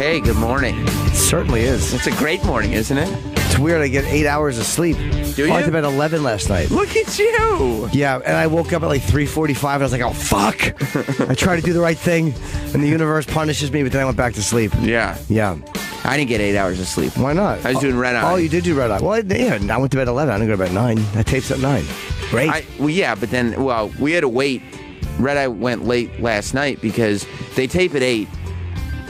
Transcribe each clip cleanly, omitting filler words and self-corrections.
Hey, good morning. It certainly is. It's a great morning, isn't it? It's weird. I get 8 hours of sleep. Do you? I went to bed 11 last night. Look at you. Yeah, and I woke up at like 3:45. I was like, oh, fuck. I tried to do the right thing, and the universe punishes me, but then I went back to sleep. Yeah. Yeah. I didn't get 8 hours of sleep. Why not? I was doing red eye. Oh, you did do red eye. Well, yeah, I went to bed at 11. I didn't go to bed at 9. That tape's at 9. Great. Yeah, but then, we had to wait. Red eye went late last night because they tape at 8,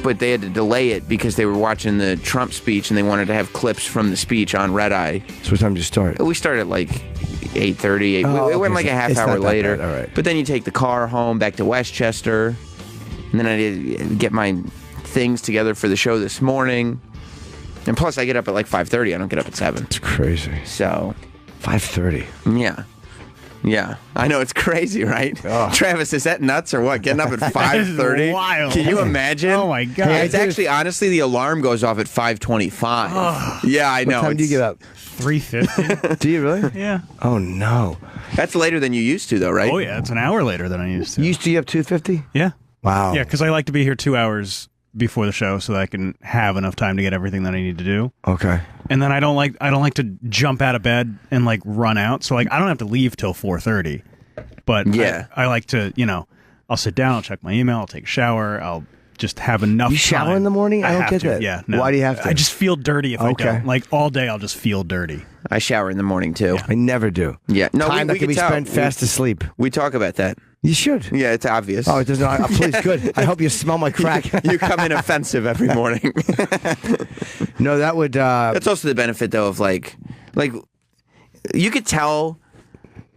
but they had to delay it because they were watching the Trump speech and they wanted to have clips from the speech on red eye. So what time did you start? We started at like 8:30. It went like a half hour later. All right. But then you take the car home back to Westchester, and then I did get my things together for the show this morning. And plus, I get up at like 5:30. I don't get up at 7. It's crazy. So 5:30. Yeah. Yeah, I know, it's crazy, right? Oh. Travis, is that nuts or what? Getting up at 5:30? Wild. Can you imagine? Oh my God. It's actually, honestly, the alarm goes off at 5:25. Oh. Yeah, I know. What time do you get up? 3:50. Do you really? Yeah. Oh, no. That's later than you used to, though, right? Oh yeah, it's an hour later than I used to. You used to be up 2:50? Yeah. Wow. Yeah, because I like to be here 2 hours before the show so that I can have enough time to get everything that I need to do. Okay. And then I don't like to jump out of bed and like run out. So like I don't have to leave till 4:30. But yeah. I like to, I'll sit down, I'll check my email, I'll take a shower, I'll just have enough You shower time. in the morning? I don't have get to. that. Yeah. No. Why do you have to? I just feel dirty if I Okay. don't. Like all day I'll just feel dirty. I shower in the morning, too. I never do. Yeah. No, Time that can be spent fast asleep. We talk about that. You should. Yeah, it's obvious. Oh, it does not. Please, good. I hope you smell my crack. You come in offensive every morning. No, that would. That's also the benefit, though, of like you could tell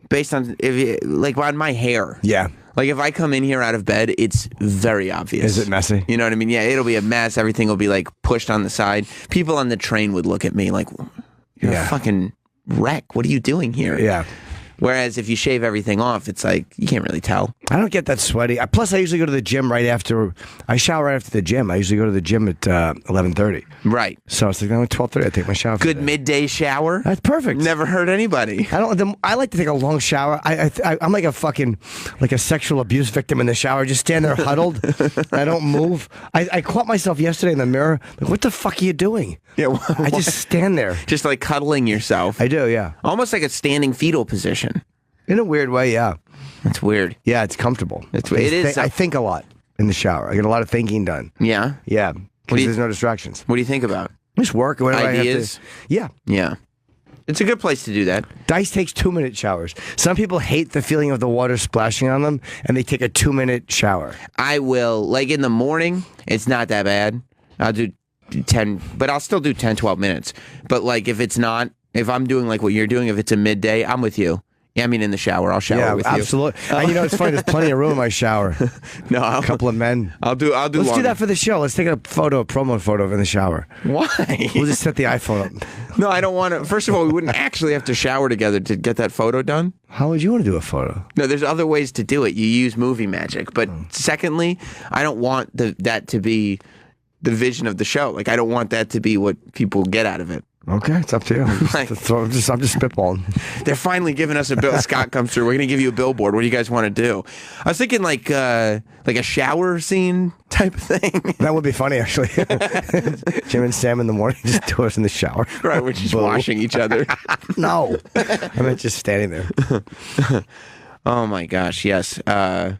based on on my hair. Yeah. Like if I come in here out of bed, it's very obvious. Is it messy? You know what I mean? Yeah, it'll be a mess. Everything will be like pushed on the side. People on the train would look at me like, "You're a fucking wreck. What are you doing here?" Yeah. Whereas if you shave everything off, it's like you can't really tell. I don't get that sweaty. Plus, I usually go to the gym right after. I shower right after the gym. I usually go to the gym at 11:30. Right. So it's like 12:30. I take my shower. Good midday shower. That's perfect. Never hurt anybody. I like to take a long shower. I'm like a sexual abuse victim in the shower. Just stand there huddled. I don't move. I caught myself yesterday in the mirror. Like, what the fuck are you doing? Yeah. I just stand there. Just like cuddling yourself. I do. Yeah. Almost like a standing fetal position. In a weird way. Yeah. That's weird. Yeah. It's comfortable. It is. I think a lot in the shower. I get a lot of thinking done. Yeah. Yeah. Because there's no distractions. What do you think about? Just work. Whatever Ideas? I have to, yeah. Yeah. It's a good place to do that. Dice takes 2-minute showers. Some people hate the feeling of the water splashing on them, and they take a 2-minute shower. I will, like in the morning, it's not that bad. I'll do 10, but I'll still do 10, 12 minutes. But like if I'm doing like what you're doing, if it's a midday, I'm with you. Yeah, I mean in the shower. I'll shower with you. Absolutely. And it's funny, there's plenty of room in my shower. No, a couple of men. I'll do Let's longer. do that for the show. Let's take a promo photo in the shower. Why? We'll just set the iPhone up. No, I don't want to. First of all, we wouldn't actually have to shower together to get that photo done. How would you want to do a photo? No, there's other ways to do it. You use movie magic. But secondly, I don't want that to be the vision of the show. Like, I don't want that to be what people get out of it. Okay, it's up to you. I'm just spitballing. They're finally giving us a bill. Scott comes through. We're going to give you a billboard. What do you guys want to do? I was thinking like a shower scene type of thing. That would be funny, actually. Jim and Sam in the morning just do us in the shower. Right, we're just washing each other. No. I meant just standing there. Oh, my gosh, yes. But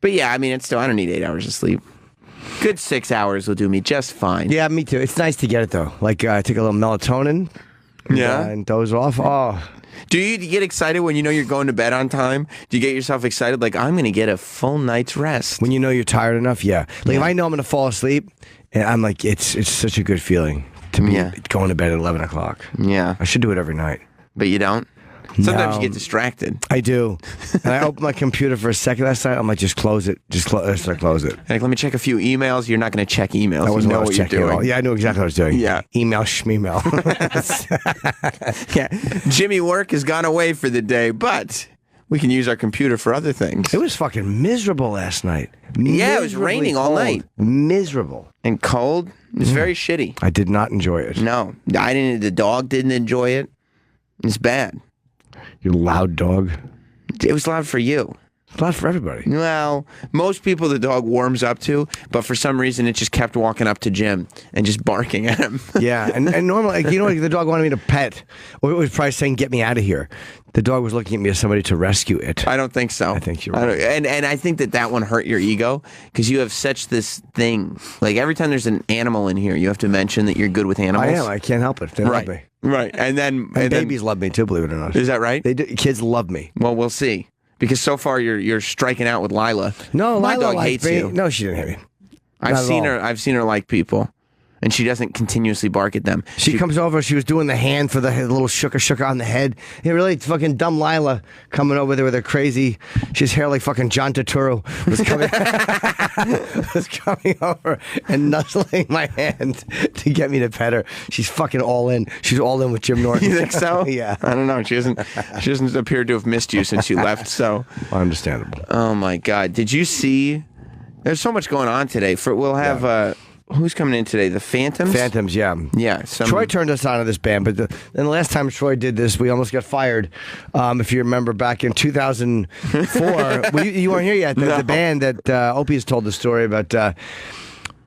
yeah, I mean, I don't need 8 hours of sleep. Good 6 hours will do me just fine. Yeah, me too. It's nice to get it, though. Like, I take a little melatonin. And doze off. Oh. Do you get excited when you know you're going to bed on time? Do you get yourself excited like, I'm going to get a full night's rest? When you know you're tired enough, yeah. Like, if I know I'm going to fall asleep, and I'm like, it's such a good feeling to me going to bed at 11 o'clock. Yeah. I should do it every night. But you don't? Sometimes No. you get distracted. I do. And I opened my computer for a second last night. I'm like, just close it. Close it. Like, let me check a few emails. You're not going to check emails. That You wasn't know what I was what you're checking at all. doing. Yeah, I knew exactly what I was doing. Yeah. Email, schmeemail. Yeah. Jimmy Work has gone away for the day, but we can use our computer for other things. It was fucking miserable last night. Yeah, it was raining all night. Miserable. And cold. It was very shitty. I did not enjoy it. No. The dog didn't enjoy it. It's bad. You loud dog. It was loud for you. It's not for everybody. Well, most people the dog warms up to, but for some reason it just kept walking up to Jim and just barking at him. Yeah, and normally, like, the dog wanted me to pet, or it was probably saying, "Get me out of here." The dog was looking at me as somebody to rescue it. I don't think so. I think you're right. And I think that one hurt your ego because you have such this thing. Like every time there's an animal in here, you have to mention that you're good with animals. I am. I can't help it. They love me. Right. And babies love me too, believe it or not. Is that right? They do, kids love me. Well, we'll see. Because so far you're striking out with Lila. No, my Lila dog hates me. you. No, she didn't hate me. I've seen her like people, and she doesn't continuously bark at them. She comes over. She was doing the hand for the little shook on the head. Yeah, really fucking dumb Lila coming over there with her crazy. She's hair like fucking John Turturro was coming over and nuzzling my hand to get me to pet her. She's fucking all in. She's all in with Jim Norton. You think so? Yeah. I don't know. She doesn't appear to have missed you since you left. So understandable. Oh my God! Did you see? There's so much going on today. We'll have. Who's coming in today? The Phantoms? Phantoms, yeah. Yeah. Troy turned us on to this band, but then the last time Troy did this, we almost got fired. If you remember back in 2004, you weren't here yet. The band that Opie has told the story about.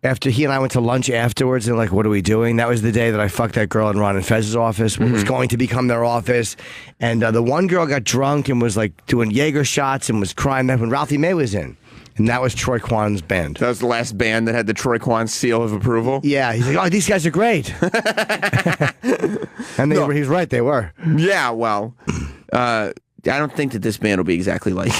After he and I went to lunch afterwards, and like, what are we doing? That was the day that I fucked that girl in Ron and Fez's office. It was going to become their office. And the one girl got drunk and was like doing Jaeger shots and was crying. That when Ralphie May was in. And that was Troy Kwan's band. That was the last band that had the Troy Kwan seal of approval? Yeah. He's like, oh, these guys are great. And he's right, they were. Yeah, well, I don't think that this band will be exactly like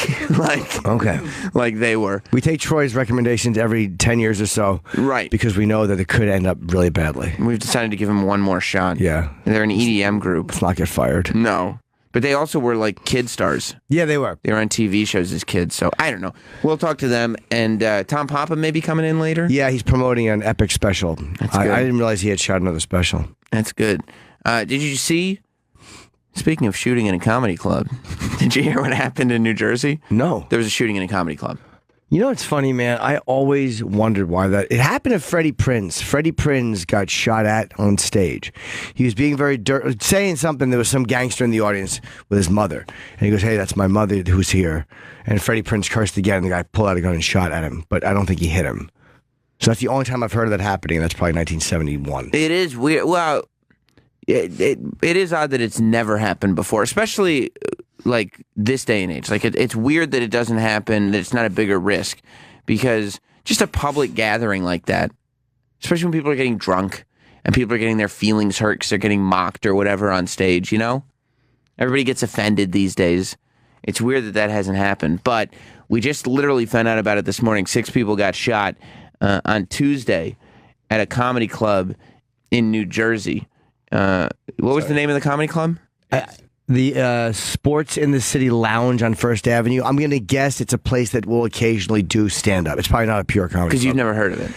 they were. We take Troy's recommendations every 10 years or so. Right. Because we know that it could end up really badly. We've decided to give him one more shot. Yeah. They're an EDM group. Let's not get fired. No. But they also were like kid stars. Yeah, they were. They were on TV shows as kids, so I don't know. We'll talk to them. And Tom Papa may be coming in later. Yeah, he's promoting an epic special. That's good. I didn't realize he had shot another special. That's good. Did you see, speaking of shooting in a comedy club, did you hear what happened in New Jersey? No. There was a shooting in a comedy club. You know what's funny, man? I always wondered why that... It happened to Freddie Prinze. Freddie Prinze got shot at on stage. He was being very saying something. There was some gangster in the audience with his mother. And he goes, hey, that's my mother who's here. And Freddie Prinze cursed again, and the guy pulled out a gun and shot at him. But I don't think he hit him. So that's the only time I've heard of that happening, and that's probably 1971. It is weird. Well, it is odd that it's never happened before, especially... like this day and age. Like it's weird that it doesn't happen, that it's not a bigger risk, because just a public gathering like that, especially when people are getting drunk and people are getting their feelings hurt because they're getting mocked or whatever on stage, you know? Everybody gets offended these days. It's weird that that hasn't happened, but we just literally found out about it this morning. 6 people got shot on Tuesday at a comedy club in New Jersey. What was the name of the comedy club? The Sports in the City Lounge on First Avenue. I'm going to guess it's a place that will occasionally do stand-up. It's probably not a pure comedy Because you've never heard of it.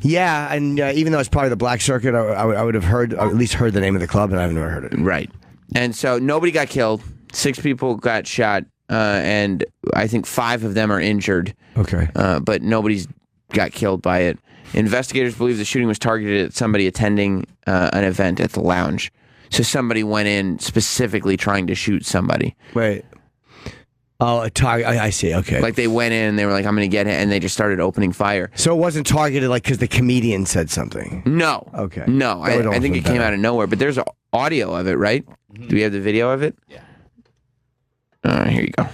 Yeah, and even though it's probably the Black Circuit, I would have heard, at least heard the name of the club, and I've never heard of it. Right. And so nobody got killed. 6 people got shot, and I think 5 of them are injured. Okay. But nobody's got killed by it. Investigators believe the shooting was targeted at somebody attending an event at the lounge. So somebody went in specifically trying to shoot somebody. Wait. Oh, a target. I see. Okay. Like they went in, they were like, I'm going to get it, and they just started opening fire. So it wasn't targeted like because the comedian said something? No. Okay. No. I think it came out of nowhere, but there's audio of it, right? Mm-hmm. Do we have the video of it? Yeah. Here you go.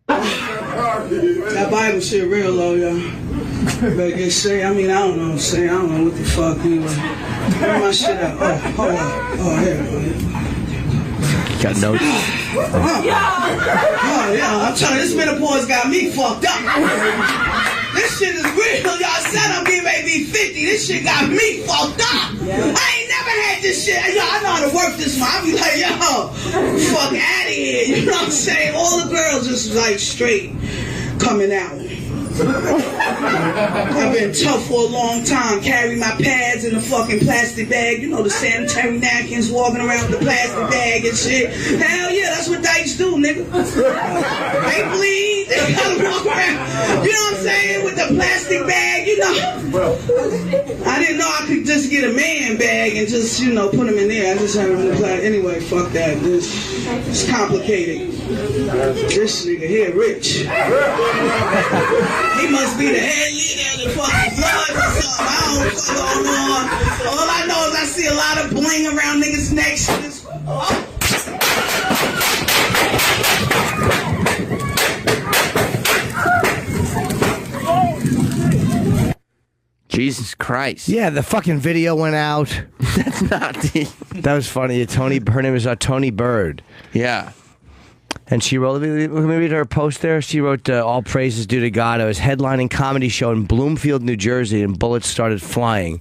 That Bible shit real low, y'all. Better get straight. I mean, I don't know what I'm saying. I don't know what the fuck anyway. Where my shit at? Oh, hold on. Oh, here. Got notes. Oh, yeah. I'm telling you, this menopause got me fucked up. This shit is real. Y'all said I'm getting ready to be 50. This shit got me fucked up. I ain't never had this shit. Yo, I know how to work this one. I be like, yo, fuck out of here. You know what I'm saying? All the girls just like straight coming out. I've been tough for a long time. Carry my pads in a fucking plastic bag. You know, the sanitary napkins, walking around with the plastic bag and shit. Hell yeah, that's what dykes do, nigga. They bleed. They gotta walk around. You know what I'm saying? With the plastic bag, you know. I didn't know I could just get get a man bag and just, put them in there. I just have them in the plastic. Anyway, fuck that. It's complicated. This nigga here rich. He must be the head leader of the fucking blood or something. I don't know what's going on. All I know is I see a lot of bling around niggas' necks. Jesus Christ. Yeah, the fucking video went out. That's not the... That was funny. Her name is Tony Bird. Yeah. And she wrote, let me read her post there. She wrote, all praises due to God. I was headlining comedy show in Bloomfield, New Jersey, and bullets started flying.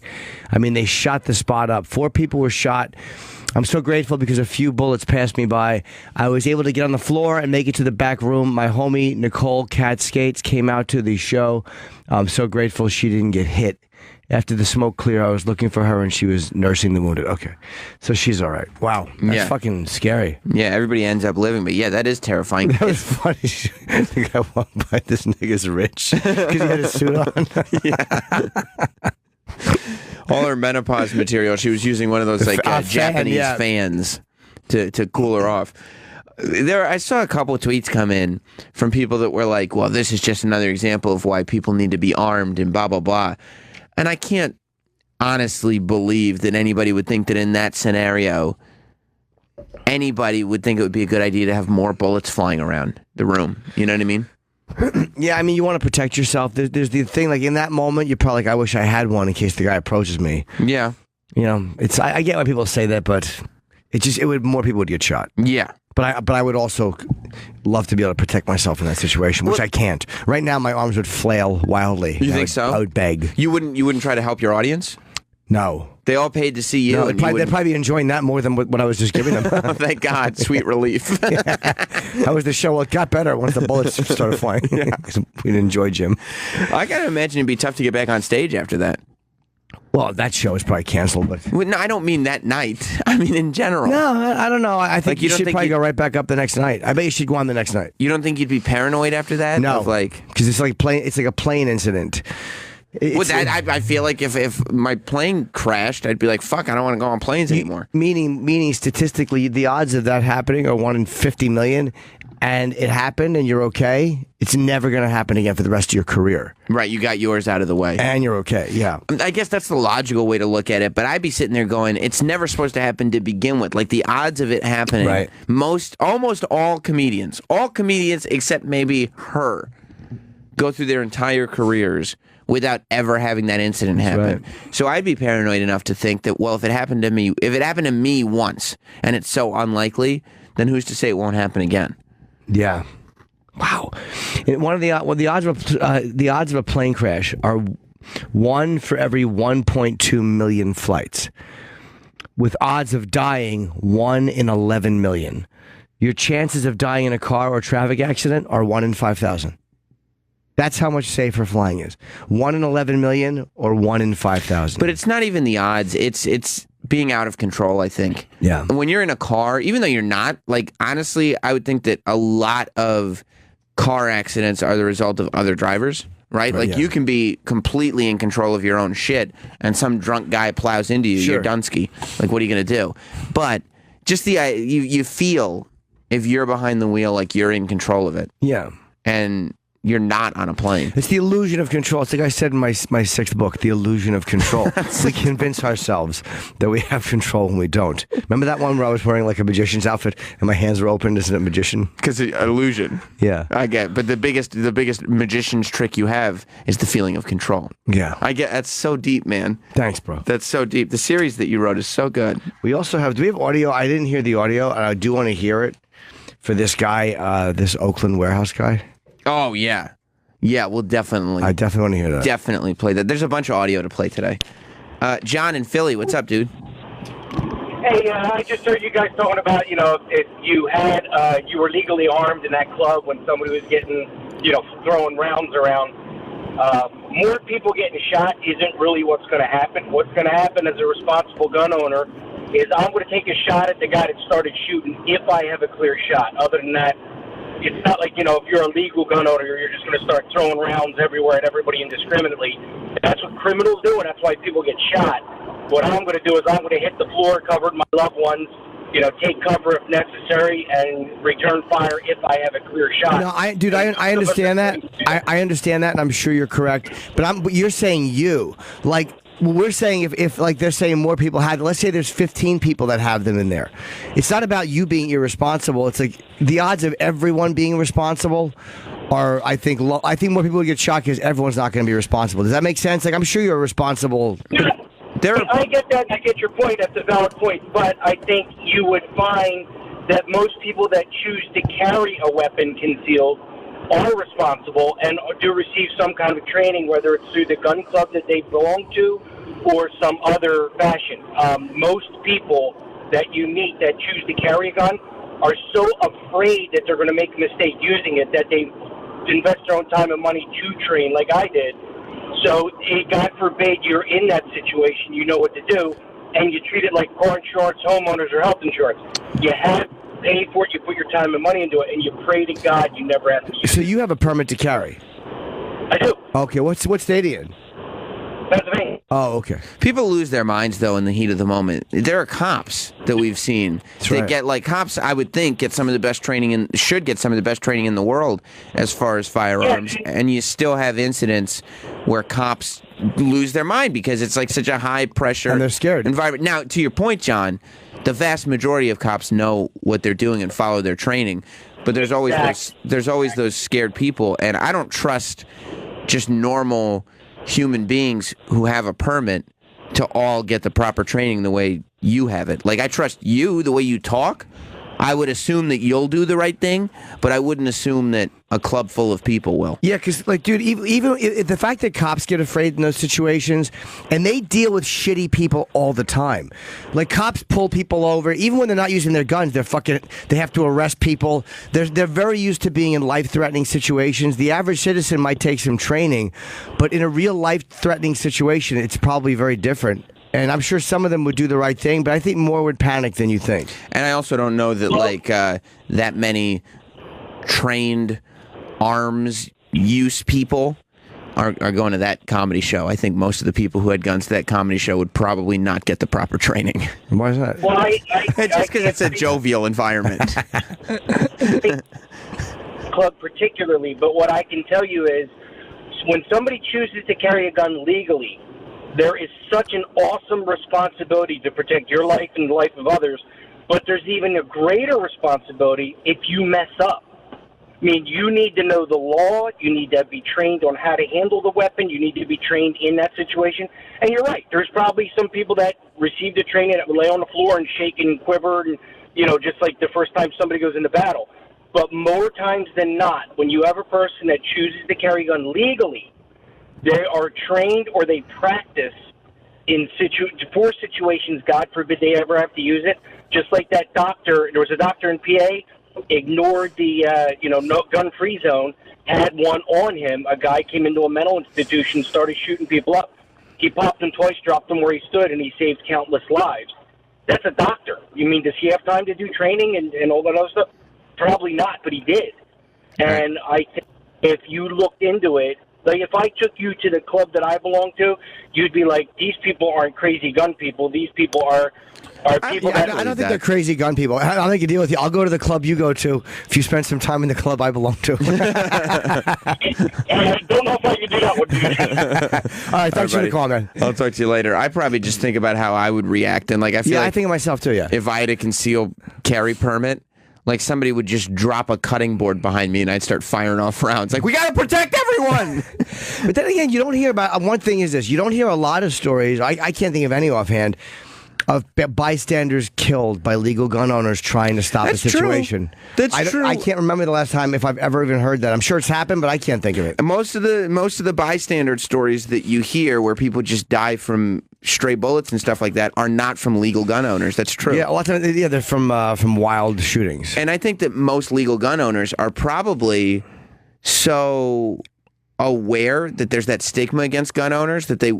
I mean, they shot the spot up. 4 people were shot. I'm so grateful because a few bullets passed me by. I was able to get on the floor and make it to the back room. My homie, Nicole Cat Skates, came out to the show. I'm so grateful she didn't get hit. After the smoke cleared, I was looking for her, and she was nursing the wounded. Okay. So she's all right. Wow. That's fucking scary. Yeah, everybody ends up living, but yeah, that is terrifying. That was funny. I think I walked by, this nigga's rich because he had a suit on. All her menopause material, she was using one of those Japanese fans to cool her off. I saw a couple of tweets come in from people that were like, well, this is just another example of why people need to be armed and blah, blah, blah. And I can't honestly believe that anybody would think that in that scenario, anybody would think it would be a good idea to have more bullets flying around the room. You know what I mean? Yeah, I mean, you want to protect yourself. There's the thing, like in that moment, you're probably like, I wish I had one in case the guy approaches me. Yeah. I get why people say that, but more people would get shot. Yeah. But I would also love to be able to protect myself in that situation, which I can't. Right now, my arms would flail wildly. You think so? I would beg. You wouldn't try to help your audience? No. They all paid to see you. No, they'd probably be enjoying that more than what I was just giving them. Oh, thank God. Sweet relief. How was the show? Well, it got better once the bullets started flying. We'd enjoy Jim. I got to imagine it'd be tough to get back on stage after that. Well, that show is probably canceled. But no, I don't mean that night. I mean in general. No, I don't know. I think you should probably go right back up the next night. I bet you should go on the next night. You don't think you'd be paranoid after that? No, because it's like a plane incident. I feel like if my plane crashed, I'd be like, fuck, I don't want to go on planes anymore. Meaning statistically, the odds of that happening are 1 in 50 million, and it happened and you're okay, it's never going to happen again for the rest of your career. Right, you got yours out of the way. And you're okay, yeah. I guess that's the logical way to look at it, but I'd be sitting there going, it's never supposed to happen to begin with. Like, the odds of it happening, right. Almost all comedians except maybe her, go through their entire careers without ever having that incident happen. Right. So I'd be paranoid enough to think that, well, if it happened to me once, and it's so unlikely, then who's to say it won't happen again? Yeah. Wow. And the odds of a plane crash are 1 for every 1.2 million flights, with odds of dying 1 in 11 million. Your chances of dying in a car or traffic accident are 1 in 5,000. That's how much safer flying is. 1 in 11 million or 1 in 5,000. But it's not even the odds. It's being out of control, I think. Yeah. When you're in a car, even though you're not, like, honestly, I would think that a lot of car accidents are the result of other drivers, right? Like, you can be completely in control of your own shit, and some drunk guy plows into you. Sure. You're Dunsky. Like, what are you going to do? But just you feel, if you're behind the wheel, like you're in control of it. Yeah. And you're not on a plane. It's the illusion of control. It's like I said in my 6th book, The Illusion of Control. We convince ourselves that we have control when we don't. Remember that one where I was wearing like a magician's outfit and my hands were open as a magician? Because illusion. Yeah. I get it. But the biggest magician's trick you have is the feeling of control. Yeah. I get that's so deep, man. Thanks, bro. That's so deep. The series that you wrote is so good. We also have, do we have audio? I didn't hear the audio, and I do want to hear it for this guy, this Oakland warehouse guy. Oh, yeah. Yeah, we'll definitely. I definitely want to hear that. Definitely play that. There's a bunch of audio to play today. John in Philly, what's up, dude? Hey, I just heard you guys talking about, if you were legally armed in that club when somebody was getting, throwing rounds around. More people getting shot isn't really what's going to happen. What's going to happen as a responsible gun owner is I'm going to take a shot at the guy that started shooting if I have a clear shot. Other than that, it's not like, if you're a legal gun owner, you're just going to start throwing rounds everywhere at everybody indiscriminately. That's what criminals do, and that's why people get shot. What I'm going to do is I'm going to hit the floor, cover my loved ones, take cover if necessary, and return fire if I have a clear shot. No, I understand that. I understand that, and I'm sure you're correct. But you're saying like. We're saying if like they're saying more people have, let's say there's 15 people that have them in there. It's not about you being irresponsible. It's like the odds of everyone being responsible are, I think more people would get shot because everyone's not going to be responsible. Does that make sense? Like, I'm sure you're responsible. I get that. I get your point. That's a valid point. But I think you would find that most people that choose to carry a weapon concealed are responsible and do receive some kind of training, whether it's through the gun club that they belong to or some other fashion. Most people that you meet that choose to carry a gun are so afraid that they're going to make a mistake using it that they invest their own time and money to train like I did. So, God forbid you're in that situation, you know what to do, and you treat it like car insurance, homeowners, or health insurance. You have pay for it, you put your time and money into it, and you pray to God you never have to use it. So you have a permit to carry? I do. Okay, what state are you in? Pennsylvania. Oh, okay. People lose their minds, though, in the heat of the moment. There are cops that we've seen that get, like, cops, I would think, get some of the best training and should get some of the best training in the world as far as firearms. Yeah. And you still have incidents where cops lose their mind because it's like such a high pressure and they're scared environment. Now, to your point, John, the vast majority of cops know what they're doing and follow their training, but there's always those scared people, and I don't trust just normal human beings who have a permit to all get the proper training the way you have it. Like, I trust you the way you talk. I would assume that you'll do the right thing, but I wouldn't assume that a club full of people will. Yeah, because, like, dude, even the fact that cops get afraid in those situations, and they deal with shitty people all the time. Like, cops pull people over, even when they're not using their guns, they have to arrest people. They're very used to being in life-threatening situations. The average citizen might take some training, but in a real life-threatening situation, it's probably very different. And I'm sure some of them would do the right thing, but I think more would panic than you think. And I also don't know that, like, that many trained arms use people are going to that comedy show. I think most of the people who had guns to that comedy show would probably not get the proper training. Why is that? Well, just because it's a jovial environment. Club particularly, but what I can tell you is when somebody chooses to carry a gun legally, there is such an awesome responsibility to protect your life and the life of others, but there's even a greater responsibility if you mess up. I mean, you need to know the law. You need to be trained on how to handle the weapon. You need to be trained in that situation. And you're right. There's probably some people that received the training that would lay on the floor and shake and quiver, and, just like the first time somebody goes into battle. But more times than not, when you have a person that chooses to carry a gun legally, they are trained or they practice for situations, God forbid they ever have to use it. Just like that doctor, there was a doctor in PA, ignored the, no gun-free zone, had one on him. A guy came into a mental institution, started shooting people up. He popped him twice, dropped him where he stood, and he saved countless lives. That's a doctor. You mean, does he have time to do training and all that other stuff? Probably not, but he did. And I think if you looked into it, like if I took you to the club that I belong to, you'd be like, these people aren't crazy gun people. These people are people I don't think they're crazy gun people. I'll make a deal with you. I'll go to the club you go to if you spend some time in the club I belong to. I don't know if I can do that one. All right, thanks for the call, man. I'll talk to you later. I probably just think about how I would react, and like I feel like I think of myself too. Yeah, if I had a concealed carry permit, like somebody would just drop a cutting board behind me and I'd start firing off rounds. Like, we got to protect everyone. But then again, you don't hear about, one thing is this, you don't hear a lot of stories, I can't think of any offhand, of bystanders killed by legal gun owners trying to stop a situation. True. That's true. I can't remember the last time if I've ever even heard that. I'm sure it's happened, but I can't think of it. And most of the bystander stories that you hear where people just die from stray bullets and stuff like that are not from legal gun owners. That's true. Yeah, a lot of times, they're from wild shootings. And I think that most legal gun owners are probably so aware that there's that stigma against gun owners that they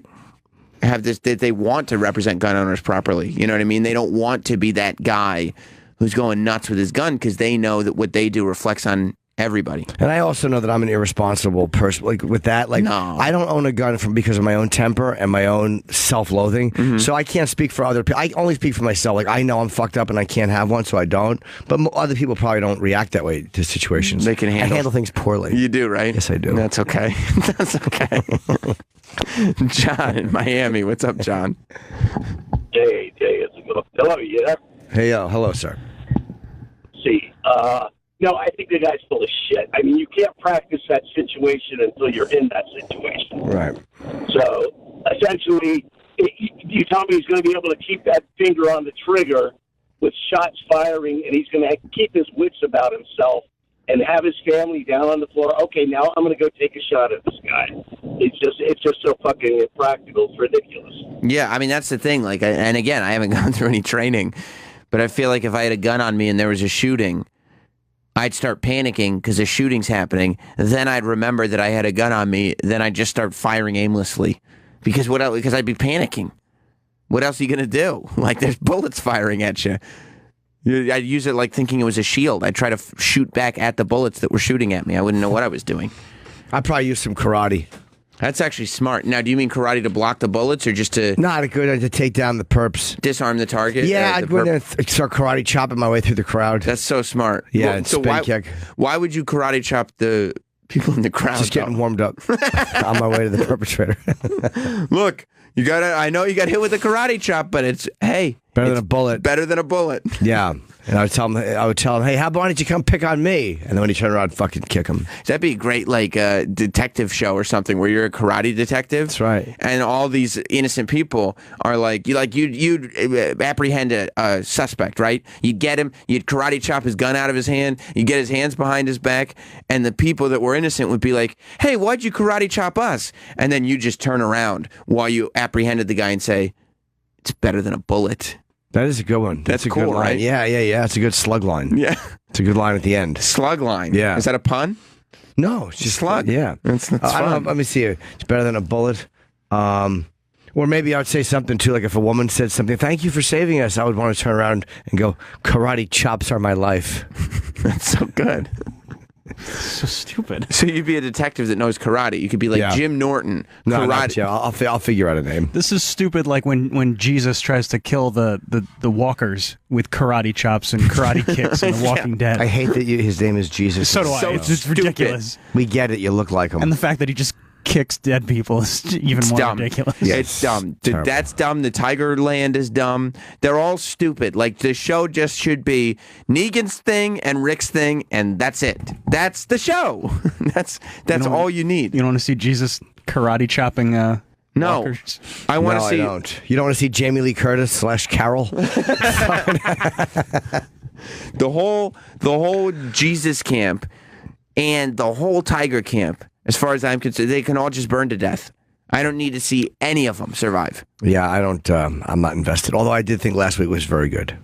have this, that they want to represent gun owners properly. You know what I mean? They don't want to be that guy who's going nuts with his gun because they know that what they do reflects on Everybody. And I also know that I'm an irresponsible person. Like with that, like No. I don't own a gun because of my own temper and my own self-loathing. Mm-hmm. So I can't speak for other people. I only speak for myself. Like I know I'm fucked up and I can't have one, so I don't. But other people probably don't react that way to situations. They can handle- I handle things poorly. You do, right? Yes, I do. That's okay. That's okay. John in Miami. What's up, John? Jay, hello, you there? Hey, hello, sir. See, no, I think the guy's full of shit. I mean, you can't practice that situation until you're in that situation. Right. So, essentially, you tell me he's going to be able to keep that finger on the trigger with shots firing, and he's going to keep his wits about himself and have his family down on the floor. Okay, now I'm going to go take a shot at this guy. It's just so fucking impractical. It's ridiculous. Yeah, I mean, that's the thing. Like, and again, I haven't gone through any training, but I feel like if I had a gun on me and there was a shooting, I'd start panicking because a shooting's happening. Then I'd remember that I had a gun on me. Then I'd just start firing aimlessly because what else? Because I'd be panicking. What else are you gonna do? Like, there's bullets firing at you. I'd use it like thinking it was a shield. I'd try to shoot back at the bullets that were shooting at me. I wouldn't know what I was doing. I'd probably use some karate. That's actually smart. Now, do you mean karate to block the bullets or just to Not good to take down the perps. disarm the target? Yeah, the I'd go in there and start karate chopping my way through the crowd. That's so smart. Yeah, and spin why, kick. Why would you karate chop the people in the crowd? Just getting though? warmed up on my way to the perpetrator. Look, you got to I know you got hit with a karate chop, but it's hey, Better than it's a bullet. Better than a bullet. Yeah. And I would tell him, hey, why don't you come pick on me? And then when he turned around, I'd fucking kick him. That'd be a great, like, detective show or something where you're a karate detective. That's right. And all these innocent people are you'd apprehend a suspect, right? You'd get him, you'd karate chop his gun out of his hand, you'd get his hands behind his back, and the people that were innocent would be like, hey, why'd you karate chop us? And then you just turn around while you apprehended the guy and say, it's better than a bullet. That is a good one. That's a cool, good line. right? Yeah. It's a good slug line. Yeah. It's a good line at the end. Slug line. Yeah. Is that a pun? No, it's just Slug. Yeah. That's I don't fun. know. Let me see. It's better than a bullet. Or maybe I would say something too, like if a woman said something, thank you for saving us, I would want to turn around and go, karate chops are my life. That's so good. So stupid. So you'd be a detective that knows karate. You could be like Yeah. Jim Norton. No, Karate. yeah, I'll figure out a name. This is stupid. Like when Jesus tries to kill the walkers with karate chops and karate kicks in The Walking Dead. I hate that his name is Jesus. So do I. So It's just stupid. ridiculous. We get it. You look like him. And the fact that he just kicks dead people is even more dumb. ridiculous. Yeah. It's dumb. terrible. That's dumb. The Tiger Land is dumb. They're all stupid. Like, the show just should be Negan's thing and Rick's thing, and that's it. That's the show. that's all you need. You don't want to see Jesus karate chopping No. walkers? I want to No, see. I don't. You don't want to see Jamie Lee Curtis / Carol? the whole Jesus camp and the whole Tiger camp. As far as I'm concerned, they can all just burn to death. I don't need to see any of them survive. Yeah, I don't. I'm not invested. Although I did think last week was very good.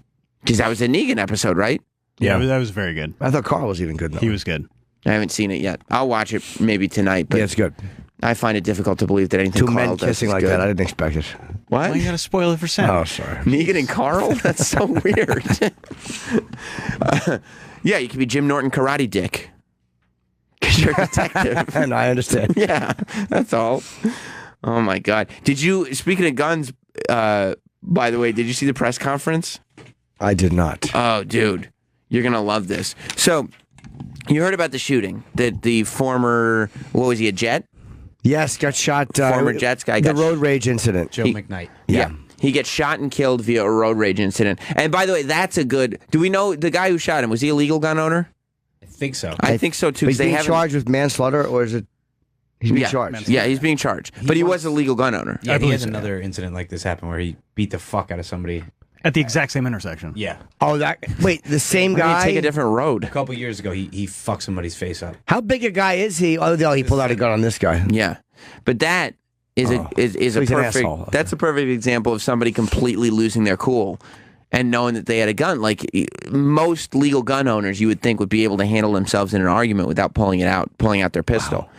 Because that was a Negan episode, right? Yeah, Yeah. that was very good. I thought Carl was even good. Though. He was good. I haven't seen it yet. I'll watch it maybe tonight, but Yeah, it's good. I find it difficult to believe that anything Two Carl men does kissing is like good. that. I didn't expect it. What? Why you gotta spoil it for Sam? Oh, sorry. Negan and Carl? That's so weird. Yeah, you could be Jim Norton Karate Dick. Because you're a detective. And I understand. Yeah, that's all. Oh, my God. Speaking of guns, by the way, did you see the press conference? I did not. Oh, dude, you're going to love this. So, you heard about the shooting that the former, what was he, a Jet? Yes, got shot. Former Jets guy The got road rage incident. Joe McKnight. Yeah. He gets shot and killed via a road rage incident. And by the way, that's a good. Do we know the guy who shot him? Was he a legal gun owner? I think so. I think so too. He's 'Cause they being haven't- charged with manslaughter, or is it? He's being charged. Yeah, he's being charged. But he was a legal gun owner. Yeah, he believe has so. another incident like this happen where he beat the fuck out of somebody. At the exact same intersection. Yeah. Oh, wait, the same Why didn't guy. he take a different road. A couple years ago, he fucked somebody's face up. How big a guy is he? Oh, no, he pulled out a gun on this guy. Yeah, but that is Oh. a So he's an perfect. asshole. That's a perfect example of somebody completely losing their cool and knowing that they had a gun. Like, most legal gun owners, you would think would be able to handle themselves in an argument without pulling out their pistol,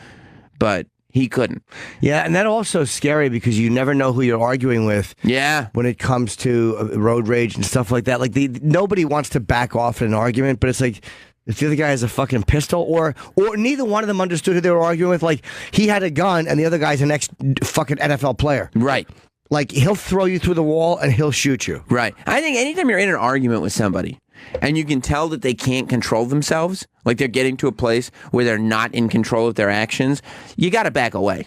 but he couldn't. Yeah, and that also is scary because you never know who you're arguing with. Yeah. When it comes to road rage and stuff like that, like nobody wants to back off in an argument, but it's like If the other guy has a fucking pistol, or neither one of them understood who they were arguing with. Like, he had a gun, and the other guy's an ex-fucking NFL player. Right. Like, he'll throw you through the wall, and he'll shoot you. Right. I think anytime you're in an argument with somebody, and you can tell that they can't control themselves, like they're getting to a place where they're not in control of their actions, you got to back away.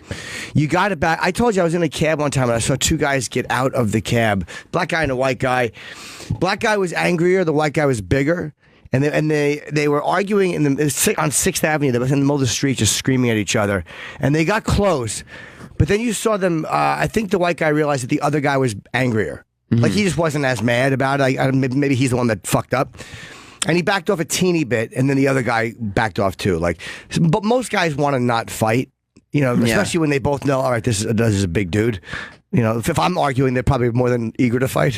You got to back. I told you I was in a cab one time, and I saw two guys get out of the cab. Black guy and a white guy. Black guy was angrier. The white guy was bigger. And they were arguing on 6th Avenue. They were in the middle of the street just screaming at each other. And they got close. But then you saw them, I think the white guy realized that the other guy was angrier. Mm-hmm. Like, he just wasn't as mad about it. Maybe he's the one that fucked up. And he backed off a teeny bit, and then the other guy backed off too. Like, but most guys want to not fight, especially when they both know, all right, this is a big dude. If I'm arguing, they're probably more than eager to fight.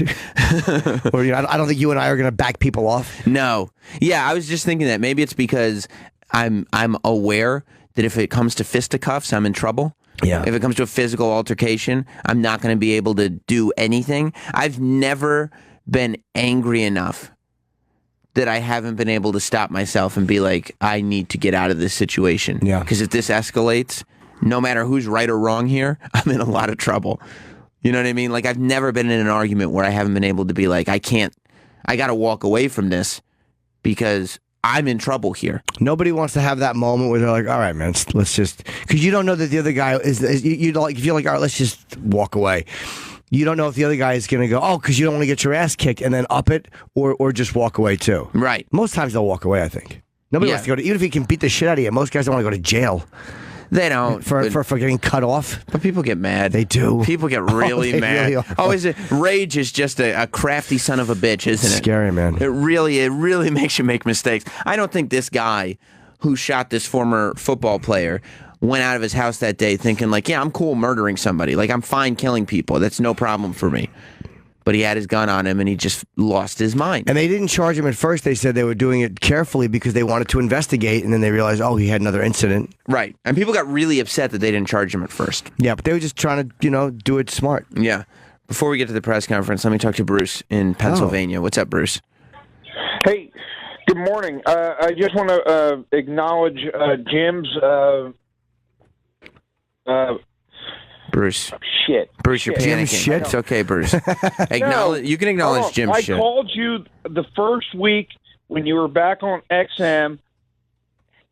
Or I don't think you and I are going to back people off. No. Yeah, I was just thinking that maybe it's because I'm aware that if it comes to fisticuffs, I'm in trouble. Yeah. If it comes to a physical altercation, I'm not going to be able to do anything. I've never been angry enough that I haven't been able to stop myself and be like, I need to get out of this situation. Yeah. Because if this escalates, no matter who's right or wrong here, I'm in a lot of trouble. You know what I mean? Like, I've never been in an argument where I haven't been able to be like, I got to walk away from this because I'm in trouble here. Nobody wants to have that moment where they're like, all right, man, let's just, because you don't know that the other guy you like, if you're like, all right, let's just walk away. You don't know if the other guy is going to go, oh, because you don't want to get your ass kicked and then up it or just walk away too. Right. Most times they'll walk away, I think. Nobody wants to go to, even if he can beat the shit out of you, most guys don't want to go to jail. They don't. For getting cut off. But people get mad. They do. People get really mad. Really Rage is just a crafty son of a bitch, isn't it? Scary, man. It really makes you make mistakes. I don't think this guy who shot this former football player went out of his house that day thinking like, yeah, I'm cool murdering somebody. Like, I'm fine killing people. That's no problem for me. But he had his gun on him, and he just lost his mind. And they didn't charge him at first. They said they were doing it carefully because they wanted to investigate, and then they realized, oh, he had another incident. Right. And people got really upset that they didn't charge him at first. Yeah, but they were just trying to, do it smart. Yeah. Before we get to the press conference, let me talk to Bruce in Pennsylvania. Oh. What's up, Bruce? Hey, good morning. I just want to acknowledge Jim's... Bruce. Shit. Bruce, you're panicking. Shit. It's okay, Bruce. You can acknowledge Jim's shit. I called you the first week when you were back on XM,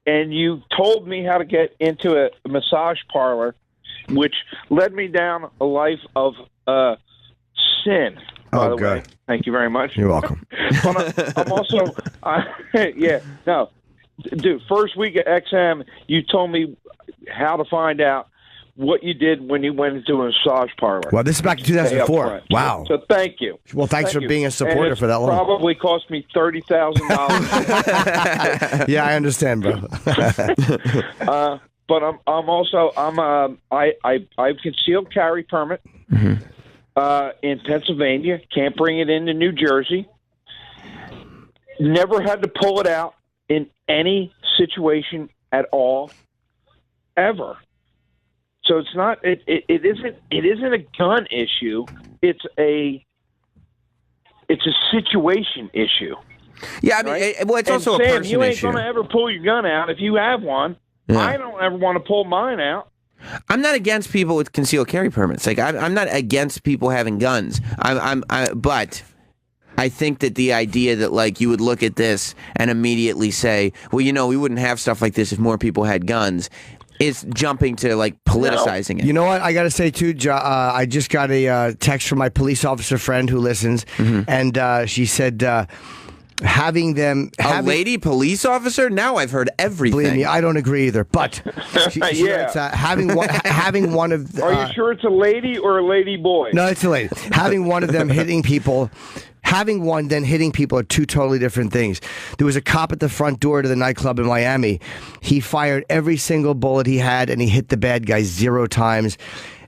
and you told me how to get into a massage parlor, which led me down a life of sin. By the way. Thank you very much. You're welcome. But I'm also, dude, first week at XM, you told me how to find out what you did when you went into a massage parlor. Well, this is back in 2004. Wow. So thank you. Well, thanks for being a supporter for that long. Probably cost me $30,000. Yeah, I understand, bro. But I concealed carry permit in Pennsylvania. Can't bring it into New Jersey. Never had to pull it out in any situation at all, ever. So it's not. It isn't a gun issue. It's a situation issue. Yeah, I mean, right? it's also Sam, a person you ain't issue. gonna ever pull your gun out if you have one. Yeah. I don't ever want to pull mine out. I'm not against people with concealed carry permits. Like, I'm not against people having guns. But I think that the idea that, like, you would look at this and immediately say, well, we wouldn't have stuff like this if more people had guns, is jumping to, like, politicizing it. You know what? I got to say, too, I just got a text from my police officer friend who listens, and she said having them... A lady police officer? Now I've heard everything. Believe me, I don't agree either, but she writes, having one of... Are you sure it's a lady or a lady boy? No, it's a lady. Having one of them hitting people... Having one, then hitting people are two totally different things. There was a cop at the front door to the nightclub in Miami. He fired every single bullet he had, and he hit the bad guy 0 times.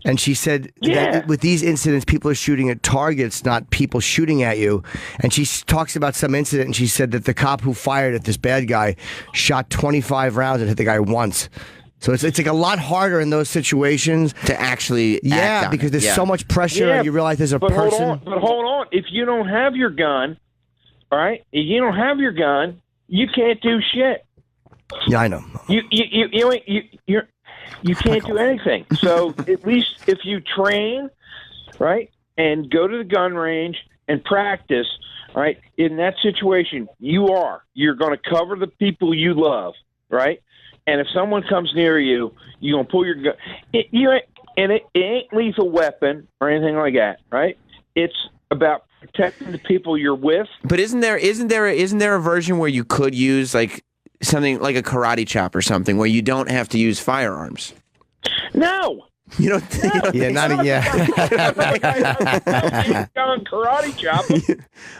And she said that with these incidents, people are shooting at targets, not people shooting at you. And she talks about some incident, and she said that the cop who fired at this bad guy shot 25 rounds and hit the guy once. So it's like a lot harder in those situations to actually act on because there's it. so much pressure and you realize there's a person. Hold on. If you don't have your gun, all right, if you don't have your gun, you can't do shit. Yeah, I know. You can't do anything. So at least if you train, right, and go to the gun range and practice, right, in that situation, you're going to cover the people you love, right? And if someone comes near you, you're going to pull your gun. It ain't lethal weapon or anything like that, right? It's about protecting the people you're with. But isn't there a version where you could use like something like a karate chop or something where you don't have to use firearms? No. You don't think? Yeah, not a yeah. Karate chop.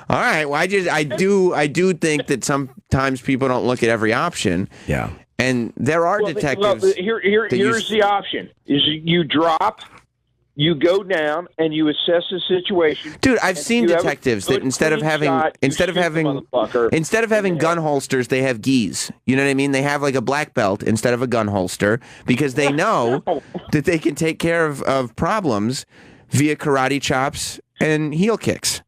All right. Well, I do think that sometimes people don't look at every option. Yeah. And there are detectives. Well, here's the option: is you drop, you go down, and you assess the situation. Dude, I've seen detectives that instead of having gun holsters, they have gis. You know what I mean? They have like a black belt instead of a gun holster because they know that they can take care of problems via karate chops and heel kicks.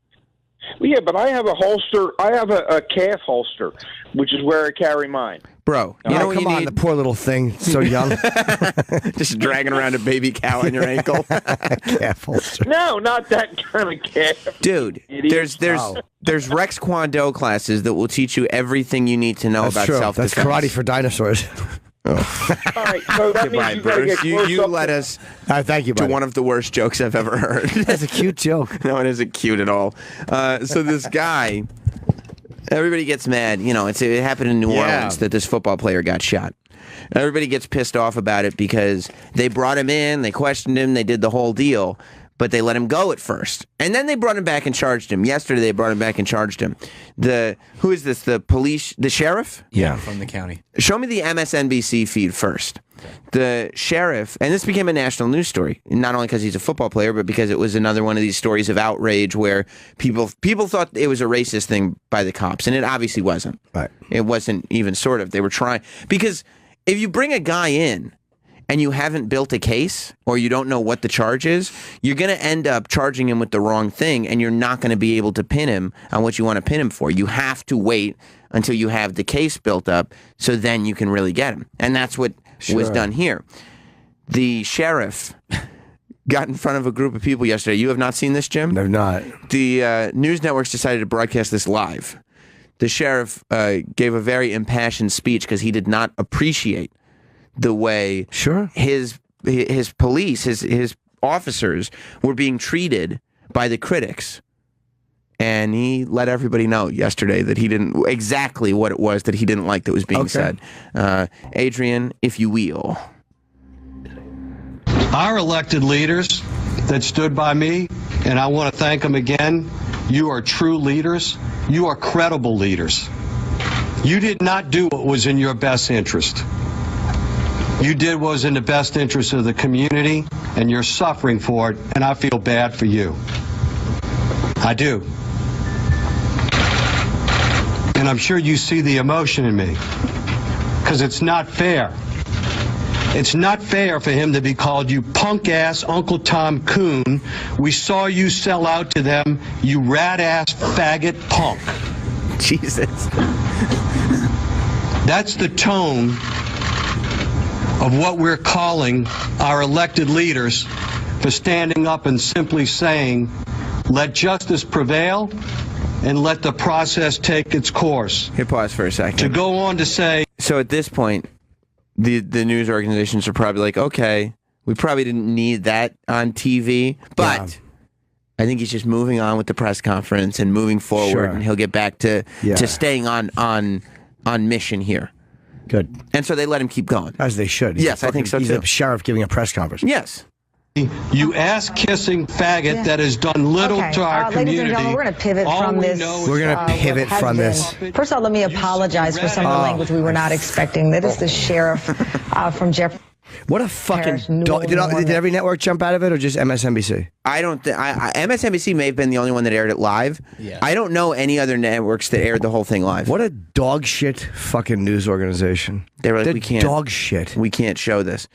Well, yeah, but I have a holster. I have a calf holster, which is where I carry mine. Bro, you know what come you on, need? the poor little thing, so young. Just dragging around a baby cow on your ankle. Calf holster. No, not that kind of calf. Dude, there's Rex Kwon Do classes that will teach you everything you need to know about self-defense. That's karate for dinosaurs. All right, so that means you gotta get close you up led to- us thank you, to buddy. one of the worst jokes I've ever heard. That's a cute joke. No, it isn't cute at all. So this guy, everybody gets mad. You know, it happened in New Orleans that this football player got shot. Everybody gets pissed off about it because they brought him in, they questioned him, they did the whole deal, but they let him go at first. And then they brought him back and charged him. Yesterday they brought him back and charged him. Who is this? The police, the sheriff? Yeah, from the county. Show me the MSNBC feed first. The sheriff, and this became a national news story, not only because he's a football player, but because it was another one of these stories of outrage where people thought it was a racist thing by the cops, and it obviously wasn't. Right. It wasn't even sort of. They were trying, because if you bring a guy in and you haven't built a case or you don't know what the charge is, you're going to end up charging him with the wrong thing, and you're not going to be able to pin him on what you want to pin him for. You have to wait until you have the case built up, so then you can really get him. And that's what was done here. The sheriff got in front of a group of people yesterday. You have not seen this, Jim? I've not. The news networks decided to broadcast this live. The sheriff gave a very impassioned speech because he did not appreciate the way his police, his officers were being treated by the critics. And he let everybody know yesterday that he didn't, exactly what it was that he didn't like that was being said. Adrian, if you will. Our elected leaders that stood by me, and I want to thank them again, you are true leaders. You are credible leaders. You did not do what was in your best interest. You did what was in the best interest of the community, and you're suffering for it, and I feel bad for you. I do. And I'm sure you see the emotion in me, because it's not fair. It's not fair for him to be called, you punk-ass Uncle Tom Coon. We saw you sell out to them, you rat-ass faggot punk. Jesus. That's the tone of what we're calling our elected leaders for standing up and simply saying, let justice prevail and let the process take its course. Here, pause for a second. To go on to say... So at this point, the news organizations are probably like, okay, we probably didn't need that on TV, but I think he's just moving on with the press conference and moving forward, and he'll get back to staying on mission here. Good. And so they let him keep going. As they should. Yes, I think so, he's too. a sheriff giving a press conference. Yes. You ass-kissing faggot that has done little to our community. Ladies and gentlemen, we're going to pivot from this. We're going to pivot from this. First of all, let me apologize for some of the language we were not expecting. That is the sheriff from Jefferson. What a fucking dog. Did every network jump out of it, or just MSNBC? I don't think MSNBC may have been the only one that aired it live. Yeah. I don't know any other networks that aired the whole thing live. What a dog shit fucking news organization. They were like, we can't dog shit. We can't show this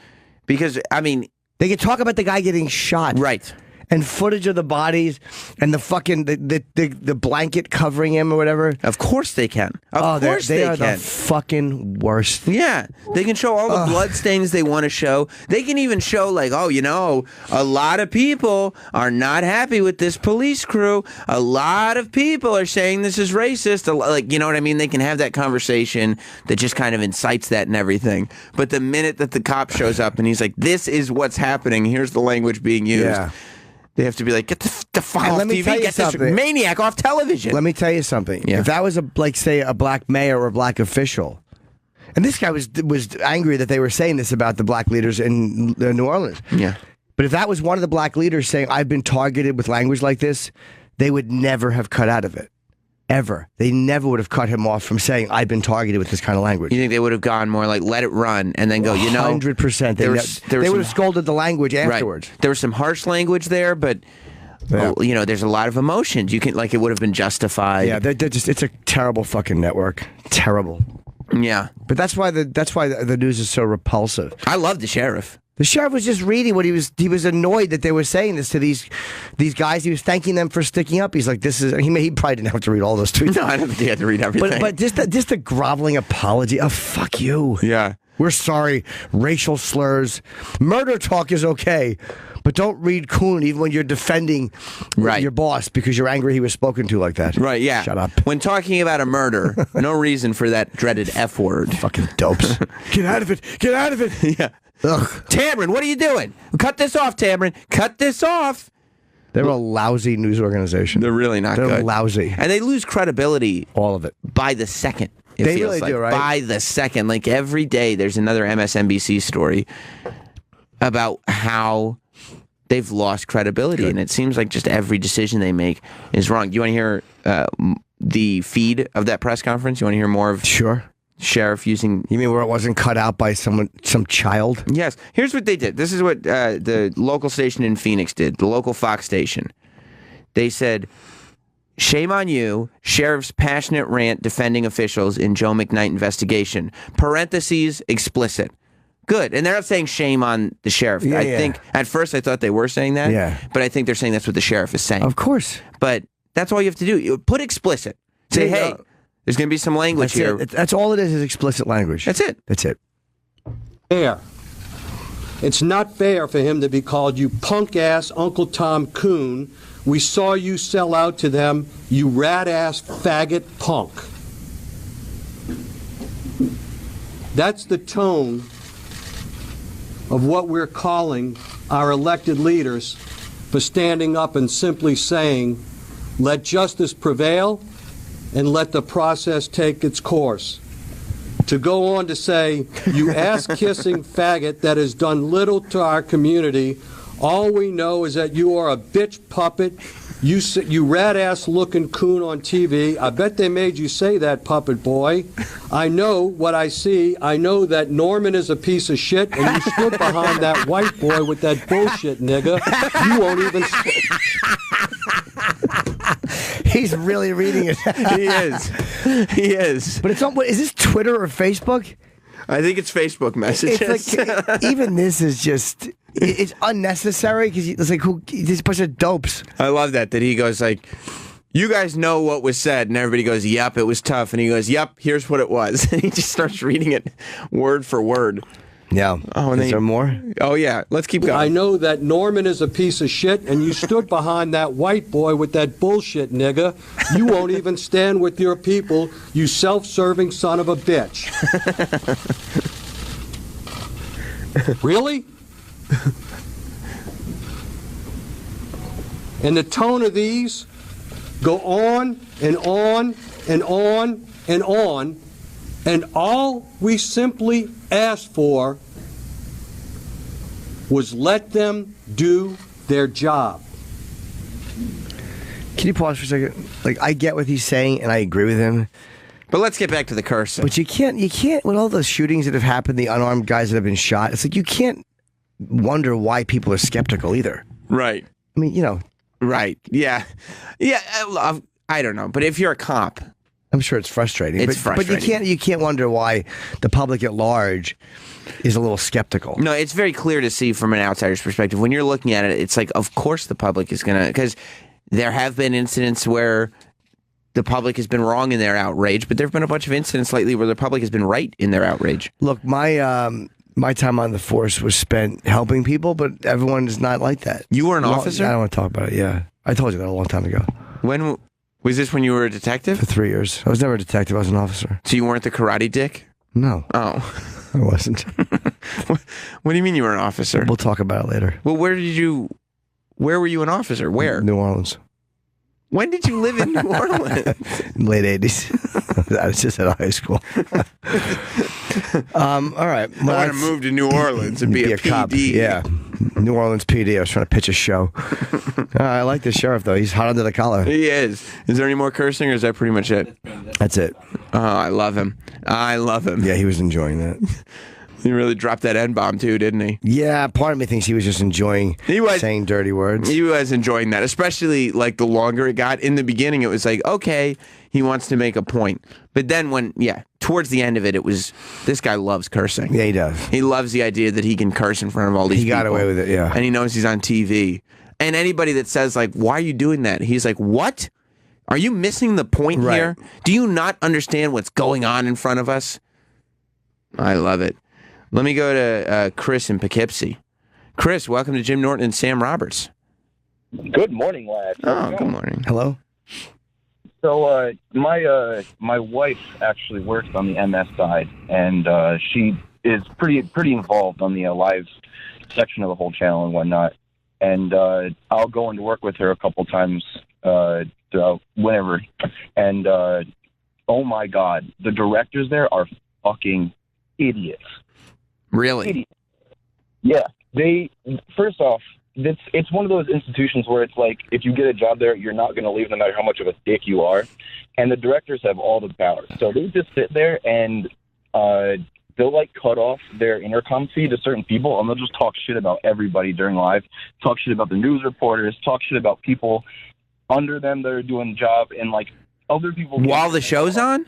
because I mean they could talk about the guy getting shot, right? and footage of the bodies and the fucking the blanket covering him or whatever. Of course they can. Of course they are can. the fucking worst. Yeah, they can show all the blood stains they want to show. They can even show like, oh, you know, a lot of people are not happy with this police crew. A lot of people are saying this is racist. Like, you know what I mean? They can have that conversation that just kind of incites that and everything. But the minute that the cop shows up and he's like, this is what's happening, here's the language being used. Yeah. They have to be like, get the file off TV, get this maniac off television. Let me tell you something. Yeah. If that was say a black mayor or a black official, and this guy was angry that they were saying this about the black leaders in New Orleans. Yeah. But if that was one of the black leaders saying, I've been targeted with language like this, they would never have cut out of it. Ever. They never would have cut him off from saying, I've been targeted with this kind of language. You think they would have gone more like, let it run, and then go, you know? 100%. They would have scolded the language afterwards. Right. There was some harsh language there, but, you know, there's a lot of emotions. You can, like, it would have been justified. Yeah, it's a terrible fucking network. Terrible. Yeah. But that's why the news is so repulsive. I love the sheriff. The sheriff was just reading what he was annoyed that they were saying this to these guys. He was thanking them for sticking up. He's like, he probably didn't have to read all those tweets. No, I don't think he had to read everything. But just a groveling apology. Oh, fuck you. Yeah. We're sorry. Racial slurs. Murder talk is okay. But don't read Coon even when you're defending your boss because you're angry he was spoken to like that. Right, yeah. Shut up. When talking about a murder, no reason for that dreaded F word. Fucking dopes. Get out of it. Get out of it. Yeah. Ugh. Tamron, what are you doing? Cut this off, Tamron. Cut this off. They're a lousy news organization. They're really not good. They're lousy. And they lose credibility. All of it. By the second. They really do, right? By the second. Like every day there's another MSNBC story about how they've lost credibility. Good. And it seems like just every decision they make is wrong. Do you want to hear the feed of that press conference? You want to hear more of... Sure. Sheriff using... You mean where it wasn't cut out by some child? Yes. Here's what they did. This is what the local station in Phoenix did, the local Fox station. They said, shame on you, sheriff's passionate rant defending officials in Joe McKnight investigation. Parentheses, explicit. Good. And they're not saying shame on the sheriff. Yeah, I think, at first I thought they were saying that. Yeah. But I think they're saying that's what the sheriff is saying. Of course. But that's all you have to do. Put explicit. Say, hey... There's going to be some language here. That's all it is explicit language. That's it. That's it. Fair. It's not fair for him to be called you punk-ass Uncle Tom Coon. We saw you sell out to them, you rat-ass faggot punk. That's the tone of what we're calling our elected leaders for standing up and simply saying, let justice prevail and let the process take its course. To go on to say, you ass-kissing faggot that has done little to our community, all we know is that you are a bitch puppet, you rat-ass looking coon on TV. I bet they made you say that, puppet boy. I know what I see. I know that Norman is a piece of shit, and you stood behind that white boy with that bullshit, nigga. You won't even... He's really reading it. He is. He is. But it's on. Is this Twitter or Facebook? I think it's Facebook messages. It's like, even this is just. It's unnecessary because it's like this bunch of dopes. I love that he goes like, you guys know what was said, and everybody goes, yep, it was tough, and he goes, yep, here's what it was, and he just starts reading it word for word. Yeah. Oh, and is there more? Oh, yeah. Let's keep going. I know that Norman is a piece of shit, and you stood behind that white boy with that bullshit, nigga. You won't even stand with your people, you self-serving son of a bitch. Really? And the tone of these go on and on and on and on. And all we simply asked for was let them do their job. Can you pause for a second? Like, I get what he's saying, and I agree with him. But let's get back to the cursing. But you can't, with all the shootings that have happened, the unarmed guys that have been shot, it's like you can't wonder why people are skeptical either. Right. I mean, Right. Yeah. Yeah. I don't know. But if you're a cop I'm sure it's frustrating. It's frustrating. But you can't wonder why the public at large is a little skeptical. No, it's very clear to see from an outsider's perspective. When you're looking at it, it's like, of course the public is going to... Because there have been incidents where the public has been wrong in their outrage, but there have been a bunch of incidents lately where the public has been right in their outrage. Look, my time on the force was spent helping people, but everyone is not like that. You were an officer? I don't want to talk about it, yeah. I told you that a long time ago. When... Was this when you were a detective? For 3 years. I was never a detective. I was an officer. So you weren't the karate dick? No. Oh. I wasn't. What do you mean you were an officer? We'll talk about it later. Well, where were you an officer? Where? New Orleans. When did you live in New Orleans? Late 80s. I was just out of high school. All right. I want to move to New Orleans and be a PD. Cop. Yeah. New Orleans PD. I was trying to pitch a show. I like the sheriff, though. He's hot under the collar. He is. Is there any more cursing, or is that pretty much it? That's it. Oh, I love him. I love him. Yeah, he was enjoying that. He really dropped that N-bomb, too, didn't he? Yeah, part of me thinks he was just enjoying saying dirty words. He was enjoying that, especially, like, the longer it got. In the beginning, it was like, okay, he wants to make a point. But then towards the end of it, it was, this guy loves cursing. Yeah, he does. He loves the idea that he can curse in front of all these people. He got away with it, yeah. And he knows he's on TV. And anybody that says, like, why are you doing that? He's like, what? Are you missing the point here? Do you not understand what's going on in front of us? I love it. Let me go to Chris in Poughkeepsie. Chris, welcome to Jim Norton and Sam Roberts. Good morning, lads. Oh, good morning. Hello. So my wife actually works on the MS side, and she is pretty involved on the live section of the whole channel and whatnot. And I'll go into work with her a couple times throughout whenever. And oh my God, the directors there are fucking idiots. Really? Idiots. Yeah. They first off, it's one of those institutions where it's like, if you get a job there, you're not going to leave no matter how much of a dick you are. And the directors have all the power. So they just sit there and they'll, like, cut off their intercom feed to certain people, and they'll just talk shit about everybody during live, talk shit about the news reporters, talk shit about people under them that are doing the job, and, like, other people... While the show's on?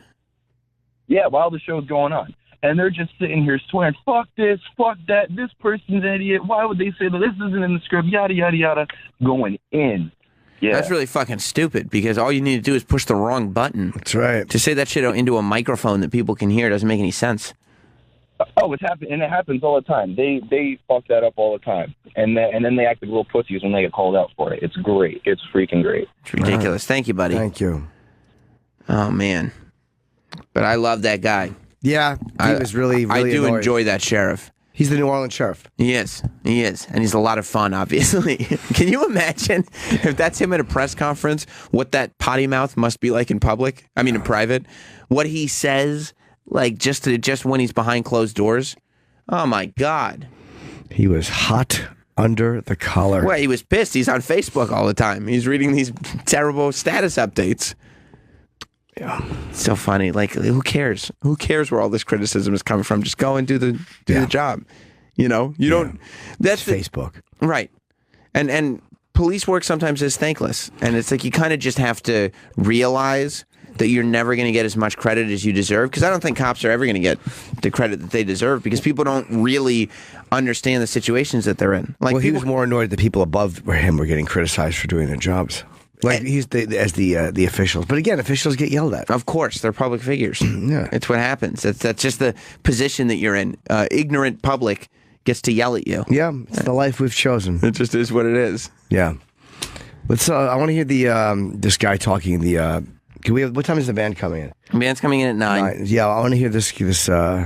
Yeah, while the show's going on. And they're just sitting here swearing, fuck this, fuck that, this person's an idiot, why would they say that, this isn't in the script, yada, yada, yada, going in. Yeah. That's really fucking stupid, because all you need to do is push the wrong button. That's right. To say that shit into a microphone that people can hear doesn't make any sense. Oh, it's happened, and it happens all the time. They fuck that up all the time, and then they act like little pussies when they get called out for it. It's great. It's freaking great. It's ridiculous. Thank you, buddy. Thank you. Oh, man. But I love that guy. Yeah, he was really I do annoyed. enjoy that sheriff. He's the New Orleans sheriff. He is. He is. And he's a lot of fun, obviously. Can you imagine if that's him at a press conference, what that potty mouth must be like in public? I mean, in private. What he says, like, just when he's behind closed doors. Oh, my God. He was hot under the collar. Well, he was pissed. He's on Facebook all the time. He's reading these terrible status updates. Yeah. It's so funny. Like, who cares? Who cares where all this criticism is coming from? Just go and do the job. You know? You don't... That's Facebook. Right. And police work sometimes is thankless. And it's like you kind of just have to realize that you're never going to get as much credit as you deserve. Because I don't think cops are ever going to get the credit that they deserve because people don't really understand the situations that they're in. Like, well, he was more annoyed that people above him were getting criticized for doing their jobs. Like he's the officials, but again, officials get yelled at. Of course, they're public figures. Yeah, it's what happens. That's just the position that you're in. Ignorant public gets to yell at you. Yeah, it's the life we've chosen. It just is what it is. Yeah. Let's. I want to hear the this guy talking. The can we? What time is the band coming in? The band's coming in at 9. Yeah, I want to hear this guy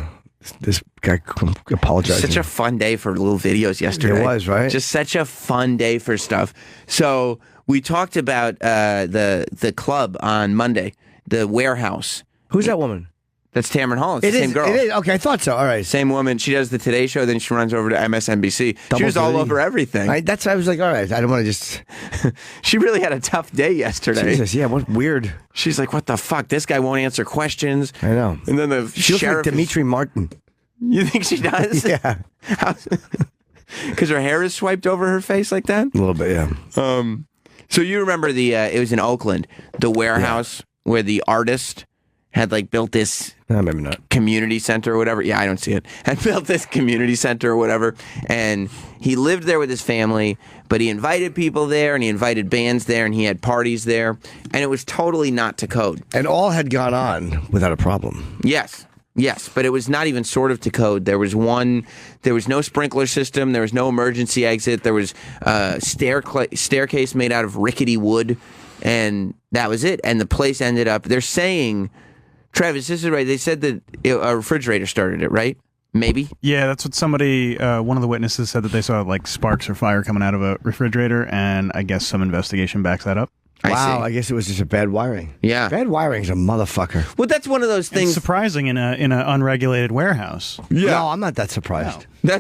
apologizing. Such a fun day for little videos yesterday. It was, right? Just such a fun day for stuff. So we talked about the club on Monday, the warehouse. Who's that woman? That's Tamron Hall. It's the same girl. It is. Okay, I thought so. All right. Same woman. She does the Today Show, then she runs over to MSNBC. She was all over everything. I was like, all right, I don't want to just... She really had a tough day yesterday. Jesus, yeah, what weird. She's like, what the fuck? This guy won't answer questions. I know. And then the she looks like Dimitri Martin. You think she does? Yeah. Because her hair is swiped over her face like that? A little bit, yeah. So you remember it was in Oakland, the warehouse where the artist had like built this maybe not. community center or whatever. Yeah, I don't see it. Had built this community center or whatever, and he lived there with his family, but he invited people there, and he invited bands there, and he had parties there, and it was totally not to code. And all had gone on without a problem. Yes, but it was not even sort of to code. There was no sprinkler system, there was no emergency exit, there was a staircase made out of rickety wood, and that was it. And the place ended up, they're saying, Travis, this is right, they said that a refrigerator started it, right? Maybe? Yeah, that's what somebody, one of the witnesses said, that they saw like sparks or fire coming out of a refrigerator, and I guess some investigation backs that up. Wow, I guess it was just a bad wiring. Yeah. Bad wiring's a motherfucker. Well, that's one of those things. It's surprising in an unregulated warehouse. Yeah. No, I'm not that surprised. No.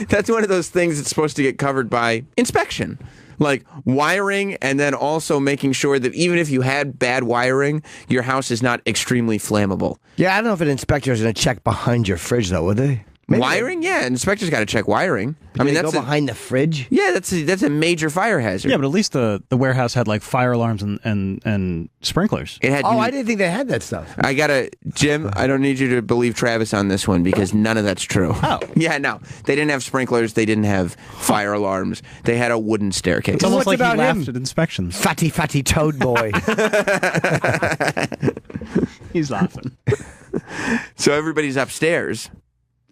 That's one of those things that's supposed to get covered by inspection. Like wiring, and then also making sure that even if you had bad wiring, your house is not extremely flammable. Yeah, I don't know if an inspector is going to check behind your fridge, though, would they? Maybe wiring? Yeah, an inspector's got to check wiring. I mean, that's behind the fridge. Yeah, that's a major fire hazard. Yeah, but at least the warehouse had like fire alarms and sprinklers. It had. I didn't think they had that stuff. Jim, I don't need you to believe Travis on this one because none of that's true. Oh. Yeah, no. They didn't have sprinklers. They didn't have fire alarms. They had a wooden staircase. It's almost like he laughed him? at inspections. Fatty toad boy. He's laughing. So everybody's upstairs.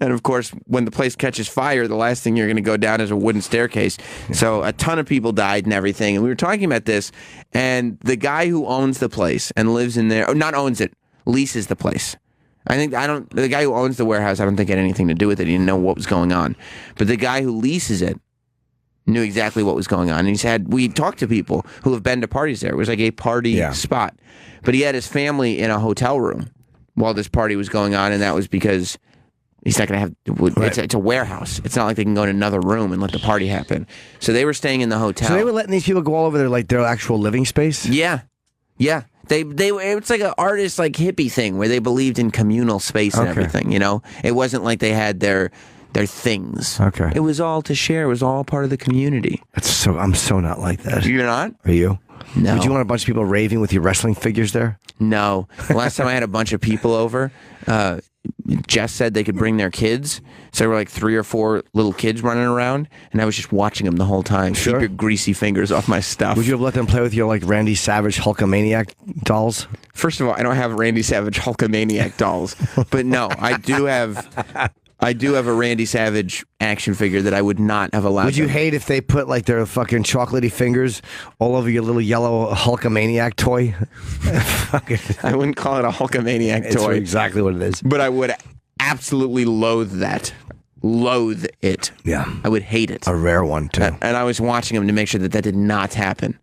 And of course, when the place catches fire, the last thing you're going to go down is a wooden staircase. So a ton of people died and everything. And we were talking about this, and the guy who owns the place and lives in there, or not owns it, leases the place. The guy who owns the warehouse, I don't think had anything to do with it. He didn't know what was going on. But the guy who leases it knew exactly what was going on. And we talked to people who have been to parties there. It was like a party spot. But he had his family in a hotel room while this party was going on, and that was because he's not going to have... It's a warehouse. It's not like they can go in another room and let the party happen. So they were staying in the hotel. So they were letting these people go all over their actual living space? Yeah. Yeah. It's like an artist, like hippie thing where they believed in communal space and everything, you know? It wasn't like they had their things. Okay. It was all to share. It was all part of the community. I'm so not like that. You're not? Are you? No. Would you want a bunch of people raving with your wrestling figures there? No. The last time I had a bunch of people over, Jess said they could bring their kids. So there were like 3 or 4 little kids running around, and I was just watching them the whole time. Sure. Keep your greasy fingers off my stuff. Would you have let them play with your like Randy Savage Hulkamaniac dolls? First of all, I don't have Randy Savage Hulkamaniac dolls, but no, I do have a Randy Savage action figure that I would not have allowed. Would you hate if they put like their fucking chocolatey fingers all over your little yellow Hulkamaniac toy? I wouldn't call it a Hulkamaniac toy. It's exactly what it is. But I would absolutely loathe that. Loathe it. Yeah. I would hate it. A rare one, too. And I was watching them to make sure that did not happen.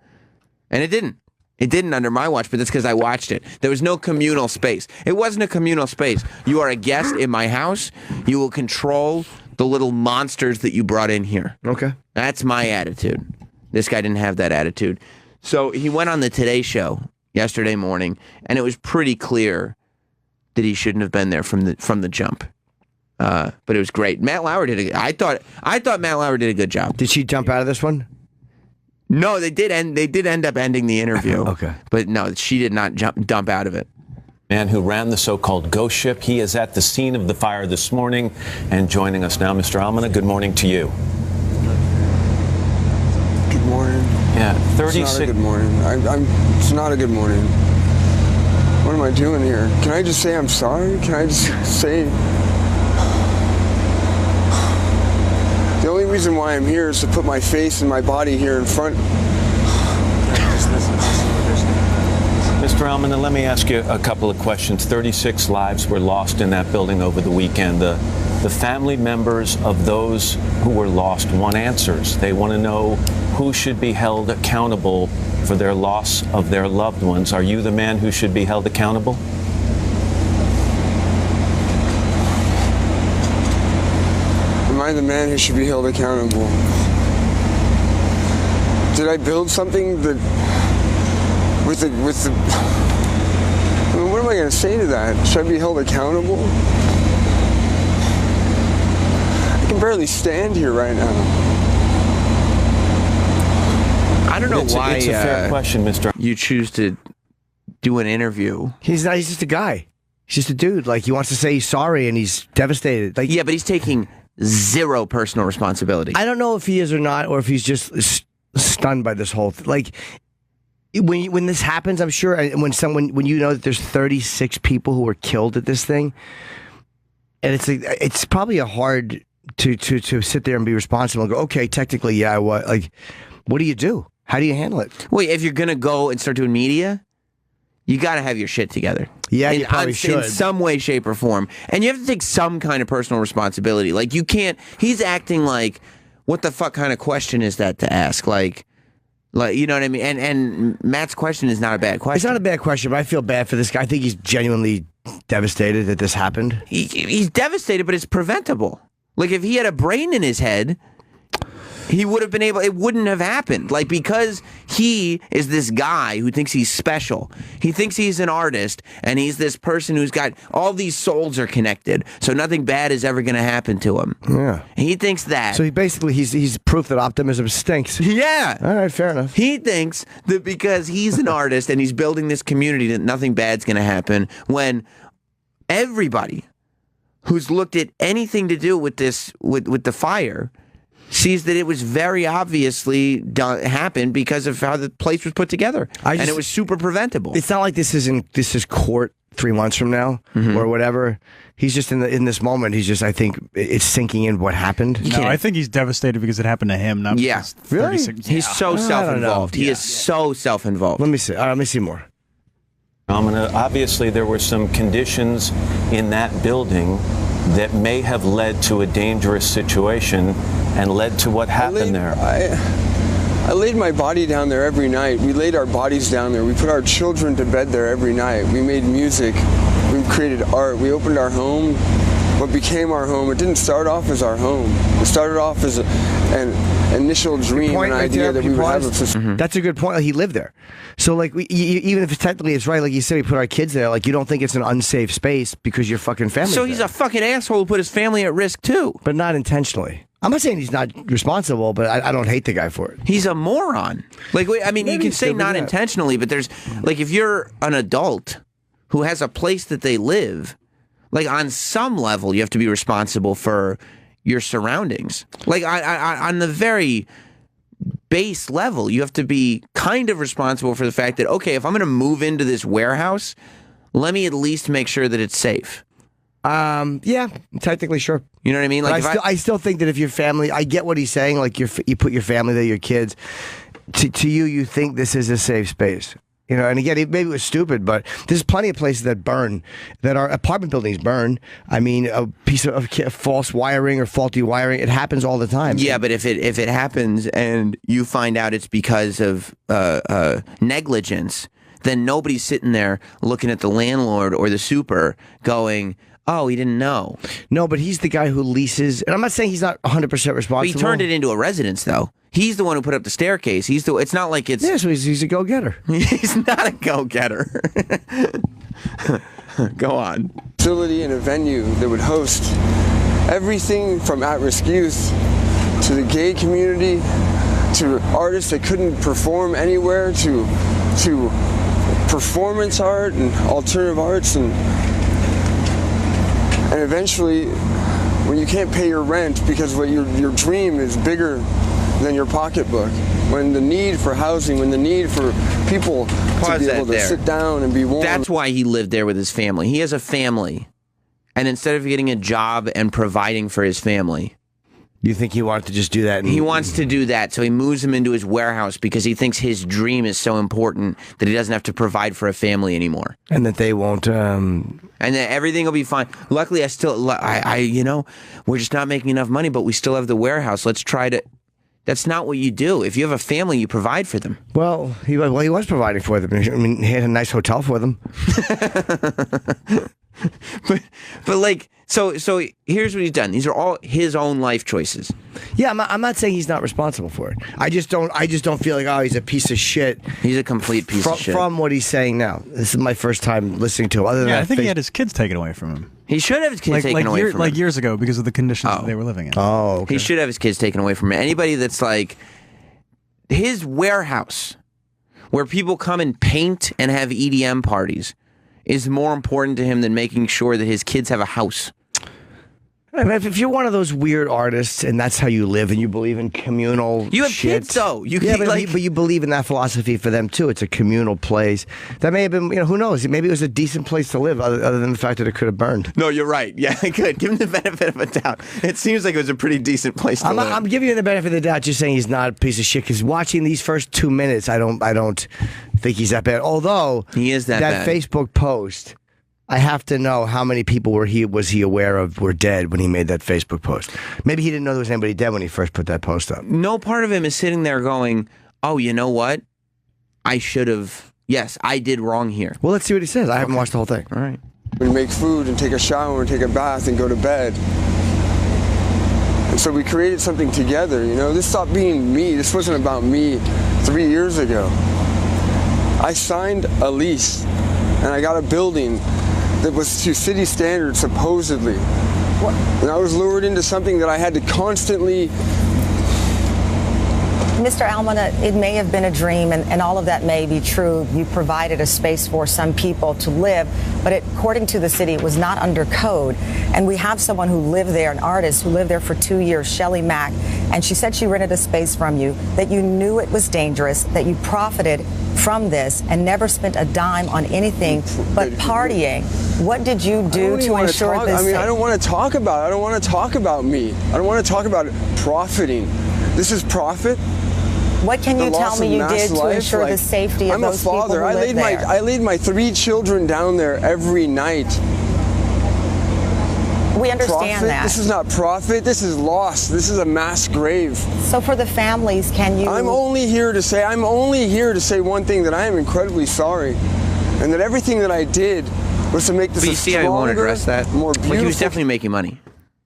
And it didn't. It didn't under my watch, but that's because I watched it. There was no communal space. It wasn't a communal space. You are a guest in my house. You will control the little monsters that you brought in here. Okay. That's my attitude. This guy didn't have that attitude. So he went on the Today Show yesterday morning, and it was pretty clear that he shouldn't have been there from the jump. But it was great. Matt Lauer I thought Matt Lauer did a good job. Did she jump out of this one? No, they did end up ending the interview. Okay. But no, she did not dump out of it. Man who ran the so-called ghost ship. He is at the scene of the fire this morning and joining us now. Mr. Almana, good morning to you. Good morning. Yeah, 36. It's not a good morning. It's not a good morning. What am I doing here? Can I just say I'm sorry? Can I just say... The only reason why I'm here is to put my face and my body here in front. Mr. Almana, let me ask you a couple of questions. 36 lives were lost in that building over the weekend. The family members of those who were lost want answers. They want to know who should be held accountable for their loss of their loved ones. Are you the man who should be held accountable? Am I the man who should be held accountable? Did I build something that with the I mean, what am I going to say to that? Should I be held accountable? I can barely stand here right now. I don't know why it's a fair question, Mr. You choose to do an interview. He's just a guy. He's just a dude. Like, he wants to say he's sorry and he's devastated. Like, yeah, but he's taking zero personal responsibility. I don't know if he is or not, or if he's just stunned by this whole thing. Like, when this happens, I'm sure, and when you know that there's 36 people who were killed at this thing, and it's probably a hard to sit there and be responsible and go, okay, technically, yeah, what do you do? How do you handle it? Well, if you're gonna go and start doing media, you got to have your shit together. Yeah, you probably should. In some way, shape, or form. And you have to take some kind of personal responsibility. Like, you can't... He's acting like, what the fuck kind of question is that to ask? Like you know what I mean? And Matt's question is not a bad question. It's not a bad question, but I feel bad for this guy. I think he's genuinely devastated that this happened. He's devastated, but it's preventable. Like, if he had a brain in his head... He would have been able, it wouldn't have happened. Like, because he is this guy who thinks he's special. He thinks he's an artist, and he's this person who's got, all these souls are connected, so nothing bad is ever going to happen to him. Yeah. He thinks that. So he's proof that optimism stinks. Yeah. All right, fair enough. He thinks that because he's an artist and he's building this community that nothing bad's going to happen, when everybody who's looked at anything to do with this, with the fire, sees that it was very obviously happened because of how the place was put together, and it was super preventable. It's not like this is court 3 months from now or whatever. He's just in this moment. He's just, I think it's sinking in what happened. No, I think he's devastated because it happened to him. Not because 36. He's so self-involved. He is so self-involved. Let me see. Let me see more. Obviously, there were some conditions in that building that may have led to a dangerous situation and led to what happened there. I laid my body down there every night. We laid our bodies down there. We put our children to bed there every night. We made music. We created art. We opened our home. What became our home, it didn't start off as our home. It started off as an initial dream, an idea that we would have. That's a good point. Like, he lived there. So, like, even if technically it's right, like you said, we put our kids there. Like, you don't think it's an unsafe space because your fucking family. So he's a fucking asshole who put his family at risk too, but not intentionally. I'm not saying he's not responsible, but I don't hate the guy for it. He's a moron. Like, I mean, you can say not intentionally, but there's, like, if you're an adult who has a place that they live, like, on some level, you have to be responsible for your surroundings. Like, on the very base level, you have to be kind of responsible for the fact that, okay, if I'm going to move into this warehouse, let me at least make sure that it's safe. Yeah, technically, sure. You know what I mean? Like, I still think that if your family, I get what he's saying. Like, you put your family there, your kids. To you think this is a safe space. You know, and again, maybe it was stupid, but there's plenty of places that burn, that are apartment buildings burn. I mean, a piece of false wiring or faulty wiring, it happens all the time. Yeah, but if it happens and you find out it's because of negligence, then nobody's sitting there looking at the landlord or the super going, oh, he didn't know. No, but he's the guy who leases, and I'm not saying he's not 100% responsible. But he turned it into a residence, though. He's the one who put up the staircase. It's not like it's... Yeah, so he's a go-getter. He's not a go-getter. Go on. Facility and a venue that would host everything from at-risk youth to the gay community to artists that couldn't perform anywhere to performance art and alternative arts and eventually when you can't pay your rent because your dream is bigger than your pocketbook, when the need for housing, when the need for people to be able to sit down and be warm. That's why he lived there with his family. He has a family. And instead of getting a job and providing for his family, you think he wanted to just do that? He wants to do that, so he moves him into his warehouse because he thinks his dream is so important that he doesn't have to provide for a family anymore. And that they won't... And that everything will be fine. Luckily, you know, we're just not making enough money, but we still have the warehouse. Let's try to... That's not what you do. If you have a family, you provide for them. Well, he was providing for them. I mean, he had a nice hotel for them. but like, so here's what he's done. These are all his own life choices. Yeah, I'm not saying he's not responsible for it. I just don't feel like, oh, he's a piece of shit. He's a complete piece of shit. From what he's saying now. This is my first time listening to him. Other than I think he had his kids taken away from him. He should have his kids taken away from him. Like years ago because of the conditions that they were living in. Oh, okay. He should have his kids taken away from him. Anybody that's like his warehouse where people come and paint and have EDM parties is more important to him than making sure that his kids have a house. I mean, if you're one of those weird artists and that's how you live and you believe in communal You have shit, kids, though. but you believe in that philosophy for them, too. It's a communal place. That may have been, who knows? Maybe it was a decent place to live other than the fact that it could have burned. No, you're right. Yeah, good. Give him the benefit of a doubt. It seems like it was a pretty decent place to live. I'm giving you the benefit of the doubt, just saying he's not a piece of shit, because watching these first 2 minutes, I don't think he's that bad. Although, he is that bad. Facebook post, I have to know how many people was he aware of were dead when he made that Facebook post. Maybe he didn't know there was anybody dead when he first put that post up. No part of him is sitting there going, oh, you know what? I should have. Yes, I did wrong here. Well, let's see what he says. I haven't watched the whole thing. All right. We make food and take a shower and take a bath and go to bed. And so we created something together, This stopped being me. This wasn't about me 3 years ago. I signed a lease and I got a building that was to city standards, supposedly. And I was lured into something that I had to constantly... Mr. Almana, it may have been a dream, and all of that may be true. You provided a space for some people to live, but according to the city, it was not under code. And we have someone who lived there, an artist who lived there for 2 years, Shelley Mack, and she said she rented a space from you, that you knew it was dangerous, that you profited from this and never spent a dime on anything but partying. What did you do to ensure this? I don't want to talk about it. I don't want to talk about me. I don't want to talk about it. Profiting. This is profit. What can you tell me you did to ensure the safety of those people who live there? I laid my 3 children down there every night. We understand profit? that. This is not profit. This is loss. This is a mass grave. So for the families, can you... I'm only here to say one thing, that I am incredibly sorry. And that everything that I did was to make this But you see how he won't address that? more beautiful... Like, he was definitely making money.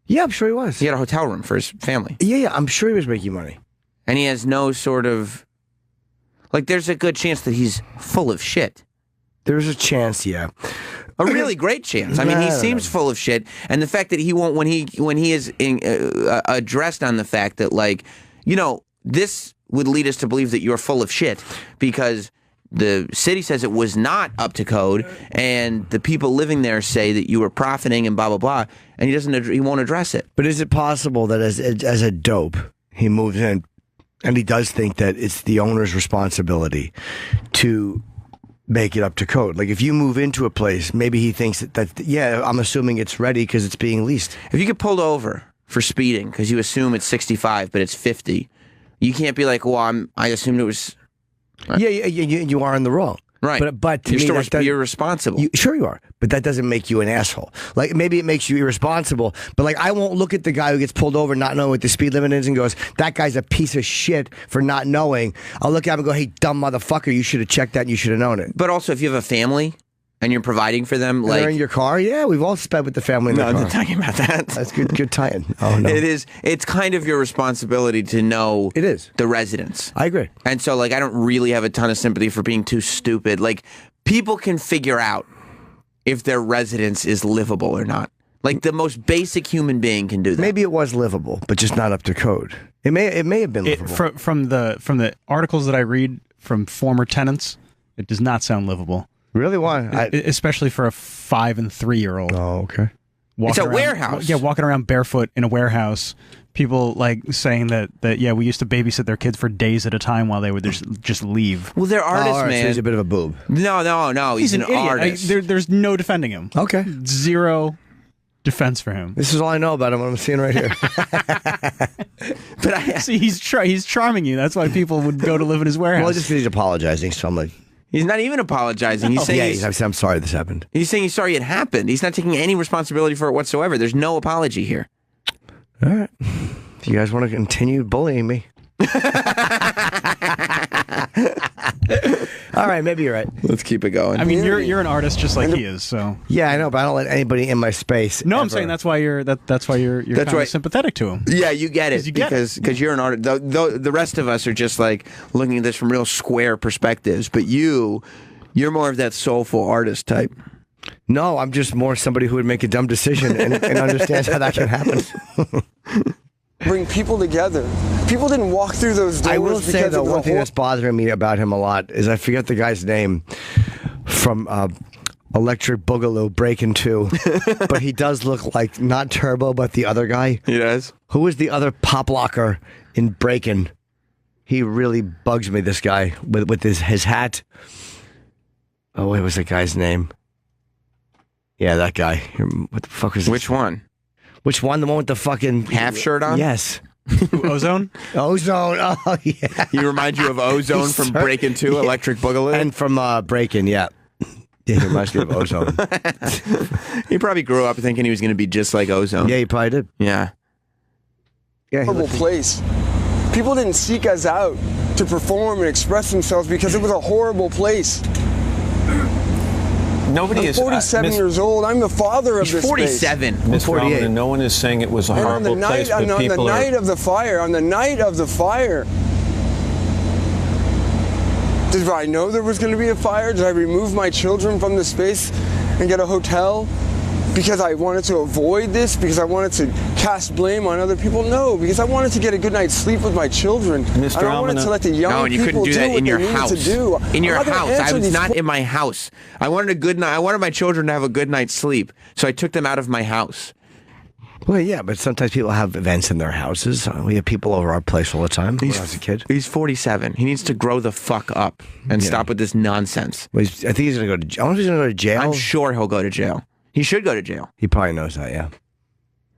Yeah, I'm sure he was. He had a hotel room for his family. Yeah, I'm sure he was making money. And he has no sort of... Like, there's a good chance that he's full of shit. There's a chance, yeah. A really great chance. I mean, he seems full of shit, and the fact that he won't, when he is addressed on the fact that, like, this would lead us to believe that you're full of shit because the city says it was not up to code, and the people living there say that you were profiting and blah blah blah, and he won't address it. But is it possible that as a dope, he moves in, and he does think that it's the owner's responsibility to make it up to code? Like, if you move into a place, maybe he thinks that yeah, I'm assuming it's ready because it's being leased. If you get pulled over for speeding because you assume it's 65 but it's 50, you can't be like, well, I assumed it was... Yeah, you are in the wrong. Right. But to you're responsible. Sure you are. But that doesn't make you an asshole. Like, maybe it makes you irresponsible. But, like, I won't look at the guy who gets pulled over not knowing what the speed limit is and goes, that guy's a piece of shit for not knowing. I'll look at him and go, hey, dumb motherfucker, you should have checked that and you should have known it. But also, if you have a family and you're providing for them, and they're in your car? Yeah, we've all spent with the family in the car. No, I'm not talking about that. That's good tie-in. Oh, no. It is. It's kind of your responsibility to know the residents. I agree. And so, like, I don't really have a ton of sympathy for being too stupid. Like, people can figure out if their residence is livable or not. Like, the most basic human being can do that. Maybe it was livable, but just not up to code. It may have been livable. From the articles that I read from former tenants, it does not sound livable. Really? Why? Especially for a 5 and 3-year-old. Oh, okay. It's a warehouse. Yeah, walking around barefoot in a warehouse. People like saying that yeah, we used to babysit their kids for days at a time while they would just leave. Well, they're artists, man. So he's a bit of a boob. No. He's an idiot. artist. There's no defending him. Okay. Zero defense for him. This is all I know about him. What I'm seeing right here. But see, he's charming you. That's why people would go to live in his warehouse. Well, just because he's apologizing, so I'm like. He's not even apologizing. He's saying I'm sorry this happened. He's saying he's sorry it happened. He's not taking any responsibility for it whatsoever. There's no apology here. All right. If you guys want to continue bullying me. All right, maybe you're right. Let's keep it going. I mean, you're an artist just like he is, so. Yeah, I know, but I don't let anybody in my space. No, ever. I'm saying that's why you're kind of sympathetic to him. Yeah, you get it because you're an artist. The rest of us are just like looking at this from real square perspectives, but you're more of that soulful artist type. No, I'm just more somebody who would make a dumb decision and understands how that can happen. Bring people together. People didn't walk through those doors. I will say, though, one thing that's bothering me about him a lot is I forget the guy's name from Electric Boogaloo, Breaking 2. But he does look like not Turbo, but the other guy. He does. Who is the other pop locker in Breaking? He really bugs me, this guy, with his hat. Oh, what was the guy's name? Yeah, that guy. What the fuck was Which one? Which one? The one with the fucking... half shirt on? Yes. Ozone? Ozone. Oh, yeah. He reminds you of Ozone from Breaking 2, Electric Boogaloo? And from Breaking, yeah. Yeah, he reminds me of Ozone. He probably grew up thinking he was going to be just like Ozone. Yeah, he probably did. Yeah. Yeah, Horrible place. People didn't seek us out to perform and express themselves because it was a horrible place. Nobody I'm is 47 years old. I'm the father of He's this 47. space. Miss Romana, no one is saying it was a And horrible place, but on the people night are. of the fire, did I know there was going to be a fire? Did I remove my children from the space and get a hotel because I wanted to avoid this? Because I wanted to cast blame on other people? No, because I wanted to get a good night's sleep with my children. Mr. I wanted to let the young No, and you couldn't people do that what in your they needed house. to do. In your I'm not gonna house. I answer was these not in my house. I wanted a good night. I wanted my children to have a good night's sleep, so I took them out of my house. Well, yeah, but sometimes people have events in their houses. We have people over our place all the time when I was a kid. He's 47. He needs to grow the fuck up and stop with this nonsense. Well, I think he's going to go to. I wonder if he's going to go to jail. I'm sure he'll go to jail. He should go to jail. He probably knows that. Yeah.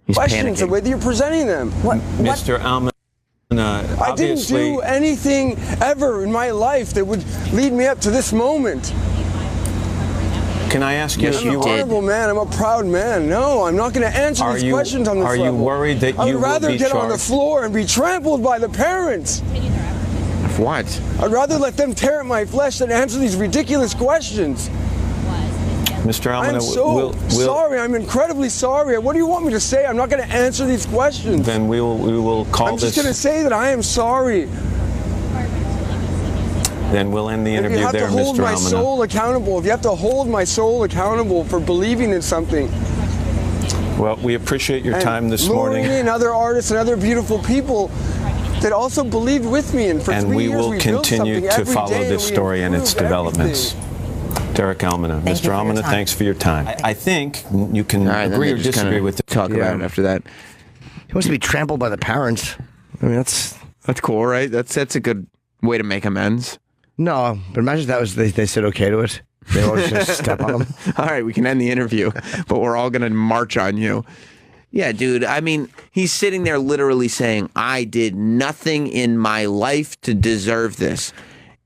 He's questions the panicking. way that you're presenting them. Mr. Alman, I didn't do anything ever in my life that would lead me up to this moment. Can I ask you? I'm a horrible man. I'm a proud man. No, I'm not going to answer these questions on this Are level. you worried that I you would rather will be get on the charged? floor and be trampled by the parents. What? I'd rather let them tear at my flesh than answer these ridiculous questions. Mr. Alman, I'm so sorry. I'm incredibly sorry. What do you want me to say? I'm not going to answer these questions. Then we will call I'm just this. going to say that I am sorry. Then we'll end the If interview you have there, to hold Mr. my Alman. soul accountable, if you have to hold my soul accountable for believing in something, Well, we appreciate your time this morning. Laurie and other artists and other beautiful people that also believed with me, and for And 3 we years will we built continue something to every follow day, this and we story and its improved developments. Derek Almana. Thank you Mr. for your Almana, time. thanks for your time. I think you can All right, then agree they or just disagree kinda with talk about it after that. He wants to be trampled by the parents. I mean, that's cool, right? That's a good way to make amends. No, but imagine that was they said okay to it. They always just step on them. All right, we can end the interview, but we're all going to march on you. Yeah, dude. I mean, he's sitting there literally saying, I did nothing in my life to deserve this.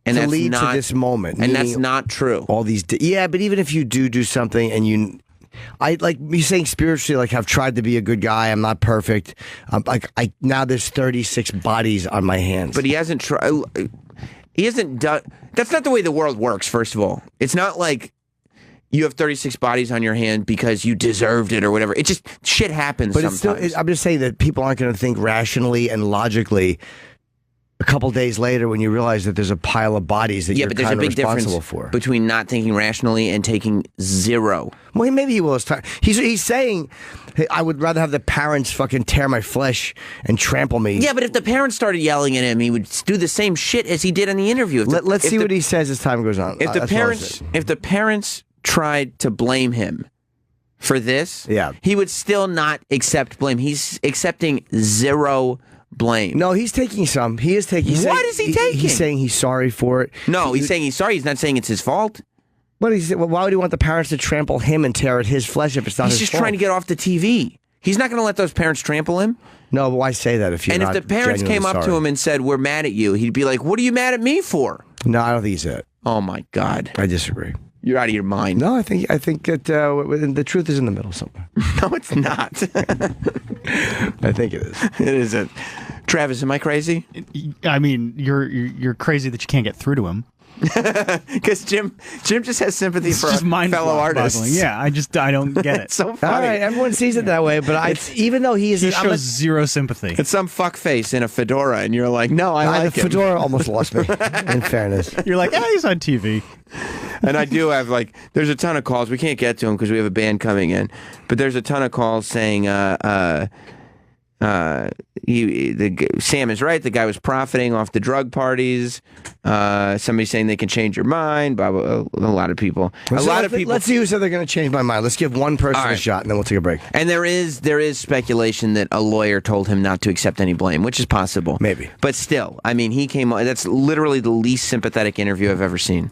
And to that's lead not, to this moment. And that's meaning not true. All these, yeah, but even if you do something and I like me saying spiritually, like I've tried to be a good guy. I'm not perfect. Like now there's 36 bodies on my hands. But he hasn't tried. He hasn't done. That's not the way the world works. First of all, it's not like you have 36 bodies on your hand because you deserved it or whatever. It just shit happens. But sometimes. it's still. I'm just saying that people aren't going to think rationally and logically. A couple days later, when you realize that there's a pile of bodies that you're but there's a kind of big difference responsible for. between not thinking rationally and taking zero. Well, maybe he will. He's saying, hey, I would rather have the parents fucking tear my flesh and trample me. Yeah, but if the parents started yelling at him, he would do the same shit as he did in the interview. Let's see what he says as time goes on. If the parents tried to blame him for this, he would still not accept blame. He's accepting zero blame. No, he's taking some. He is taking. What is he taking? He's saying he's sorry for it. No, he's saying he's sorry. He's not saying it's his fault. But why would he want the parents to trample him and tear at his flesh if it's not He's his just fault? trying to get off the TV. He's not going to let those parents trample him. No, but why say that if you're And not if the parents genuinely came up to sorry? him and said, "We're mad at you," he'd be like, "What are you mad at me for?" No, I don't think he's it. Oh my God, I disagree. You're out of your mind. No, I think that the truth is in the middle somewhere. No, it's not. I think it is. It isn't. Travis, am I crazy? I mean, you're crazy that you can't get through to him. Because Jim just has sympathy It's for just fellow artists. Yeah, I don't get it. It's so funny. All right, everyone sees it that way, but even though he shows zero sympathy. It's some fuckface in a fedora, and you're like, no, I like the him. fedora almost lost me. In fairness, You're like, he's on TV. And I do have there's a ton of calls. We can't get to them because we have a band coming in, but there's a ton of calls saying, Sam is right. The guy was profiting off the drug parties. Somebody saying they can change your mind. Blah, blah, blah. A lot of people. Let's see who said they're going to change my mind. Let's give one person a shot, and then we'll take a break. And there is speculation that a lawyer told him not to accept any blame, which is possible. Maybe. But still, I mean, he came on. That's literally the least sympathetic interview I've ever seen.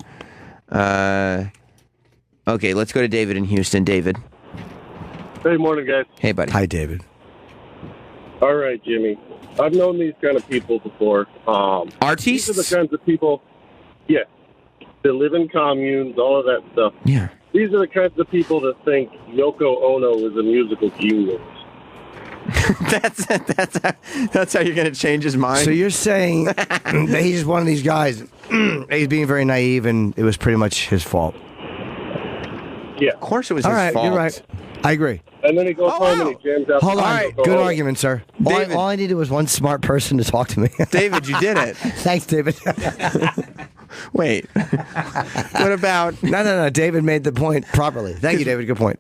Okay, let's go to David in Houston. David. Hey, morning, guys. Hey, buddy. Hi, David. All right, Jimmy. I've known these kind of people before. Artistes? These are the kinds of people, that live in communes, all of that stuff. Yeah. These are the kinds of people that think Yoko Ono is a musical genius. That's how you're going to change his mind? So you're saying that he's just one of these guys. He's being very naive, and it was pretty much his fault. Yeah. Of course it was All his right, fault. you're right. I agree. And then he goes home and he jams out. Hold on. Yoko Good Ono. argument, sir. David. All I needed was one smart person to talk to me. David, you did it. Thanks, David. Wait. What about... No. David made the point properly. Thank you, David. Good point.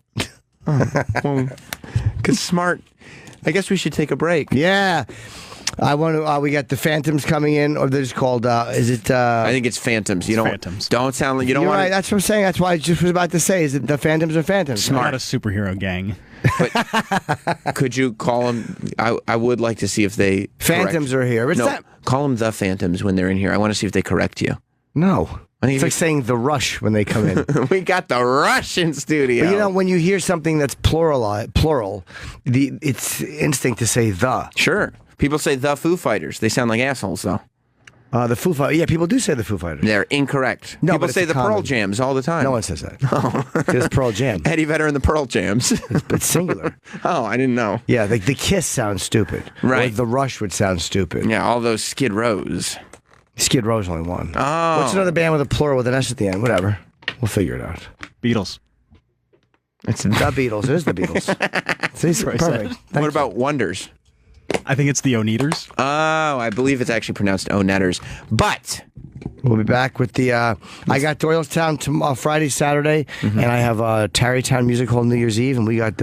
Because smart... I guess we should take a break. Yeah. I want to. We got the Phantoms coming in, or they're just called. Is it? I think it's Phantoms. You don't. Phantoms. Don't sound like you don't You're want. right. That's what I'm saying. That's why I just was about to say. Is it the Phantoms or Phantoms? Not a superhero gang. But could you call them? I would like to see if they. Phantoms are here. It's not- call them the Phantoms when they're in here. I want to see if they correct you. No. I think It's like saying the Rush when they come in. we got the Rush in studio. But you know, when you hear something that's plural, it's instinct to say the. Sure. People say the Foo Fighters. They sound like assholes, though. The Foo Fighters. Yeah, people do say the Foo Fighters. They're incorrect. No, People but say it's the a Pearl common- Jams all the time. No one says that. It's Pearl Jam. Eddie Vedder and the Pearl Jams. It's singular. Oh, I didn't know. Yeah, the Kiss sounds stupid. Right. Or the Rush would sound stupid. Yeah, all those Skid Rows. Skid Row's only one. Oh. What's another band with a plural with an S at the end? Whatever. We'll figure it out. Beatles. It's the Beatles. It is the Beatles. See, what I said. perfect. What about Wonders? I think it's the Oneaters. Oh, I believe it's actually pronounced Onetters. But we'll be back with the. I got Doylestown tomorrow, Friday, Saturday, and I have Tarrytown Music Hall New Year's Eve, and we got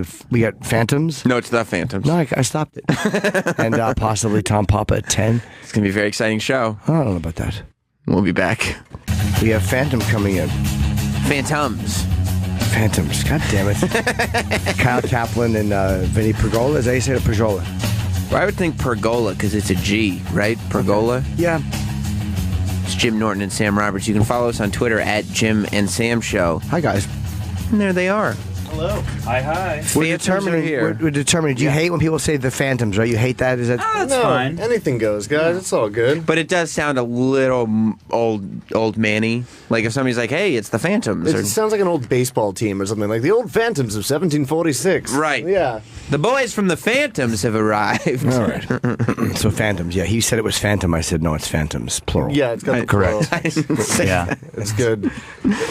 Phantoms. No, it's the Phantoms. No, I stopped it. And possibly Tom Papa at 10. It's gonna be a very exciting show. I don't know about that. We'll be back. We have Phantom coming in. Phantoms. God damn it. Kyle Kaplan and Vinny Pergola. Is that how you say it? Pergola. Well, I would think Pergola because it's a G, right? Pergola? Yeah. It's Jim Norton and Sam Roberts. You can follow us on Twitter at Jim and Sam Show. Hi, guys. And there they are. Hello. Hi. We're determining. Do you hate when people say the Phantoms, right? You hate that? Is that? That's fine. Anything goes, guys. It's all good. But it does sound a little old manny. Like if somebody's like, hey, it's the Phantoms. It sounds like an old baseball team or something, like the old Phantoms of 1746. Right. Yeah. The boys from the Phantoms have arrived. All right. So Phantoms. Yeah, he said it was Phantom. I said, no, it's Phantoms, plural. Yeah, it's got the correct. plural. Yeah. It's good.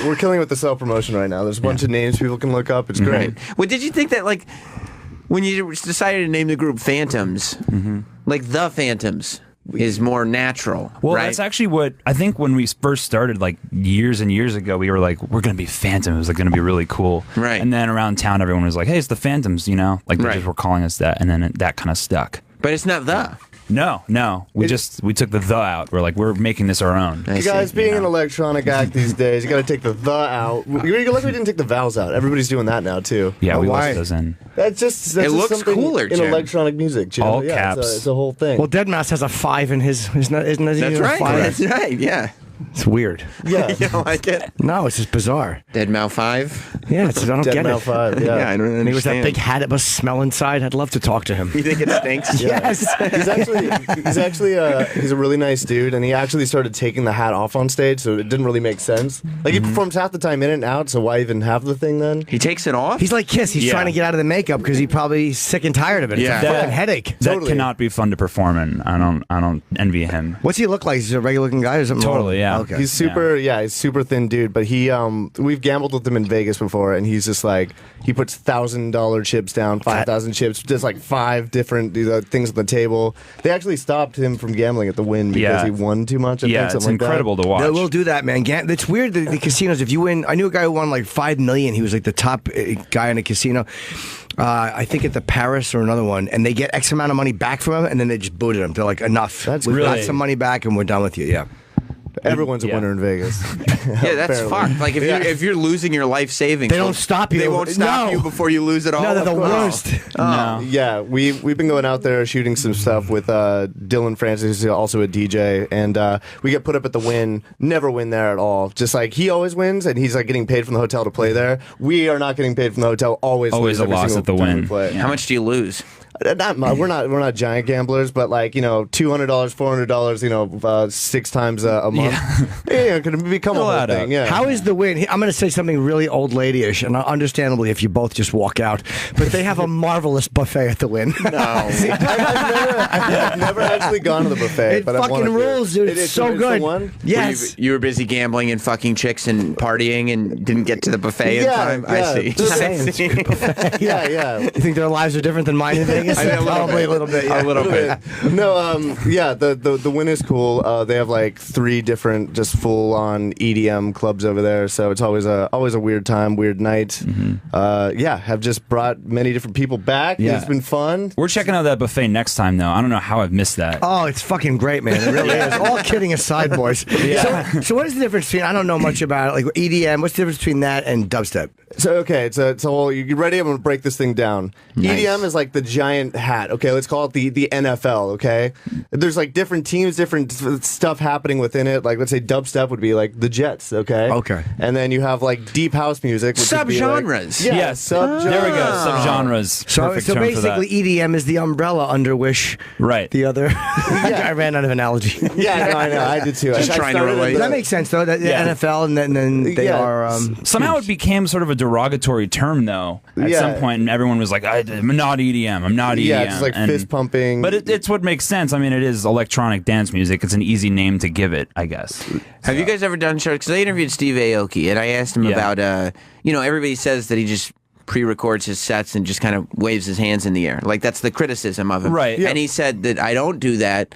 We're killing it with the self-promotion right now. There's a bunch of names people can look up. It's great. Right. Well, did you think that, like, when you decided to name the group Phantoms, like the Phantoms is more natural, Well, right? that's actually what I think when we first started, like years and years ago, we were like, we're going to be Phantom. It was like, going to be really cool. Right. And then around town, everyone was like, hey, it's the Phantoms, you know? Like, they just were calling us that. And then that kind of stuck. But it's not the. No. We took the out. We're like, we're making this our own. You guys, being an electronic act these days, you got to take the out. You're lucky we didn't take the vowels out. Everybody's doing that now too. Yeah, we left those in. That's just It looks something cooler, in Jim. electronic music. Jim. All yeah, caps. It's a whole thing. Well, Deadmau5 has a 5 in his. Isn't that That's right. That's right. Yeah. It's weird. Yeah. You don't like it? No, it's just bizarre. Deadmau 5. Yeah, I don't get it. Deadmau5, yeah. I don't understand. And he was that big hat that must smell inside. I'd love to talk to him. You think it stinks? Yes. He's a really nice dude, and he actually started taking the hat off on stage, so it didn't really make sense. Like he performs half the time in and out, so why even have the thing then? He takes it off? He's like Kiss. He's trying to get out of the makeup because he's probably sick and tired of it. It's a fucking headache. That cannot be fun to perform in. I don't envy him. What's he look like? Is he a regular looking guy or something? Totally, yeah. Yeah. Okay. He's super, he's super thin dude. But we've gambled with him in Vegas before, and he's just like he puts $1,000 chips down, 5,000 chips, just like 5 different things on the table. They actually stopped him from gambling at the Wynn because he won too much. I think, it's something incredible like that. to watch. They will do that, man. It's weird that the casinos, if you win, I knew a guy who won like $5 million. He was like the top guy in a casino. I think at the Paris or another one, and they get X amount of money back from him, and then they just booted him. They're like, enough. We got some money back, and we're done with you. Yeah. Everyone's a winner in Vegas. Yeah, that's fucked. Like if you're losing your life savings, they don't stop you. They won't stop you before you lose it all. No, they're the worst. Yeah, we've been going out there shooting some stuff with Dylan Francis, who's also a DJ, and we get put up at the Wynn. Never win there at all. Just like he always wins, and he's like getting paid from the hotel to play there. We are not getting paid from the hotel. Always a loss at the Wynn. How much do you lose? Not much. We're not giant gamblers, but like $200, $400, 6 times a month. Yeah, it could become a whole thing. Yeah. How is the Wynn? I'm going to say something really old lady-ish, and understandably, if you both just walk out. But they have a marvelous buffet at the Wynn. No, I've never actually gone to the buffet. It but fucking rules, dude. It's so good. Yes. You were busy gambling and fucking chicks and partying and didn't get to the buffet in time. I see. Yeah. You think their lives are different than mine in Vegas? Probably a little bit. Yeah. A little bit. No, the Wynn is cool. They have like 3 different just full on EDM clubs over there, so it's always a weird time, weird night. Have just brought many different people back. Yeah. It's been fun. We're checking out that buffet next time, though. I don't know how I've missed that. Oh, it's fucking great, man. It really is. All kidding aside, boys. Yeah. So what is the difference between, I don't know much about it, like EDM, what's the difference between that and dubstep? So, okay, it's a whole, you ready? I'm going to break this thing down. Nice. EDM is like the giant hat, okay? Let's call it the NFL, okay? There's like different teams, different stuff happening within it. Like, let's say dubstep would be like the Jets, okay? Okay. And then you have like deep house music. Which would be Subgenres. Like, Yes. subgenres. There we go. Subgenres. So Perfect term for basically, that. EDM is the umbrella under which the other. I ran out of analogy. Yeah, no, I know. I did too. Just trying to relate. But that makes sense, though. The NFL, and then they are. Somehow it became sort of a derogatory term, though, at some point, and everyone was like, I'm not EDM. I'm not EDM. Yeah, it's like fist pumping. But it's what makes sense. I mean, it is electronic dance music. It's an easy name to give it, I guess. Have you guys ever done shows? Because I interviewed Steve Aoki, and I asked him about, everybody says that he just pre-records his sets and just kind of waves his hands in the air. Like, that's the criticism of him. Right. And he said that I don't do that.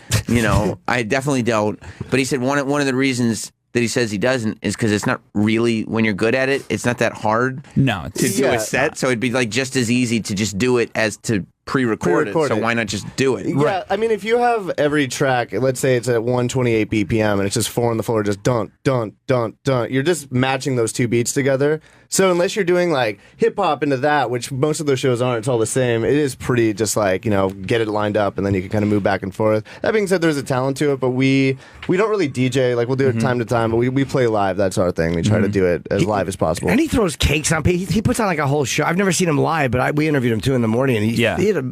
I definitely don't. But he said one of the reasons that he says he doesn't is because it's not really, when you're good at it, it's not that hard to do a set. So it'd be like just as easy to just do it as to pre-record it. So why not just do it? Yeah, I mean, if you have every track, let's say it's at 128 BPM and it's just 4 on the floor, just dun, dun, dun, dun, you're just matching those 2 beats together. So unless you're doing like hip hop into that, which most of those shows aren't, it's all the same. It is pretty just like, get it lined up and then you can kind of move back and forth. That being said, there's a talent to it, but we don't really DJ. Like, we'll do it time to time, but we play live. That's our thing. We try to do it as live as possible. And he throws cakes on people. He puts on like a whole show. I've never seen him live, but we interviewed him 2 in the morning, and he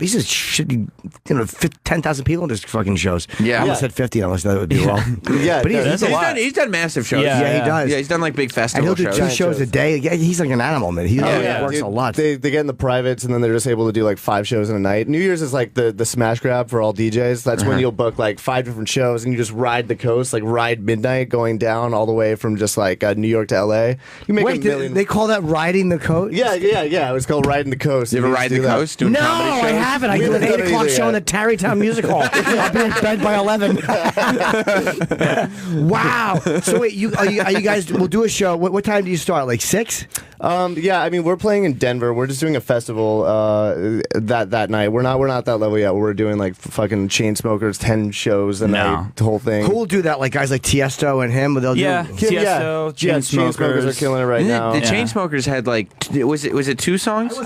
just shit, 10,000 people in his fucking shows. Yeah. I almost said 50. Unless that would be wrong. Yeah, but he's done massive shows. Yeah, he does. Yeah, he's done like big And festival he'll do 2 shows a day. Yeah, he's like an animal, man. He works a lot. They get in the privates, and then they're just able to do like 5 shows in a night. New Year's is like the smash grab for all DJs. That's when you'll book like 5 different shows, and you just ride the coast, like ride midnight, going down all the way from just like New York to LA. You make Wait, they call that riding the coast? Yeah. It was called riding the coast. You ever ride the coast? No, I haven't. I do an 8 o'clock show in the Tarrytown Music Hall. I'll be in bed by 11. Wow. So wait, are you guys? We'll do a show. What time do you start? Like 6? Yeah, I mean, we're playing in Denver. We're just doing a festival that night. We're not that level yet. We're doing like fucking Chainsmokers 10 shows a night, the whole thing. Who will do that? Like guys like Tiesto and him. They'll Tiesto, Chainsmokers are killing it right now. The Chainsmokers had like was it 2 songs?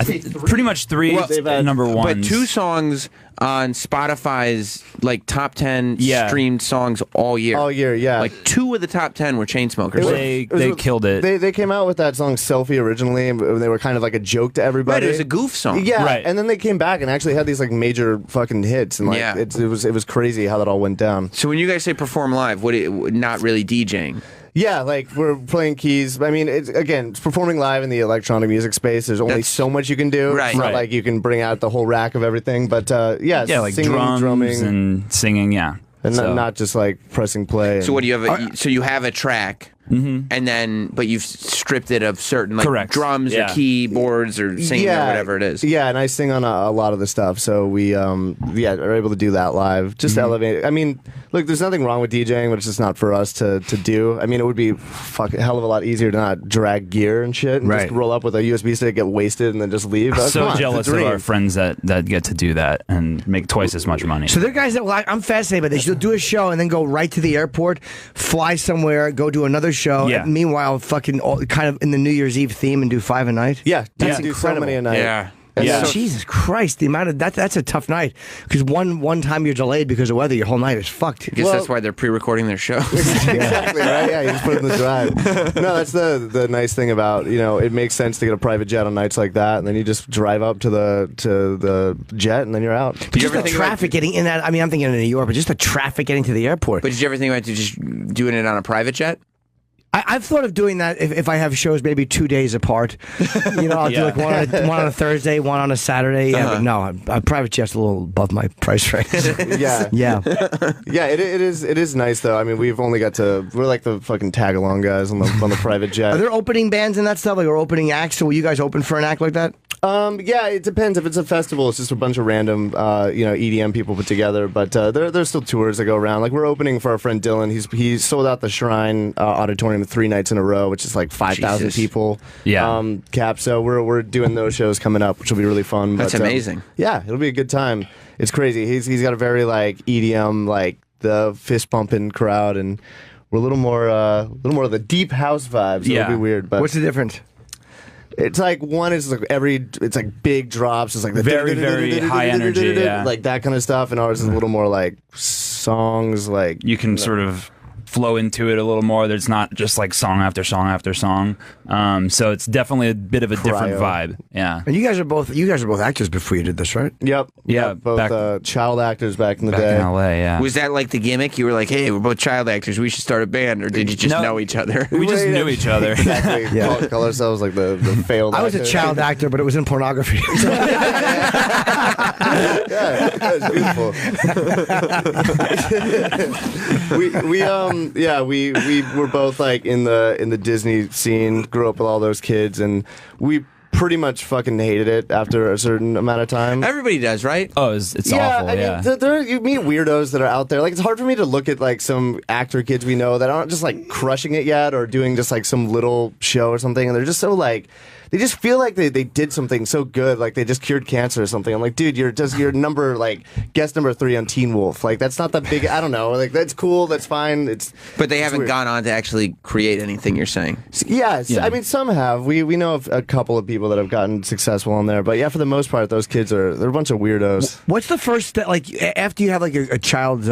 Pretty much 3. Number 1. But 2 songs on Spotify's like top 10 streamed songs all year. All year, yeah. Like 2 of the top 10 were Chainsmokers. They killed it. They came out with that song "Selfie" originally, and they were kind of like a joke to everybody. Right, it was a goof song. Yeah, right. And then they came back and actually had these like major fucking hits, and like it was crazy how that all went down. So when you guys say perform live, not really DJing? Yeah, like we're playing keys. I mean, it's performing live in the electronic music space. There's only so much you can do. Right. It's not like you can bring out the whole rack of everything. But like singing, drums, drumming, and singing. Yeah. And So- not just like pressing play. So what do you have? So you have a track, and then but you've stripped it of certain like Correct. drums or Yeah. keyboards or singing or whatever it is. Yeah, and I sing on a lot of the stuff, so we are able to do that live. Just Mm-hmm. elevate. I mean, look, there's nothing wrong with DJing, but it's just not for us to do. I mean, it would be a hell of a lot easier to not drag gear and shit, and Right. just roll up with a USB stick, get wasted, and then just leave. Come So on, it's a jealous of dream. our friends that get to do that and make twice as much money. So there are guys that I'm fascinated by this. You'll do a show and then go right to the airport, fly somewhere, go do another show. Yeah. And meanwhile, fucking kind of in the New Year's Eve theme and do 5 a night. Yeah, That's do so incredible. many a night. Yeah. And Yeah. so- Jesus Christ, the amount of that's a tough night because one time you're delayed because of weather, your whole night is fucked. I guess that's why they're pre-recording their shows. Exactly, right? Yeah, you just put it in the drive. No, that's the nice thing about, it makes sense to get a private jet on nights like that, and then you just drive up to the jet, and then you're out. But just the traffic getting in that. I mean, I'm thinking of New York, but just the traffic getting to the airport. But did you ever think about just doing it on a private jet? I've thought of doing that if I have shows maybe 2 days apart. I'll do like one on a Thursday, one on a Saturday. Yeah, but no, a private jet's a little above my price range. Yeah. Yeah. Yeah, it is nice though. I mean, we're like the fucking tag along guys on the private jet. Are there opening bands and that stuff, like, or opening acts? So will you guys open for an act like that? Yeah, it depends. If it's a festival, it's just a bunch of random, EDM people put together. But there's still tours that go around. Like we're opening for our friend Dylan. He sold out the Shrine Auditorium 3 nights in a row, which is like 5,000 Jesus. people. Yeah. Cap. So we're doing those shows coming up, which will be really fun. That's But, amazing. Yeah, it'll be a good time. It's crazy. He's got a very like EDM, like the fist pumping crowd, and we're a little more of the deep house vibes. So Yeah. it'll be weird. But What's the difference? it's like one is like it's like big drops. It's like the Very, very high energy, yeah. like that kind of stuff. And ours is a little more like songs, like You can sort of flow into it a little more. There's not just like song after song after song. So it's definitely a bit of a different Cryo. vibe. Yeah. And you guys are both actors before you did this, right? Yep. Yeah, Both back- child actors back in the Back day. in LA, yeah. Was that like the gimmick? You were like, "Hey, we're both child actors. We should start a band," or did you just No. know each other? We just knew each other. Exactly. Yeah. Call ourselves like the failed. I was a actor. child actor, but it was in pornography. Yeah, that's beautiful. we were both like in the Disney scene. Grew up with all those kids, and we pretty much fucking hated it after a certain amount of time. Everybody does, right? Oh, it's yeah, awful. I mean, there you meet weirdos that are out there. Like, it's hard for me to look at like some actor kids we know that aren't just like crushing it yet, or doing just like some little show or something, and they're just so like. They just feel like they did something so good, like they just cured cancer or something. I'm like, dude, you're number like guest number 3 on Teen Wolf. Like that's not that big. I don't know. Like that's cool. That's fine. But they haven't weird. gone on to actually create anything. You're saying? Yes, Yeah. I mean some have. We know of a couple of people that have gotten successful on there, but yeah, for the most part, those kids they're a bunch of weirdos. What's the first step? Like after you have like a child's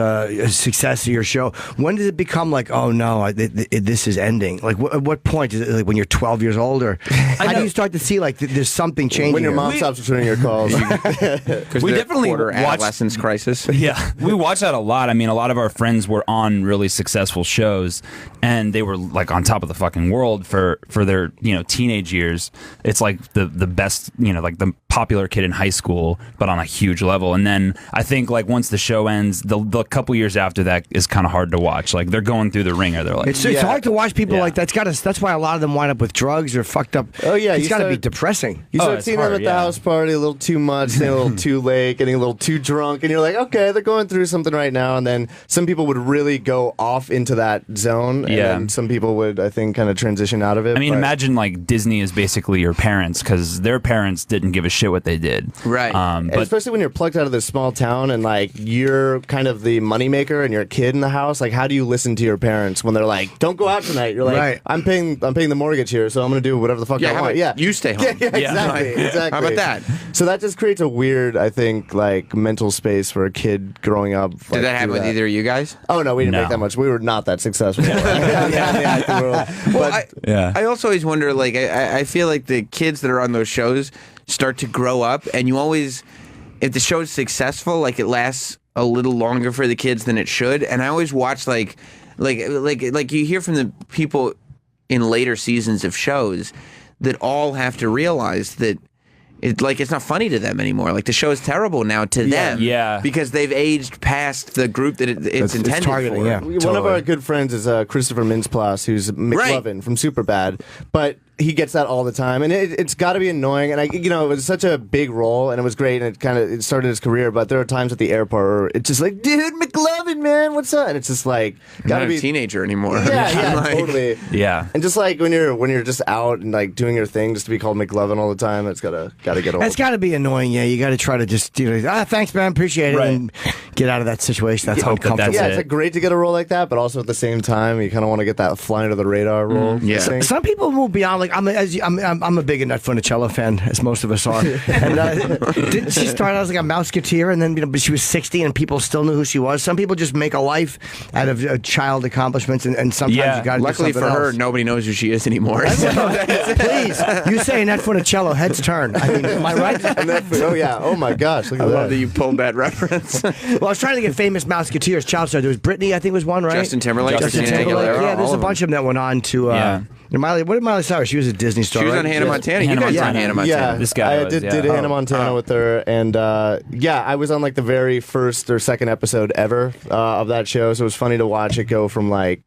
success of your show, when does it become like, oh no, this is ending? Like at what point is it? Like when you're 12 years old, or how do you start to see like there's something changing? When your here? mom stops returning your calls. We definitely quarter watch- adolescence crisis. Yeah, we watch that a lot. I mean, a lot of our friends were on really successful shows, and they were like on top of the fucking world for their teenage years. It's like the best, like the popular kid in high school, but on a huge level. And then I think like once the show ends, the couple years after that is kind of hard to watch. Like they're going through the ringer. They're like, It's hard to watch people like that. That's why a lot of them wind up with drugs or fucked up. Oh yeah, it's you got to be start- depressing. You start it's seeing hard, them at the yeah. house party a little too much, staying a little too late, getting a little too drunk, and you're like, okay, they're going through something right now. And then some people would really go off into that zone, and Yeah. then some people would, I think, kind of transition out of it. I mean, but- imagine like Disney is basically your parents because their parents didn't give a shit what they did. Right. And But especially when you're plucked out of this small town and like you're kind of the moneymaker and you're a kid in the house, like how do you listen to your parents when they're like, "Don't go out tonight"? You're like, Right. I'm paying the mortgage here, so I'm going to do whatever the fuck Yeah, I how want. about Yeah, you stay home? Yeah, Yeah. exactly, exactly. How about that? So that just creates a weird, I think, like mental space for a kid growing up. Did like, that happen through with either of you guys? Oh no, we didn't No. make that much. We were not that successful. in the acting world. Well, But I also always wonder, like, I feel like the kids that are on those shows start to grow up, and you always, if the show is successful, like it lasts a little longer for the kids than it should. And I always watch like you hear from the people in later seasons of shows that all have to realize that it's not funny to them anymore. Like the show is terrible now to them. Yeah. Because they've aged past the group that it's intended targeting, for. yeah. One of our good friends is Christopher Mintz-Plasse, who's McLovin from Superbad, but he gets that all the time, and it's got to be annoying. And it was such a big role, and it was great, and it started his career. But there are times at the airport where it's just like, dude, McLovin, man, what's up? And it's just like, Not a teenager anymore. Yeah, totally. Yeah. And just like when you're just out and like doing your thing, just to be called McLovin all the time, it's gotta get old. That's got to be annoying. Yeah, you got to try to just thanks, man, appreciate it, and get out of that situation. That's uncomfortable. Yeah, it's like great to get a role like that, but also at the same time, you kind of want to get that fly under the radar role. Yeah. Some people move beyond. Like I'm a big Annette Funicello fan, as most of us are. And didn't she start out as like a Mouseketeer, and then she was 60, and people still knew who she was. Some people just make a life out of child accomplments, and sometimes you got to. Luckily for her, nobody knows who she is anymore. Please, you say Annette Funicello, heads turn. I mean, am I right? Oh yeah. Oh my gosh. Look at I that. love that you pulled that reference. Well, I was trying to get famous Mouseketeers child stars. There was Britney, I think was one, right? Justin Timberlake, Christina Aguilera, Yeah, there's all a of bunch of them that went on to. Miley, what did Miley Cyrus? She was a Disney star. She was right? on Hannah Montana. You guys were on Hannah Montana. Yeah, This guy I was, did Hannah Montana with her, and I was on like the very first or second episode ever of that show, so it was funny to watch it go from like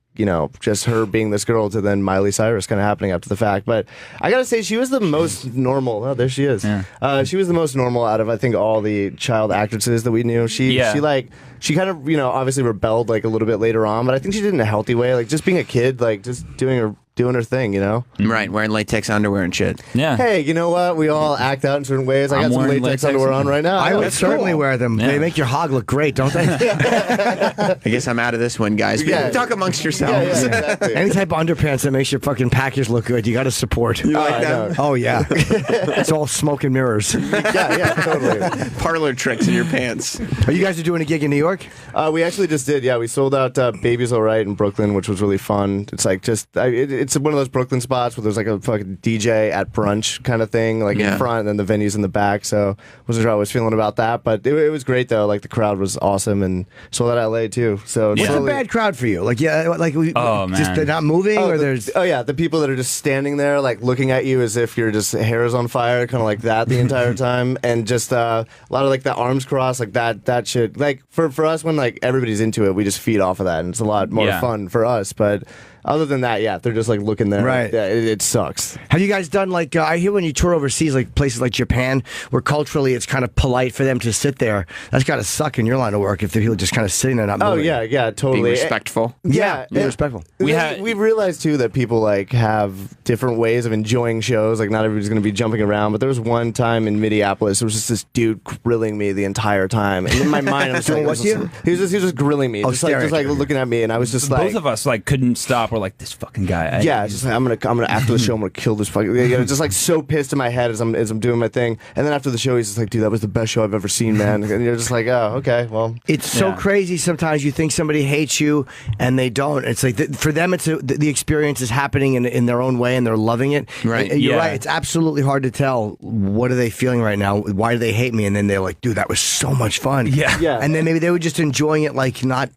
just her being this girl to then Miley Cyrus kind of happening after the fact. But I gotta say, she was the most normal. Oh, there she is. Yeah. She was the most normal out of I think all the child actresses that we knew. She kind of obviously rebelled like a little bit later on, but I think she did it in a healthy way, like just being a kid, like just doing her thing, Right, wearing latex underwear and shit. Yeah. Hey, you know what? We all act out in certain ways. I got some latex underwear on right now. I would certainly wear them. Yeah. They make your hog look great, don't they? I guess I'm out of this one, guys. Yeah. Talk amongst yourselves. Yeah, exactly. Any type of underpants that makes your fucking package look good, you got to support. You like that? Oh yeah, it's all smoke and mirrors. Yeah, totally. Parlor tricks in your pants. Are you guys doing a gig in New York? We actually just did. Yeah, we sold out Baby's All Right in Brooklyn, which was really fun. It's like it's one of those Brooklyn spots where there's like a fucking DJ at brunch kind of thing, like in front, and then the venue's in the back. So wasn't sure how I was feeling about that, but it was great though. Like the crowd was awesome, and sold out LA too. So What's a bad crowd for you? Like just they're not moving, or there's the people that are just standing there like looking at you as if your just hair is on fire, kind of like that the entire time, and just a lot of like the arms crossed, like that shit. Like for us, when like everybody's into it, we just feed off of that, and it's a lot more fun for us. But other than that, if they're just like looking there, right? It sucks. Have you guys done like I hear when you tour overseas, like places like Japan, where culturally it's kind of polite for them to sit there. That's got to suck in your line of work if the people just kind of sitting there not moving. Oh yeah, totally. Being respectful. Yeah, respectful. We realized too that people like have different ways of enjoying shows. Like not everybody's going to be jumping around. But there was one time in Minneapolis, there was just this dude grilling me the entire time, and in my mind, I was like, "What's he?" He was just grilling me, just like looking at me, and I was just like, both of us like couldn't stop. We're like, this fucking guy. Just like I'm gonna after the show, I'm gonna kill this fucking. Just like so pissed in my head as I'm doing my thing, and then after the show, he's just like, dude, that was the best show I've ever seen, man. And you're just like, oh, okay, well, it's so crazy. Sometimes you think somebody hates you, and they don't. It's like for them, it's the experience is happening in their own way, and they're loving it. Right? And you're right. It's absolutely hard to tell what are they feeling right now. Why do they hate me? And then they're like, dude, that was so much fun. Yeah. And then maybe they were just enjoying it, like not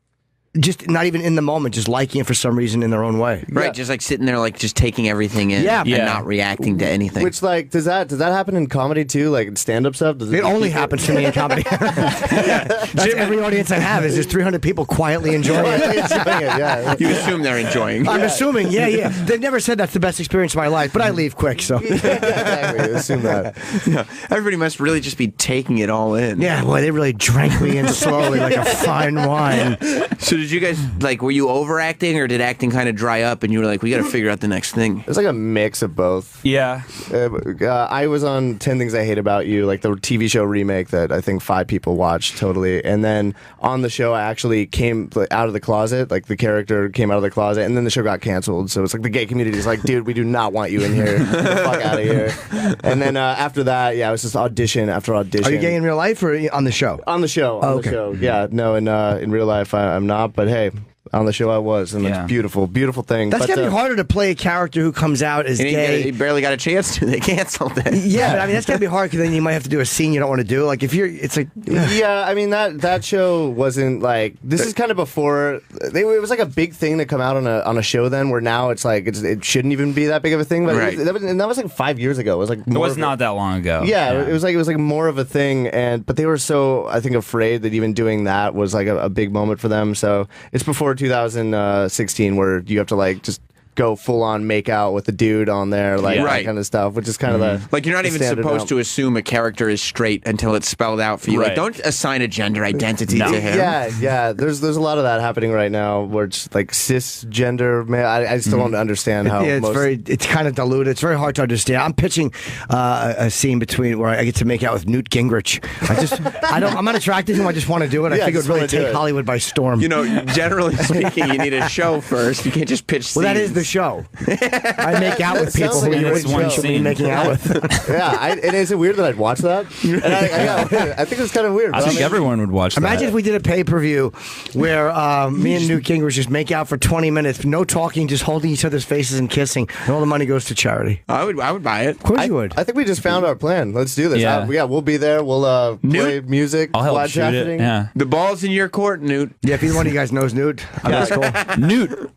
even in the moment, just liking it for some reason in their own way. Right, just like sitting there, like just taking everything in, and not reacting to anything. Which like does that happen in comedy too? Like in stand-up stuff? It only happens to me in comedy. That's every audience I have is just 300 people quietly enjoying it. You assume they're enjoying. I'm assuming, yeah. They've never said that's the best experience of my life, but I leave quick, so. Exactly, assume that. Yeah. Everybody must really just be taking it all in. Yeah, boy, they really drank me in slowly like a fine wine. So did you guys, like, were you overacting, or did acting kind of dry up and you were like, we got to figure out the next thing? It's like a mix of both. Yeah. I was on 10 Things I Hate About You, like the TV show remake that I think 5 people watched totally. And then on the show, I actually came out of the closet, like the character came out of the closet, and then the show got canceled. So it's like the gay community is like, dude, we do not want you in here. Get the fuck out of here. And then after that, it was just audition after audition. Are you gay in real life or on the show? On the show. On the show. Yeah. No, in real life, I'm not. But hey, on the show I was, and Yeah. it's beautiful, beautiful thing. That's But, gotta be harder to play a character who comes out as He didn't gay. he barely got a chance to. They canceled it. Yeah, but I mean that's gotta be hard because then you might have to do a scene you don't want to do. Like if you're, it's like Yeah, I mean that show wasn't like this is kind of before it was like a big thing to come out on a show then where now it's like it shouldn't even be that big of a thing. But Right. that was like 5 years ago. It was like It more was of not that long ago. Yeah, it was like more of a thing, but they were so I think afraid that even doing that was like a big moment for them. So it's before 2016 where you have to like just go full on make out with the dude on there, like Yeah. that Right. kind of stuff, which is kind of the Like you're not the even standard supposed now. to assume a character is straight until it's spelled out for you. Right. Like don't assign a gender identity to him. Yeah. There's a lot of that happening right now, where it's like cisgender. Man, I still don't understand how. yeah, it's kind of diluted. It's very hard to understand. I'm pitching a scene between where I get to make out with Newt Gingrich. I'm not attracted to him. I just want to do it. I Yeah, think it just would really wanna do take it. Hollywood by storm. You know, generally speaking, you need a show first. You can't just pitch Well, that scenes. is the show. I make out with people who you wouldn't should be making out with. Yeah, and is it weird that I'd watch that? And I think it's kind of weird. I think everyone would watch that. Imagine if we did a pay-per-view where me and Newt Gingrich just make out for 20 minutes, no talking, just holding each other's faces and kissing, and all the money goes to charity. I would buy it. Of course you would. I think we just found our plan. Let's do this. Yeah. We'll be there. We'll play music. I'll help live shoot it, happening. yeah. The ball's in your court, Newt. Yeah, if either one of you guys knows Newt, that's cool. Newt,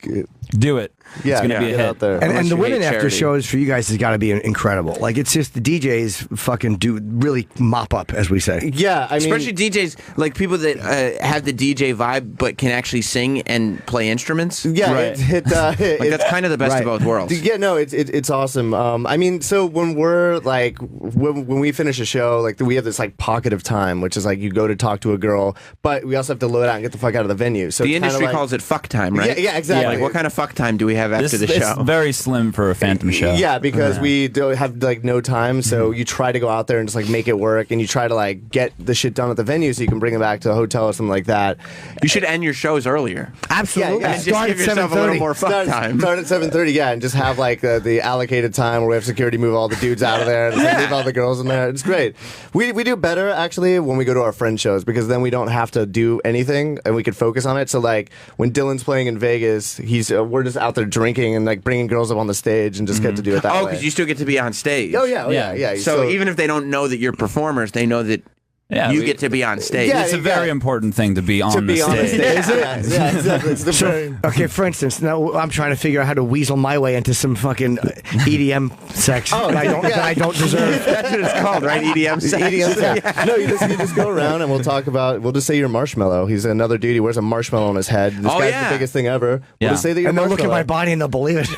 do it. Yeah, it's gonna be a get hit. out there. And the women after charity. shows for you guys has got to be incredible. Like it's just the DJs fucking do really mop up, as we say. Yeah, I mean, Especially DJs, like people that have the DJ vibe but can actually sing and play instruments. Yeah, like that's kind of the best of both worlds. Yeah, no, it's awesome. I mean, so when we're like when we finish a show, like we have this like pocket of time, which is like you go to talk to a girl, but we also have to load out and get the fuck out of the venue. So The it's kinda industry like, calls it fuck time, right? Yeah, exactly. Like, what kind of fuck time do we have after the show? It's very slim for a Phantom show. Yeah, because we don't have like no time, so you try to go out there and just like make it work, and you try to like get the shit done at the venue so you can bring it back to the hotel or something like that. You should end your shows earlier. Absolutely. Yeah, And just give yourself a little more fuck time. Start at 7:30, yeah, and just have like the allocated time where we have security move all the dudes out of there and just, like, leave all the girls in there. It's great. We do better actually when we go to our friend shows because then we don't have to do anything and we can focus on it. So like when Dylan's playing in Vegas, we're just out there drinking and like bringing girls up on the stage and just get to do it that way. Oh, because you still get to be on stage. Oh yeah, yeah. So even if they don't know that you're performers, they know that you get to be on stage. It's a very important thing to be on the stage. Is it? Yeah, exactly. It's the So, okay, for instance, now I'm trying to figure out how to weasel my way into some fucking EDM sex that I don't deserve. That's what it's called, right? EDM sex. EDM sex. No, you just go around and we'll talk about. We'll just say you're Marshmallow. He's another dude. He wears a marshmallow on his head. This guy's the biggest thing ever. We'll just say that you're And they'll look at my Marshmallow. body and they'll believe it.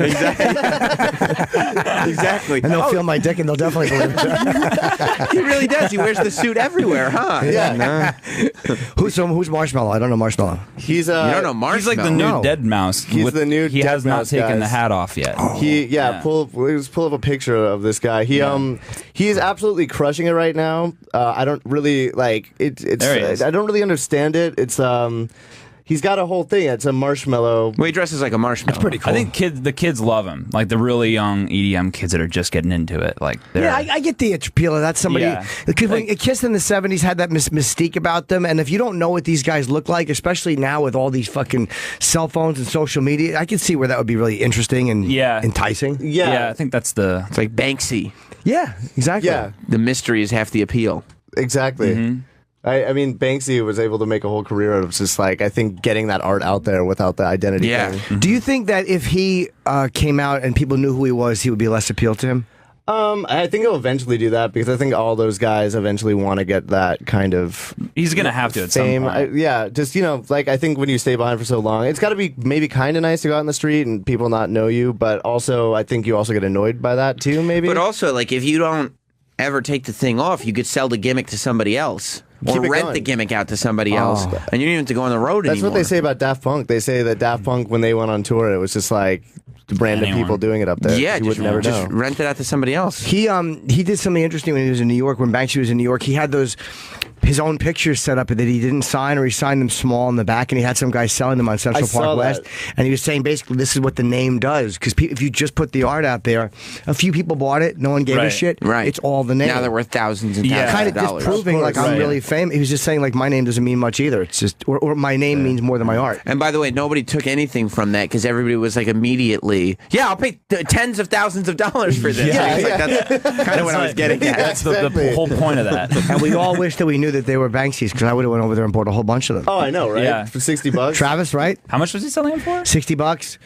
Exactly. And they'll feel my dick and they'll definitely believe it. He really does. He wears the suit everywhere, huh? Yeah. Who's Marshmallow? I don't know Marshmallow. He's You don't know Marshmallow. He's like the new Dead Mouse. He's the new He Dead has not Mouse, taken guys. the hat off yet. Pull up a picture of this guy. He's absolutely crushing it right now. I don't really like it. There he is. I don't really understand it. It's he's got a whole thing. It's a marshmallow. Well, he dresses like a marshmallow. It's pretty cool. I think the kids love him. Like the really young EDM kids that are just getting into it. Like Yeah, I get the appeal of that. Somebody, Yeah. because when Kiss in the 70s had that mystique about them, and if you don't know what these guys look like, especially now with all these fucking cell phones and social media, I can see where that would be really interesting and enticing. Yeah, I think that's the. It's like Banksy. Yeah, exactly. Yeah, The mystery is half the appeal. exactly. Mm-hmm. I mean, Banksy was able to make a whole career out of just like I think getting that art out there without the identity. Yeah. thing. Do you think that if he came out and people knew who he was, he would be less appealed to him? I think he'll eventually do that because I think all those guys eventually want to get that kind of He's gonna have to at some fame. point. Yeah, just like I think when you stay behind for so long, it's got to be maybe kind of nice to go out in the street and people not know you, but also I think you also get annoyed by that too. Maybe, But also, like, if you don't ever take the thing off, you could sell the gimmick to somebody else. Or Keep it rent going. the gimmick out to somebody else. And you don't even have to go on the road That's anymore. what they say about Daft Punk. They say that Daft Punk, when they went on tour, it was just like random Anyone. people doing it up there. Yeah, you just, would never just know. rent it out to somebody else. He did something interesting when he was in New York. When Banksy was in New York, he had those his own pictures set up that he didn't sign, or he signed them small in the back, and he had some guy selling them on Central I saw Park West. that. And he was saying basically this is what the name does, because if you just put the art out there, a few people bought it, no one gave a Right. shit. Right. It's all the name. Now they're worth thousands and thousands Kind of of dollars. disproving like I'm really famous. He was just saying like my name doesn't mean much either. It's just or my name means more than my art. And by the way, nobody took anything from that because everybody was like immediately, yeah, I'll pay tens of thousands of dollars for this. Yeah, I was like, that's kind of what I was getting at. That's the whole point of that. And we all wish that we knew that they were Banksy's, because I would have went over there and bought a whole bunch of them. Oh, I know, right? Yeah. For $60. Travis, right? How much was he selling them for? $60.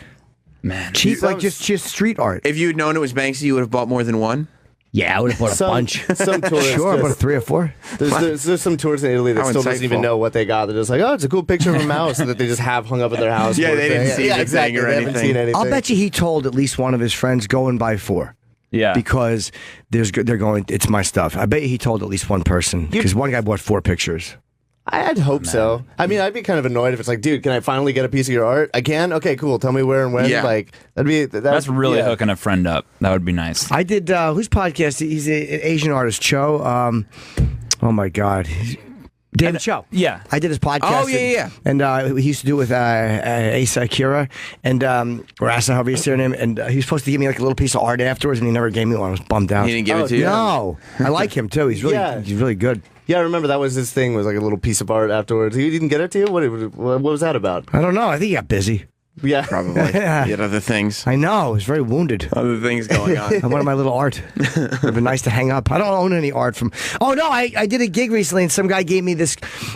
Man, Cheap, like just street art. If you had known it was Banksy, you would have bought more than one. Yeah, I would have bought a bunch. Some tourists. Sure, I bought 3 or 4. There's some tourists in Italy that How still doesn't even insightful. know what they got. They're just like, oh, it's a cool picture of a mouse that they just have hung up in their house. Yeah, they didn't see the exactly. thing or They haven't anything. seen anything. I'll bet you he told at least one of his friends, go and buy 4. Yeah. Because they're going, it's my stuff. I bet you he told at least one person, because one guy bought 4 pictures. I'd hope so. I mean, I'd be kind of annoyed if it's like, dude, can I finally get a piece of your art? I can? Okay, cool. Tell me where and when. Yeah. Like, That's really yeah. hooking a friend up. That would be nice. I did, whose podcast? He's an Asian artist, Cho. Oh my God. David Cho. Yeah. I did his podcast. Oh, yeah. And he used to do it with Asa Akira, and or Asa, however you say her name. And he was supposed to give me like a little piece of art afterwards, and he never gave me one. I was bummed out. He didn't give it to you? No. I like him too. He's really, Yeah. he's really good. Yeah, I remember that was his thing, was like a little piece of art afterwards. He didn't get it to you? What was that about? I don't know. I think he got busy. Yeah. Probably. He had other things. I know. He's very wounded. Other things going on. I wanted my little art. It would have been nice to hang up. I don't own any art from. Oh no, I did a gig recently, and some guy gave me this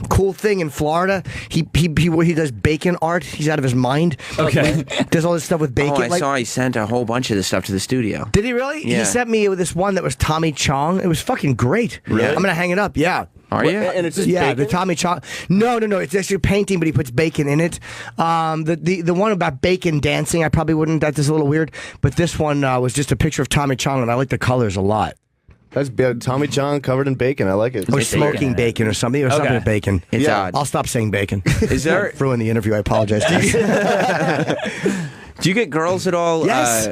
cool thing in Florida. He does bacon art. He's out of his mind. Okay. Does all this stuff with bacon. Oh, I saw he sent a whole bunch of this stuff to the studio. Did he really? Yeah. He sent me this one that was Tommy Chong. It was fucking great. Really? I'm gonna hang it up. Yeah. Are you? And it's just Yeah, bacon? the Tommy Chong. No. It's actually a painting, but he puts bacon in it. The one about bacon dancing, I probably wouldn't. That is a little weird. But this one was just a picture of Tommy Chong, and I like the colors a lot. That's Tommy John covered in bacon. I like it. Or smoking bacon or something. Or something with bacon. It's odd. I'll stop saying bacon. Is there? Ruin the interview. I apologize. Do you get girls at all? Yes.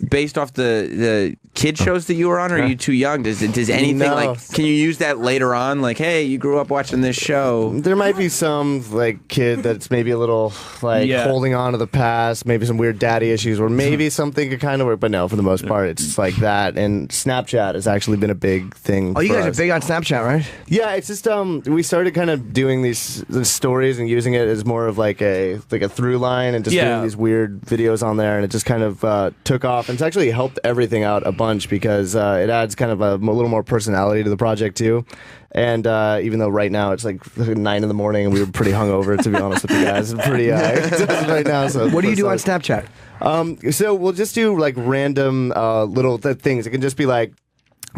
Based off the kid shows that you were on, or are you too young? Does anything No. like? Can you use that later on? Like, hey, you grew up watching this show. There might be some like kid that's maybe a little like Yeah. holding on to the past, maybe some weird daddy issues, or maybe something could kind of work. But no, for the most part, it's just like that. And Snapchat has actually been a big thing. Oh, you for guys us. are big on Snapchat, right? Yeah, it's just we started kind of doing these stories and using it as more of like a through line, and just Yeah. doing these weird videos on there, and it just kind of took off, and it's actually helped everything out a bunch because it adds kind of a little more personality to the project too. And even though right now it's like 9 in the morning and we were pretty hungover, to be honest with you guys, it's pretty right now. So What do you do on Snapchat? So we'll just do like random little things. It can just be like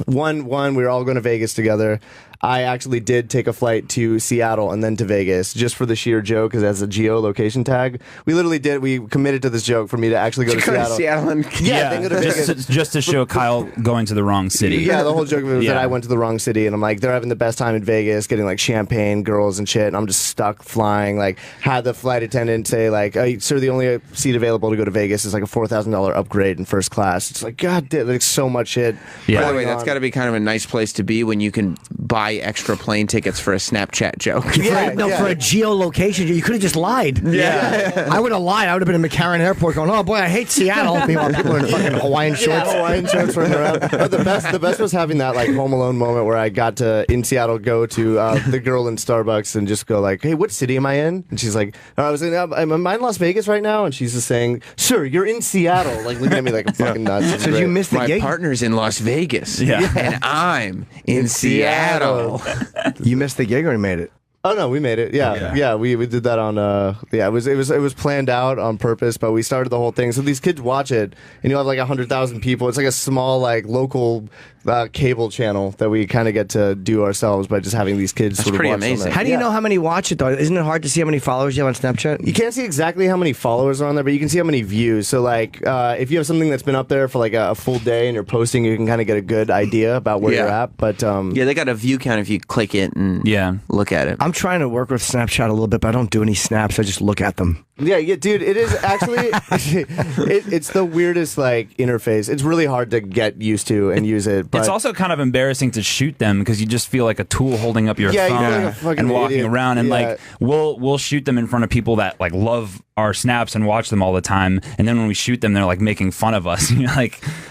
one. We were all going to Vegas together. I actually did take a flight to Seattle and then to Vegas just for the sheer joke, because as a geolocation tag, we literally did. We committed to this joke for me to actually go to Seattle. and then go to Vegas. just to show Kyle going to the wrong city. Yeah, the whole joke of it was that Yeah. I went to the wrong city, and I'm like, they're having the best time in Vegas, getting like champagne, girls, and shit, and I'm just stuck flying. Like, had the flight attendant say, like, oh, sir, the only seat available to go to Vegas is like a $4,000 upgrade in first class. It's like, God damn, like so much shit. Yeah. By the way, going that's on. got to be kind of a nice place to be when you can buy extra plane tickets for a Snapchat joke. Yeah, For a geolocation, you could have just lied. Yeah. I would have lied. I would have been in McCarran Airport going, oh boy, I hate Seattle. Meanwhile, people are in fucking Hawaiian shorts. Yeah, Hawaiian shorts running around. But the best was having that like Home Alone moment where I got to in Seattle go to the girl in Starbucks and just go like, hey, what city am I in? And she's like, I was in, am I in Las Vegas right now? And she's just saying, sir, you're in Seattle. Like looking at me like I'm fucking nuts. It's So great. you missed the My gig? partner's in Las Vegas. Yeah. And I'm in Seattle. You missed the gig or you made it? Oh no, we made it. Yeah. We did that on. It was planned out on purpose, but we started the whole thing. So these kids watch it, and you have like 100,000 people. It's like a small like local cable channel that we kind of get to do ourselves by just having these kids. That's sort of pretty watch on amazing. there. How do you Yeah. know how many watch it though? Isn't it hard to see how many followers you have on Snapchat? You can't see exactly how many followers are on there, but you can see how many views. So, like, if you have something that's been up there for like a full day and you're posting, you can kind of get a good idea about where you're at. But Yeah, they got a view count if you click it and look at it. I'm trying to work with Snapchat a little bit, but I don't do any snaps. I just look at them. Yeah, dude, it is actually it's the weirdest like interface. It's really hard to get used to and use it. But It's also kind of embarrassing to shoot them because you just feel like a tool holding up your Yeah, you feel phone like a fucking and walking idiot. around. And Yeah. like we'll shoot them in front of people that like love our snaps and watch them all the time. And then when we shoot them, they're like making fun of us.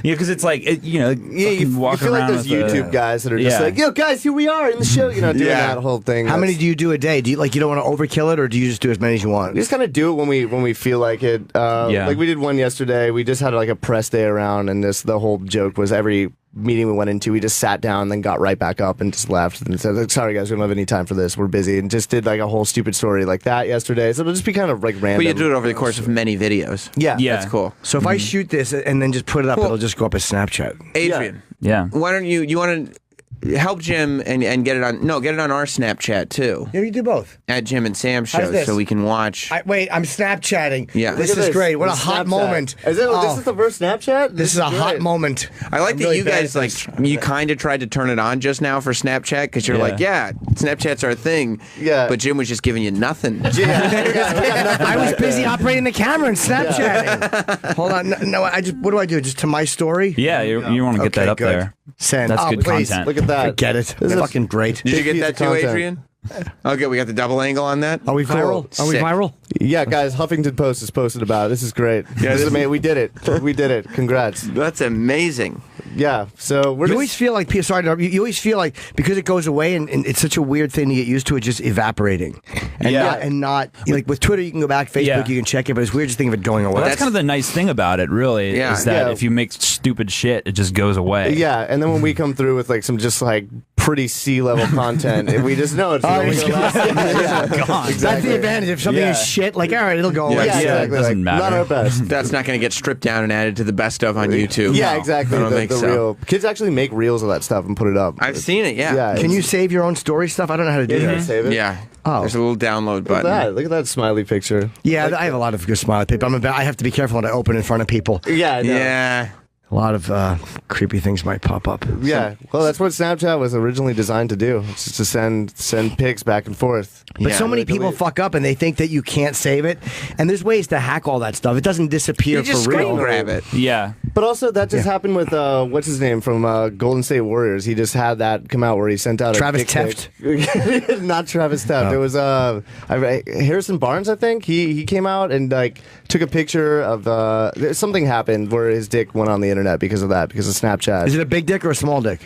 Because it's like you walk feel like around those with YouTube guys that are just Yeah. like, yo, guys, here we are in the show. Doing that whole thing. How many do you do a day? Do you you don't want to overkill it, or do you just do as many as you want? We just kind of do it when we feel like it. Yeah. Like we did one yesterday. We just had like a press day around, and the whole joke was every meeting we went into, we just sat down, then got right back up and just left and said, like, "Sorry guys, we don't have any time for this. We're busy." And just did like a whole stupid story like that yesterday. So it'll just be kind of like random. But you do it over the course of many videos. Yeah, That's cool. So if I shoot this and then just put it up, it'll just go up as Snapchat. Adrian. Yeah. Why don't you want to help Jim and get it on our Snapchat too. Yeah, you do both. At Jim and Sam's How's show this? so we can watch. Wait, I'm Snapchatting. Yeah. This Look at is this. great. What a This is hot Snapchat. moment. This is the first Snapchat? This is a hot moment. I like I'm that really you bad guys at you kind of tried to turn it on just now for Snapchat because you're like, yeah, Snapchat's our thing. Yeah. But Jim was just giving you nothing. I was busy operating the camera and Snapchatting. Hold on. No, what do I do? Just to my story? Yeah, you want to get that up good. there. Send. That's good please. content. Look at that. Forget it. This is fucking great. Did you get that too, content. Adrian? Okay, we got the double angle on that. Are we viral? Are we Sick. viral? Yeah, guys, Huffington Post has posted about it. This is great. Yeah, this is amazing. We did it. We did it. Congrats. That's amazing. Yeah. So we're You just, always feel like people. Sorry, to interrupt you. You always feel like because it goes away and it's such a weird thing to get used to, it just evaporating. And not like with Twitter, you can go back. Facebook, you can check it, but it's weird just think of it going away. Well, that's kind of the nice thing about it, really, Yeah. is that Yeah. if you make stupid shit, it just goes away. Yeah, and then when we come through with like some just like pretty C-level content, and we just know it's it's gonna last. gone. That's the advantage. If something is shit, like all right, it'll go away. Yeah, exactly. it doesn't Like, matter. Not our best. That's not going to get stripped down and added to the best of on YouTube. Yeah, exactly. I don't the think the so. real kids actually make reels of that stuff and put it up. I've seen it. Yeah. Yeah. Can you save your own story stuff? I don't know how to do Yeah, that. save it. Yeah. Oh. There's a little download Look at button. that. Look at that smiley picture. Yeah, I have a lot of good smiley people. I have to be careful when I open in front of people. Yeah. I know. Yeah. A lot of creepy things might pop up. Yeah. Well, that's what Snapchat was originally designed to do. It's just to send pics back and forth. But Yeah. so many people fuck up and they think that you can't save it. And there's ways to hack all that stuff. It doesn't disappear You just for real. screen grab it. Yeah. But also, that just happened with what's his name from Golden State Warriors. He just had that come out where he sent out Travis a dick pic. Not Travis Teft. It was Harrison Barnes, I think. He came out and like took a picture of something happened where his dick went on the internet because of Snapchat. Is it a big dick or a small dick?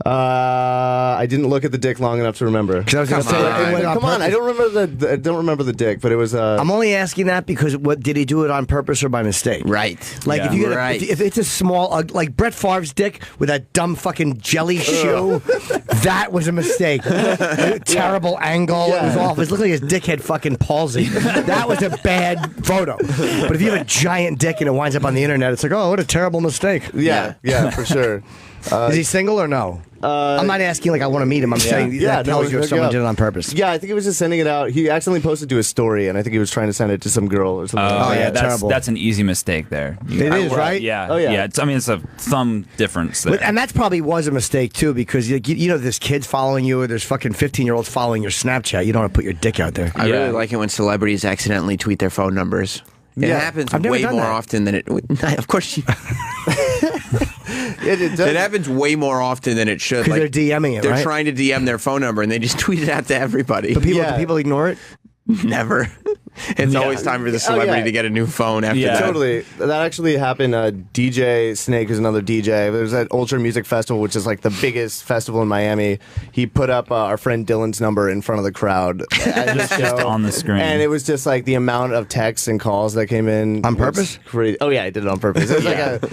I didn't look at the dick long enough to remember. Because I was going to say, it went on Come on, purpose. I don't remember the dick, but it was. I'm only asking that because what did he do it on purpose or by mistake? Right. Like if you get if it's a small, like Brett Favre's dick with that dumb fucking jelly shoe, that was a mistake. Terrible angle. It was awful. It looked like his dick had fucking palsy. That was a bad photo. But if you have a giant dick and it winds up on the internet, it's like, oh, what a terrible mistake. Yeah, for sure. Is he single or no? I'm not asking like I want to meet him. I'm saying that tells you if someone did it on purpose. Yeah, I think he was just sending it out. He accidentally posted to his story, and I think he was trying to send it to some girl or something. Oh, yeah, terrible. that's an easy mistake there. It is, right? Yeah. Oh, yeah. It's a thumb difference there. And that probably was a mistake too, because you know there's kids following you, or there's fucking 15-year-olds following your Snapchat. You don't want to put your dick out there. I really like it when celebrities accidentally tweet their phone numbers. It happens I've never way done more that. often than it. Of course, It does. it happens way more often than it should. Because they're DMing it, They're right? trying to DM their phone number and they just tweet it out to everybody. But people ignore it. Never. It's always time for the celebrity to get a new phone after that. Totally. That actually happened. DJ Snake is another DJ. There's that Ultra Music Festival, which is like the biggest festival in Miami. He put up our friend Dylan's number in front of the crowd at his show. Just on the screen. And it was just like the amount of texts and calls that came in. On was purpose? Crazy. Oh, yeah, I did it on purpose. It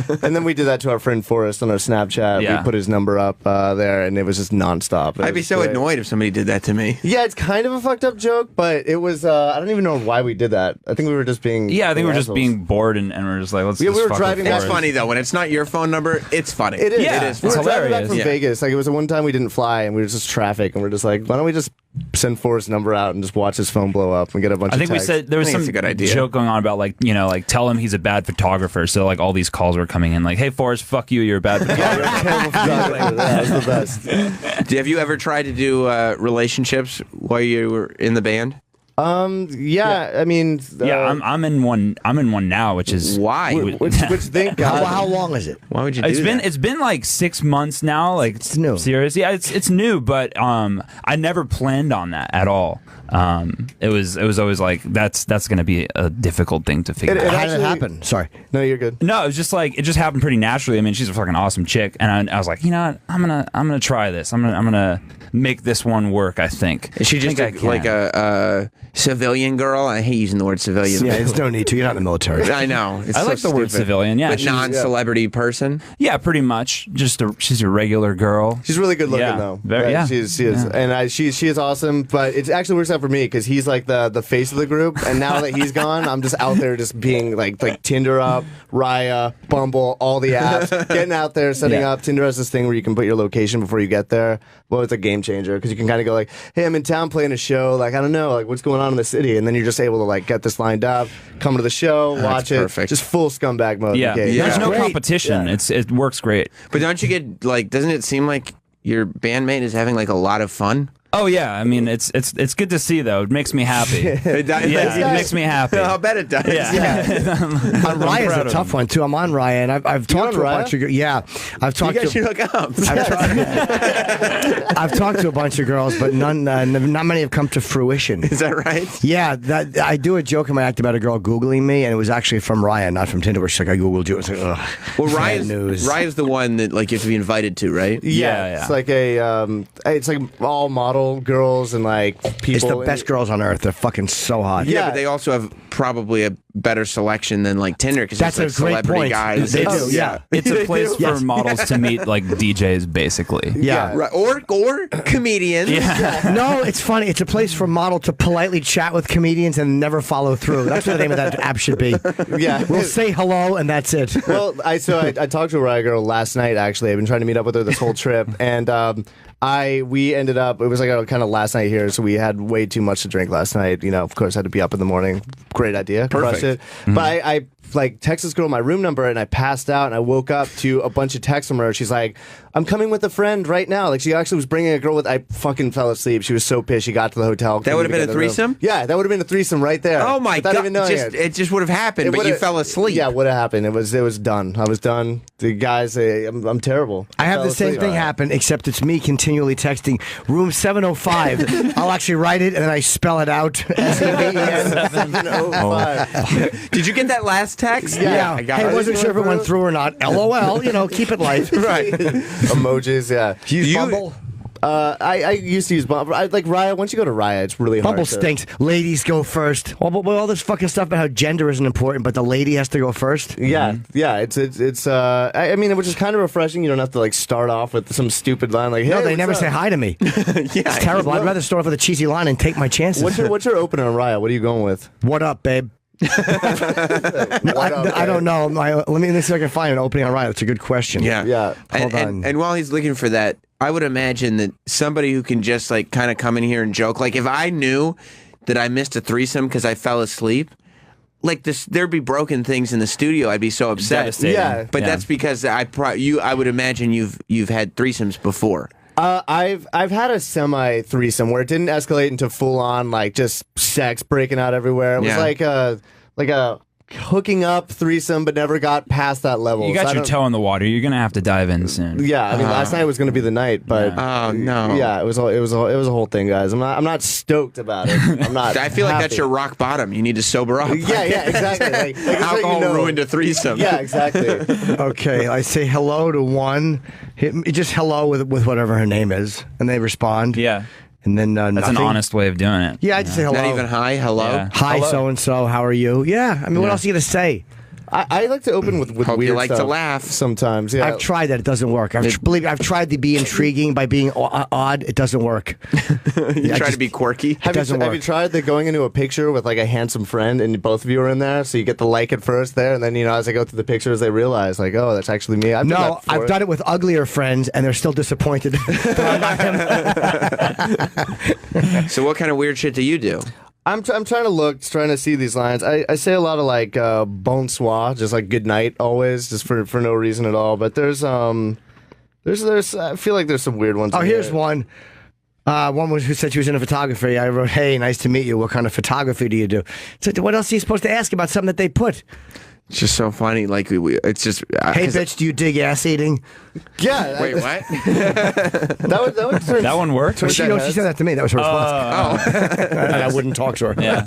was and then we did that to our friend Forrest on our Snapchat. Yeah. We put his number up there, and it was just nonstop. It I'd be was so great. annoyed if somebody did that to me. Yeah, it's kind of a fucked up joke, but it was. I don't even know why we did that. I think we were just being. Yeah, I think we're just assholes. being bored and we're just like, let's Yeah, just we were fuck driving with It's back- Forrest. funny though when it's not your phone number. It's funny. It is. Yeah, it is. We it's were driving back hilarious. from Yeah. Vegas. Like it was the one time we didn't fly and we were just traffic and we're just like, why don't we just send Forrest's number out and just watch his phone blow up and get a bunch I of think we texts? said there was I think some it's a good idea. joke going on about like tell him he's a bad photographer. So like all these calls were coming in like, hey Forrest, fuck you, you're a bad photographer. You're a terrible photographer. That was the best. Have you ever tried to do relationships while you were in the band? Yeah. I mean, I'm in one. I'm in one now, which is why. Which thing? How long is it? Why would you do It's been like 6 months now. Like it's new. Serious? Yeah, it's new, but I never planned on that at all. It was always like that's going to be a difficult thing to figure out. How did it happen? Sorry. No, you're good. No, it was just like it just happened pretty naturally. I mean, she's a fucking awesome chick, and I was like, you know what? I'm gonna try this. I'm gonna make this one work. I think. Is she just like a civilian girl? I hate using the word civilian. Yeah, there's no need to. You're not in the military. I know. It's I so like the word stupid. civilian. Yeah, but non-celebrity person. Yeah, pretty much. She's a regular girl. She's really good looking Yeah. though. Very- yeah. She is, Yeah. and she is awesome. But it actually works out for me because he's like the face of the group, and now that he's gone, I'm just out there just being like Tinder up, Raya, Bumble, all the apps, getting out there, setting up. Tinder has this thing where you can put your location before you get there. Well, it's a game changer because you can kind of go like, hey, I'm in town playing a show. Like, I don't know, like what's going on in the city, and then you're just able to like get this lined up, come to the show, watch it, perfect. just full scumbag mode. Yeah, Okay. there's no competition. It works great. But don't you get like? Doesn't it seem like your bandmate is having like a lot of fun? Oh yeah, I mean it's good to see though. It makes me happy. It makes me happy. I'll bet it does. Raya's a tough one too. I'm on Raya, and I've talked to a bunch of I've talked You guys to should hook up. I've talked to a bunch of girls, but not many have come to fruition. Is that right? Yeah, I do a joke in my act about a girl Googling me, and it was actually from Raya, not from Tinder, where she's like, I Googled you. It's like, ugh. Well, Bad news. Raya's the one that like you have to be invited to, right? Yeah, it's like it's like all model girls and like people. It's the best girls on earth. They're fucking so hot. Yeah, but they also have probably a better selection than like Tinder because That's it's a like great celebrity point. guys. They do, yeah. It's a place for Yes. models to meet like DJs, basically. Yeah. Right. Or comedians. No, it's funny. It's a place for model to politely chat with comedians and never follow through. That's what the name of that app should be. Yeah. We'll say hello and that's it. Well, I talked to a Raya girl last night. Actually, I've been trying to meet up with her this whole trip, and we ended up. It was like a kind of last night here, so we had way too much to drink last night. You know, of course, I had to be up in the morning. Great idea, crushed it. But I like text this girl my room number, and I passed out, and I woke up to a bunch of texts from her. She's like, "I'm coming with a friend right now." Like she actually was bringing a girl with. I fucking fell asleep. She was so pissed. She got to the hotel. That would have been a threesome? Yeah, that would have been a threesome right there. Oh my without god! even knowing It just would have happened, but you would've- fell asleep. Yeah, would have happened. It was done. I was done. The guys, I'm terrible. I have fell the same asleep. thing happen, except it's me continually texting room 705. I'll actually write it and then I spell it out. S-E-V-E-N. Did you get that last text? Yeah. I got Hey, it. wasn't sure if it went through or not. LOL. You know, keep it light. Right. Emojis, yeah. Do you use Bumble? I used to use Bumble. Like Raya. Once you go to Raya, it's really hard. Bumble to- stinks. Ladies go first. All this fucking stuff about how gender isn't important, but the lady has to go first. Yeah, yeah. It's. I mean, which is kind of refreshing. You don't have to like start off with some stupid line like, "Hey, No, they what's never up?" say hi to me. It's terrible. I'd rather start off with a cheesy line and take my chances. What's your opener on Raya? What are you going with? What up, babe? I don't know. Let me see if I can find an opening on Ryan. That's a good question. Yeah. Hold on. And while he's looking for that, I would imagine that somebody who can just like kind of come in here and joke, like if I knew that I missed a threesome because I fell asleep, like this, there'd be broken things in the studio. I'd be so upset. Devastating. Yeah. But that's because I would imagine you've had threesomes before. I've had a semi threesome where it didn't escalate into full on like just sex breaking out everywhere. It was Yeah. like a hooking up threesome, but never got past that level. You So got I your don't- toe in the water. You're gonna have to dive in soon. Yeah, I mean, last night was going to be the night, but Oh no! yeah, it was a whole thing, guys. I'm not stoked about it. I'm not. I feel like that's happy. your rock bottom. You need to sober up. Yeah, exactly. Like, it's like, Alcohol you know- ruined a threesome. Yeah, exactly. Okay, I say hello to one. Just hello with whatever her name is, and they respond. Yeah. And then That's nothing. an honest way of doing it. Yeah, I just say hello. Not even hi, hello. Yeah. Hi, Hello. so and so. How are you? Yeah. I mean, what Yeah. else are you gonna say? I like to open with Hope weird you like to stuff laugh. sometimes. Yeah, I've tried that. It doesn't work. Believe me, I've tried to be intriguing by being odd. It doesn't work. You try to be quirky. Have doesn't you work. tried the going into a picture with like a handsome friend and both of you are in there, so you get the like at first there, and then as I go through the pictures, they realize like, oh, that's actually me. No, I've done it with uglier friends, and they're still disappointed. that I'm not him. So what kind of weird shit do you do? I'm trying to see these lines. I say a lot of like bonsoir, just like good night always, just for no reason at all. But there's I feel like there's some weird ones. Oh, in here's there. one. One was who said she was into photography. I wrote, "Hey, nice to meet you. What kind of photography do you do?" So what else are you supposed to ask about something that they put? It's just so funny. Like it's just. Hey, bitch, do you dig ass eating? Yeah. Wait, what? That one worked. She said that to me. That was her response. And I wouldn't talk to her. Yeah.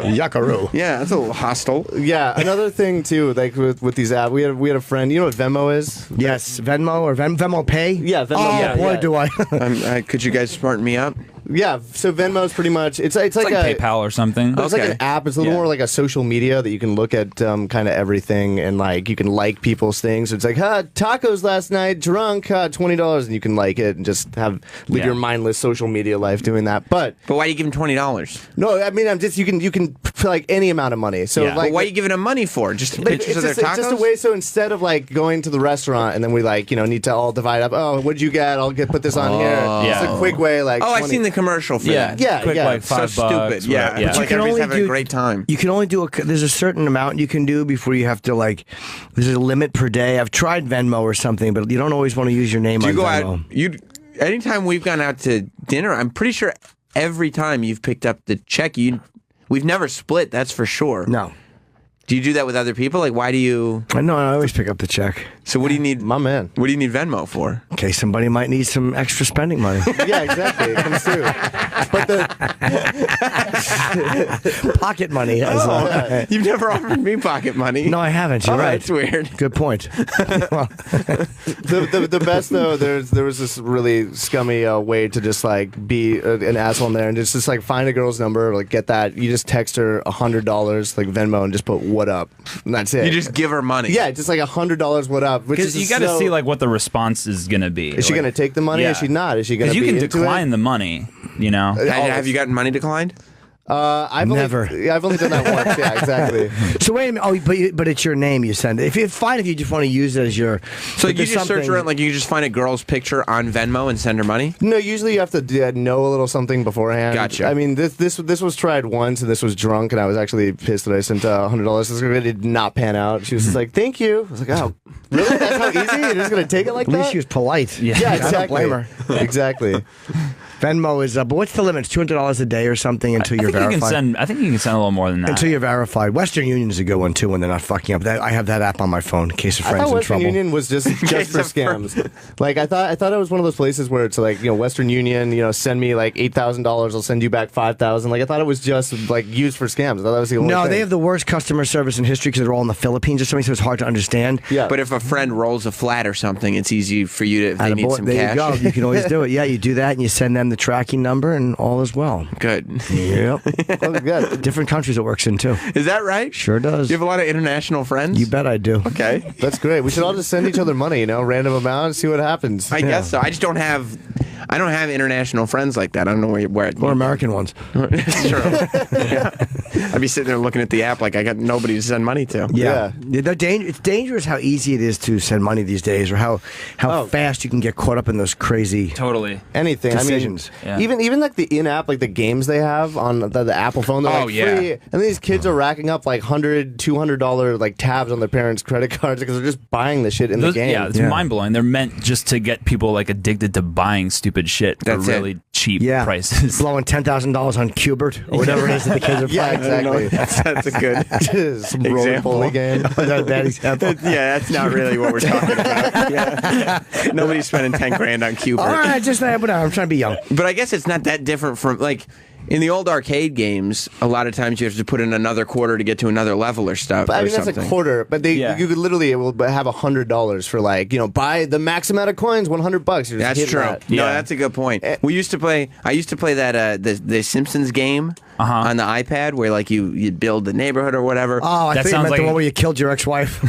Yuckaroo. Yeah, that's a little hostile. Yeah, another thing too, like with these apps, we had a friend. You know what Venmo is? Yes, Venmo or Venmo Pay. Yeah, Venmo. Oh yeah, boy, yeah. do I! Could you guys smarten me up? Yeah, so Venmo is pretty much it's like PayPal or something. It's like an app. It's a little more like a social media that you can look at kind of everything and like you can like people's things. It's like, tacos last night, drunk, $20, and you can like it and just live your mindless social media life doing that. But why are you giving $20? No, I mean I'm just you can like any amount of money. So like, why are you giving them money for? Just pictures of their tacos? It's just a way. So instead of like going to the restaurant and then we like need to all divide up. Oh, what'd you get? I'll put this on here. It's a quick way. Like I've seen the commercial for that. Yeah, quick, like $5. So stupid. Yeah, But you like can everybody's only having do a great time. You can only do there's a certain amount you can do before you have to like. There's a limit per day. I've tried Venmo or something, but you don't always want to use your name Do on you go Venmo. out? Anytime we've gone out to dinner, I'm pretty sure every time you've picked up the check, we've never split. That's for sure. No. Do you do that with other people? Like, why do you? No, I always pick up the check. So what do you need, my man? What do you need Venmo for? Okay, somebody might need some extra spending money. Yeah, exactly. It comes through. But pocket money. You've never offered me pocket money. No, I haven't. You're right. That's weird. Good point. the best though, there was this really scummy way to just like be an asshole in there and just like find a girl's number, like get that. You just text her $100 like Venmo and just put what up, and that's it. You just give her money. Yeah, just like $100 what up. Because you got to see like what the response is going to be. Is she going to take the money? Yeah. Is she not? Is she going to? Because be you can into decline the money. You know. Have you gotten money declined? I've Never. I've only done that once. Yeah, exactly. So wait a minute. Oh, but it's your name you send. If it's fine if you just want to use it as your. So but you there's just search something- around, like you just find a girl's picture on Venmo and send her money? No, usually you have to know a little something beforehand. Gotcha. I mean, this was tried once, and this was drunk, and I was actually pissed that I sent $100. This really did not pan out. She was just like, "Thank you." I was like, "Oh, really? That's how easy? You're just gonna take it like At that?" least she was polite. Yeah, I exactly. don't blame her. Exactly. Venmo is but what's the limit? It's $200 a day or something until you're verified. I think you can send a little more than that. Until you're verified. Western Union is a good one too when they're not fucking up. I have that app on my phone in case a I friend's thought in Western trouble. Union was just for scams. Like I thought it was one of those places where it's like Western Union, send me like $8,000, I'll send you back $5,000. Like I thought it was just like used for scams. I thought that was the only No, thing. they have the worst customer service in history because they're all in the Philippines or something, so it's hard to understand. Yeah. But if a friend rolls a flat or something, it's easy for you to, if they need some there cash. you go. You can always do it. Yeah, you do that and you send them the tracking number and all is well. Good. Yep. Oh, good. Different countries it works in too. Is that right? Sure does. You have a lot of international friends? You bet I do. Okay. That's great. We should all just send each other money, random amount, and see what happens. I guess so. I just don't have international friends like that. I don't know where Or American ones. It's true. Yeah. I'd be sitting there looking at the app like I got nobody to send money to. Yeah. It's dangerous how easy it is to send money these days, or how fast you can get caught up in those crazy anything decisions. I mean, even like the in-app, like the games they have on the Apple phone, they're like free, and these kids are racking up like $100, $200 like tabs on their parents' credit cards because they're just buying the shit in the game. Yeah, it's mind blowing. They're meant just to get people like addicted to buying stupid shit for really cheap prices. Blowing $10,000 on Cubert or whatever it is that the kids are playing. Exactly. That's a good Some roly-poly game. Is that a bad example? Yeah, that's not really what we're talking about. Yeah. Nobody's spending 10 grand on Cubert. All right, just whatever. I'm trying to be young. But I guess it's not that different from like in the old arcade games. A lot of times you have to put in another quarter to get to another level or stuff. But, I or mean, that's something. a quarter, but you could literally have $100 for like buy the max amount of coins, $100. That's true. No, that's a good point. We used to play. I used to play that the Simpsons game on the iPad, where like you build the neighborhood or whatever. Oh, I thought you meant the one where you killed your ex-wife.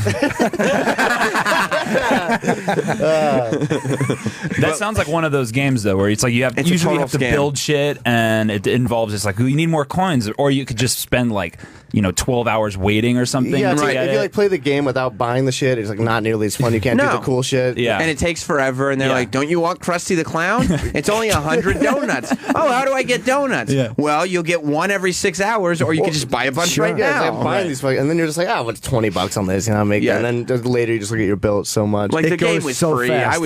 That sounds like one of those games though, where it's like you have It's a usually you total have to scam. build shit, and it involves just like you need more coins, or you could just spend like 12 hours waiting or something. Yeah, to if get you it. like play the game without buying the shit, it's like not nearly as fun. You can't do No. the cool shit. Yeah. And it takes forever, and they're like, "Don't you want Krusty the Clown? It's only 100 donuts. Oh, how do I get donuts? Yeah. Well, you'll get one every 6 hours, or you can just buy a bunch right Yeah, it's now. like buying these fucking, and then you're just like, what's $20 on this? Make Yeah. that. And then later you just look at your bill. It's so much. Like It the game goes was so free. fast. I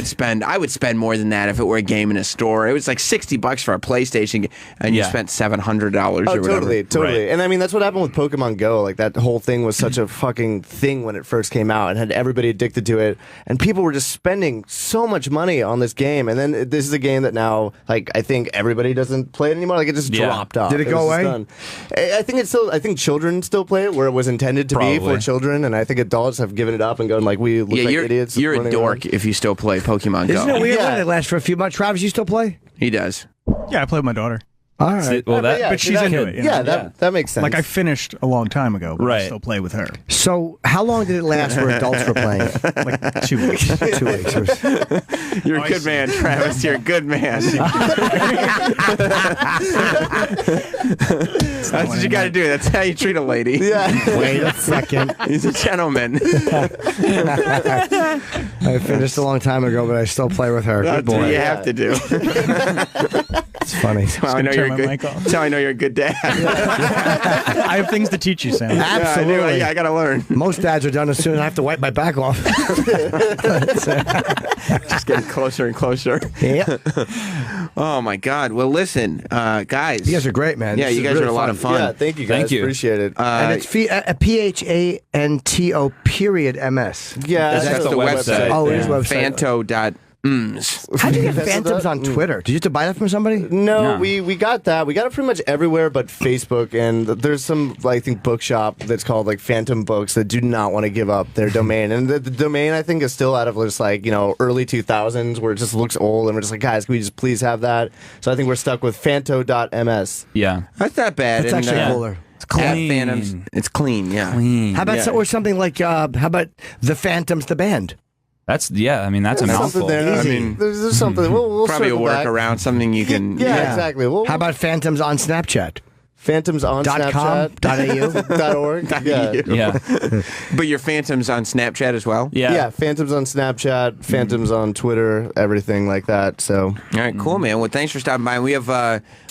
would spend more than that if it were a game in a store. It was like $60 for a PlayStation, and you Yeah. spent $700 Oh, or whatever. totally. And I mean, that's what happened with Pokemon Go. Like, that whole thing was such a fucking thing when it first came out and had everybody addicted to it. And people were just spending so much money on this game. And then this is a game that now, like, I think everybody doesn't play it anymore. Like, it just dropped off. Did it go was just away? done. I think it's still, I think children still play it where it was intended to be Probably. for children. And I think adults have given it up and gone, like, we look Yeah, like you're idiots. you're a running dork around. if you still play Pokemon Go. Isn't it weird Yeah. when it lasts for a few months? Travis, you still play? He does. Yeah, I play with my daughter. All right. Well, that, Yeah, But she's that- into it. Yeah, that makes sense. Like I finished a long time ago, but I Right. still play with her. So, how long did it last where adults were playing? Like 2 weeks. 2 weeks. You're a good man, Travis. You're a good man. That's what you got to do. That's how you treat a lady. Yeah. Wait a second. He's a gentleman. I finished a long time ago, but I still play with her. That's Good boy. what you have to do. It's funny. That's how I know turn you're a my good. mic off. That's how I know you're a good dad. I have things to teach you, Sam. Absolutely. Yeah, I got to learn. Most dads are done as soon as I have to wipe my back off. Just getting closer and closer. Yeah. Oh my God. Well, listen, guys. You guys are great, man. Yeah, This you is guys really are a lot of fun. Yeah, thank you guys. Thank you. Appreciate it. And it's PHANTO period MS. yeah, That's the website. Oh, it is website. Fanto.ms. How'd you get That's phantoms that? on Twitter? Did you have to buy that from somebody? No, No. we got that. We got it pretty much everywhere but Facebook. And there's some, I think, bookshop that's called like Phantom Books that do not want to give up their domain. And the domain, I think, is still out of just like, early 2000s where it just looks old. And we're just like, guys, can we just please have that? So I think we're stuck with Fanto.ms. yeah. That's not bad. That's And, actually Yeah. cooler. It's clean. Phantoms. It's clean. Yeah. Clean. How about Yeah. or something like how about the Phantoms the band? That's a There's mouthful. something there. Easy. I mean, there's something. We'll Probably a circle back. workaround. Something you can. Yeah, exactly. How about Phantoms on Snapchat? Phantoms on .com, Snapchat. .org. Yeah. Yeah. But your Phantoms on Snapchat as well. Yeah. Yeah, Phantoms on Snapchat, Phantoms on Twitter, everything like that. So, All right. Cool, man. Well, thanks for stopping by. We have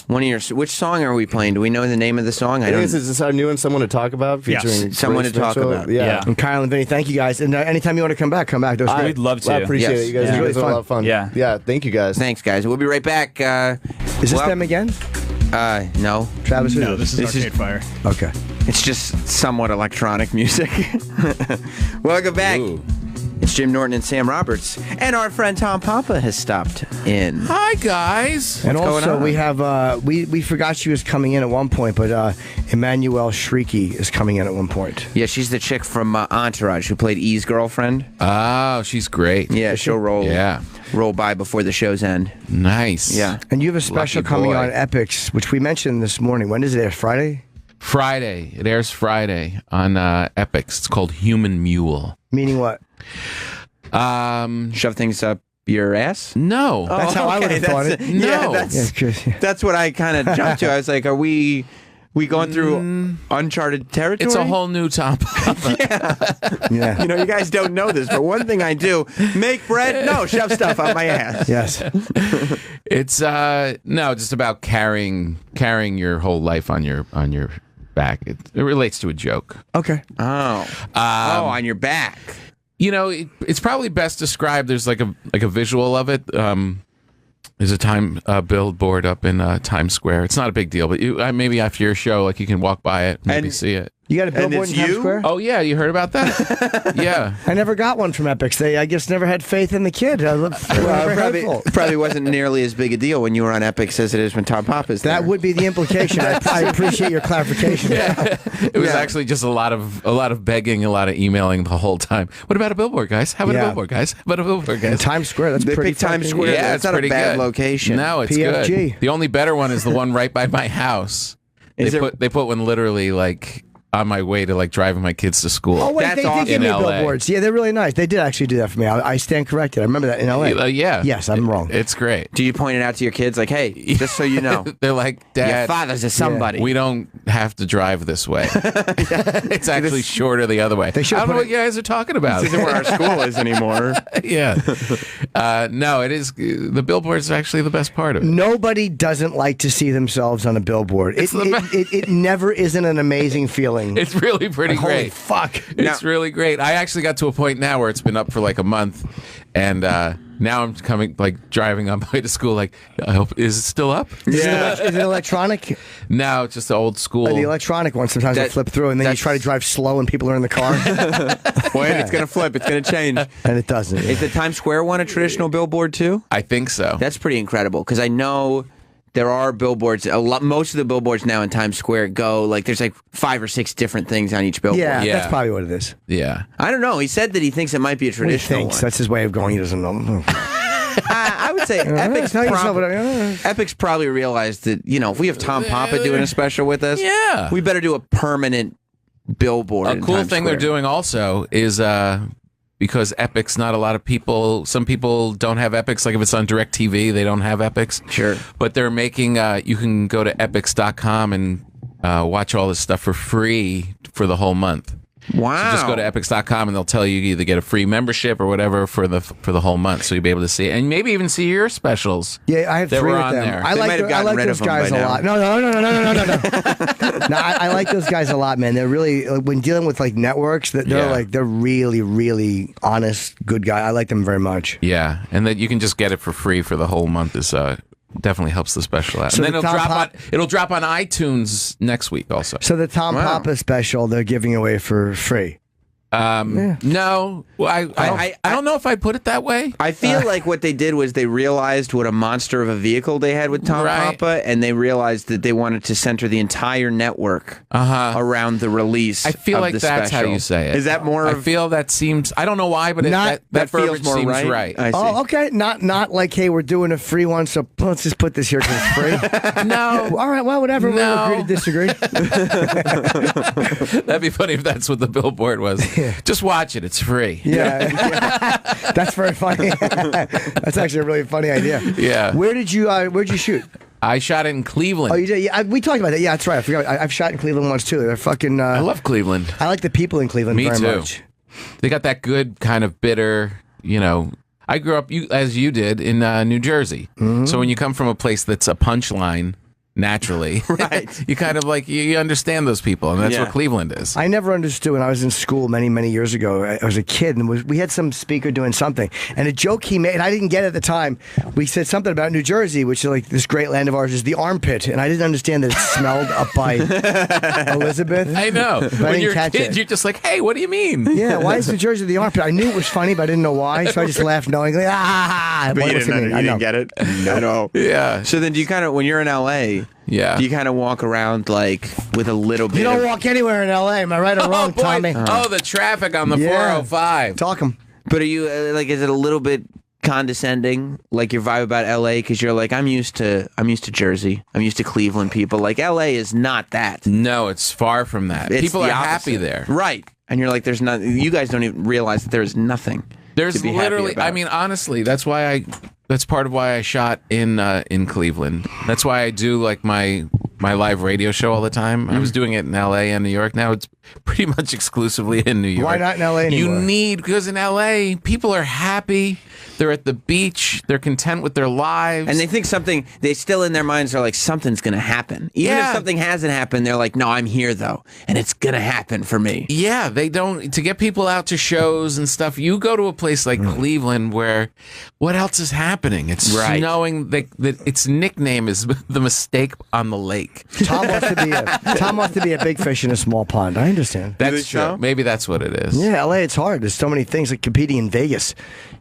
one of your. Which song are we playing? Do we know the name of the song? I don't. is this our new one, Someone to Talk About? Yes. Featuring Someone Grace to Talk Mitchell? About. Yeah. And Kyle and Vinny, thank you guys. And anytime you want to come back, come back. That was great. We'd love to. I appreciate Yes. it. You guys, Yeah. you guys Really are a lot of fun. Yeah. Yeah, thank you guys. Thanks, guys. We'll be right back. Is this well, them again? No. Travis? No, this is This is- Arcade Fire. Okay. It's just somewhat electronic music. Welcome back. Ooh. It's Jim Norton and Sam Roberts, and our friend Tom Papa has stopped in. Hi, guys. And What's going also, on? we have we forgot she was coming in at one point, but Emmanuelle Chriqui is coming in at one point. Yeah, she's the chick from Entourage who played E's girlfriend. Oh, she's great. Yeah, she'll Yeah. roll by before the show's end. Nice. Yeah. And you have a special Lucky coming boy. on Epics, which we mentioned this morning. When is it air? Friday? Friday. It airs Friday on Epix. It's called Human Mule. Meaning what? Shove things up your ass? No. That's how I would have thought it. Yeah, No. that's what I kind of jumped to. I was like, are we going through uncharted territory? It's a whole new Tom. Yeah. You know, you guys don't know this, but one thing I do: make bread. No, shove stuff up my ass. Yes. It's no, just about carrying your whole life on your back. It relates to a joke. Okay. Oh. On your back. You know, it's probably best described. There's like a visual of it. There's a billboard up in Times Square. It's not a big deal, but maybe after your show, like you can walk by it, maybe see it. You got a billboard in Times Square? Oh yeah, you heard about that? Yeah. I never got one from Epics. They, I guess, never had faith in the kid. Probably wasn't nearly as big a deal when you were on Epics as it is when Tom Papa's there. That would be the implication. I appreciate your clarification. Yeah. It was actually just a lot of begging, a lot of emailing the whole time. What about a billboard, guys? How about a billboard, guys? How about a billboard, guys? Times Square. That's They pretty. picked Times Square. Yeah, It's it's not a pretty bad good. location. No, it's PFG. good. The only better one is the one right by my house. Is They put one literally like on my way to like driving my kids to school. Oh, wait, they did give in me LA. billboards. Yeah, they're really nice. They did actually do that for me. I stand corrected. I remember that in LA. Yeah. Yes, I'm wrong. It's great. Do you point it out to your kids like, hey, just so you know? They're like, Dad, your father's a somebody. we don't have to drive this way. It's actually shorter the other way. I don't know what you guys are talking about. This isn't where our school is anymore. Yeah. No, it is. The billboards are actually the best part of it. Nobody doesn't like to see themselves on a billboard. It never isn't an amazing feeling. It's really pretty Holy great. fuck. It's really great. I actually got to a point now where it's been up for like a month, and now I'm driving on my way to school. Like, I hope, is it still up? Is it electronic? No, it's just the old school. The electronic one. Sometimes I flip through, and then you try to drive slow, and people are in the car. Wait, it's going to flip. It's going to change. And it doesn't. Is the Times Square one a traditional billboard too? I think so. That's pretty incredible because I know there are billboards. Most of the billboards now in Times Square go like there's like 5 or 6 different things on each billboard. Yeah, that's probably what it is. Yeah. I don't know. He said that he thinks it might be a traditional one. That's his way of going. He doesn't know. I would say Epic's probably realized that, if we have Tom Papa doing a special with us, we better do a permanent billboard. A in cool Times thing Square. they're doing also is because Epic's not a lot of people. Some people don't have Epics. Like if it's on DirecTV, they don't have Epics. Sure. But they're making. You can go to epics.com and watch all this stuff for free for the whole month. Wow. So just go to epics.com and they'll tell you either get a free membership or whatever for the whole month, so you'll be able to see it and maybe even see your specials. Yeah, I have that 3 were with on them. there. I like those guys a lot. No. No, I like those guys a lot, man. They're really when dealing with like networks, they're really, really honest, good guy. I like them very much. Yeah, and that you can just get it for free for the whole month is definitely helps the special out. So And then the it'll drop on iTunes next week also. So the Tom Papa special they're giving away for free. No, well, I don't know if I put it that way. I feel like what they did was they realized what a monster of a vehicle they had with Tom Papa, and they realized that they wanted to center the entire network around the release. I feel of like the that's special. how you say it. Is that more? I feel that seems. I don't know why, but that feels verbiage more seems right. I see. Oh, okay. Not like, hey, we're doing a free one, so let's just put this here because it's free. No. All right. Well, whatever. No. We'll agree to disagree. That'd be funny if that's what the billboard was. Just watch it. It's free. Yeah. That's very funny. That's actually a really funny idea. Yeah. Where'd you shoot? I shot it in Cleveland. Oh, you did? Yeah, we talked about that. Yeah, that's right. I forgot. I've shot in Cleveland once too. They're fucking. I love Cleveland. I like the people in Cleveland Me very too. much. They got that good kind of bitter, I grew up, as you did, in New Jersey. Mm-hmm. So when you come from a place that's a punchline, naturally, right? You kind of you understand those people, and that's what Cleveland is. I never understood when I was in school many years ago. I was a kid, and we had some speaker doing something, and a joke he made, and I didn't get it at the time. We said something about New Jersey, which is like this great land of ours, is the armpit, and I didn't understand that it smelled up by Elizabeth. I know. But I When didn't you're a catch kid, it. you're just like, hey, what do you mean? Yeah, why is New Jersey the armpit? I knew it was funny, but I didn't know why, so I just laughed knowingly. But you didn't get it. I know. Yeah. So then, do you kind of when you're in LA? Yeah. Do you kind of walk around with a little bit? You don't walk anywhere in LA. Am I right or wrong, boy. Tommy? Oh, the traffic on the 405. Talk 'em. But are you is it a little bit condescending, like your vibe about LA? Because you're like, I'm used to Jersey. I'm used to Cleveland people. Like LA is not that. No, it's far from that. It's People are the happy opposite. there. Right. And you're like, there's not. You guys don't even realize that there's nothing. There's to be happy literally. about. I mean, honestly, that's part of why I shot in Cleveland. That's why I do like my live radio show all the time. I was doing it in LA and New York. Now it's pretty much exclusively in New York. Why not in LA anymore? Because in LA, people are happy. They're at the beach. They're content with their lives. And they think they still in their minds are like, something's going to happen. Even if something hasn't happened, they're like, no, I'm here though. And it's going to happen for me. Yeah, they don't. To get people out to shows and stuff, you go to a place like Cleveland where what else is happening? It's snowing. That its nickname is the Mistake on the Lake. Tom wants to be a big fish in a small pond. I understand. That's true. so? Maybe that's what it is. Yeah, LA, it's hard. There's so many things like competing in Vegas.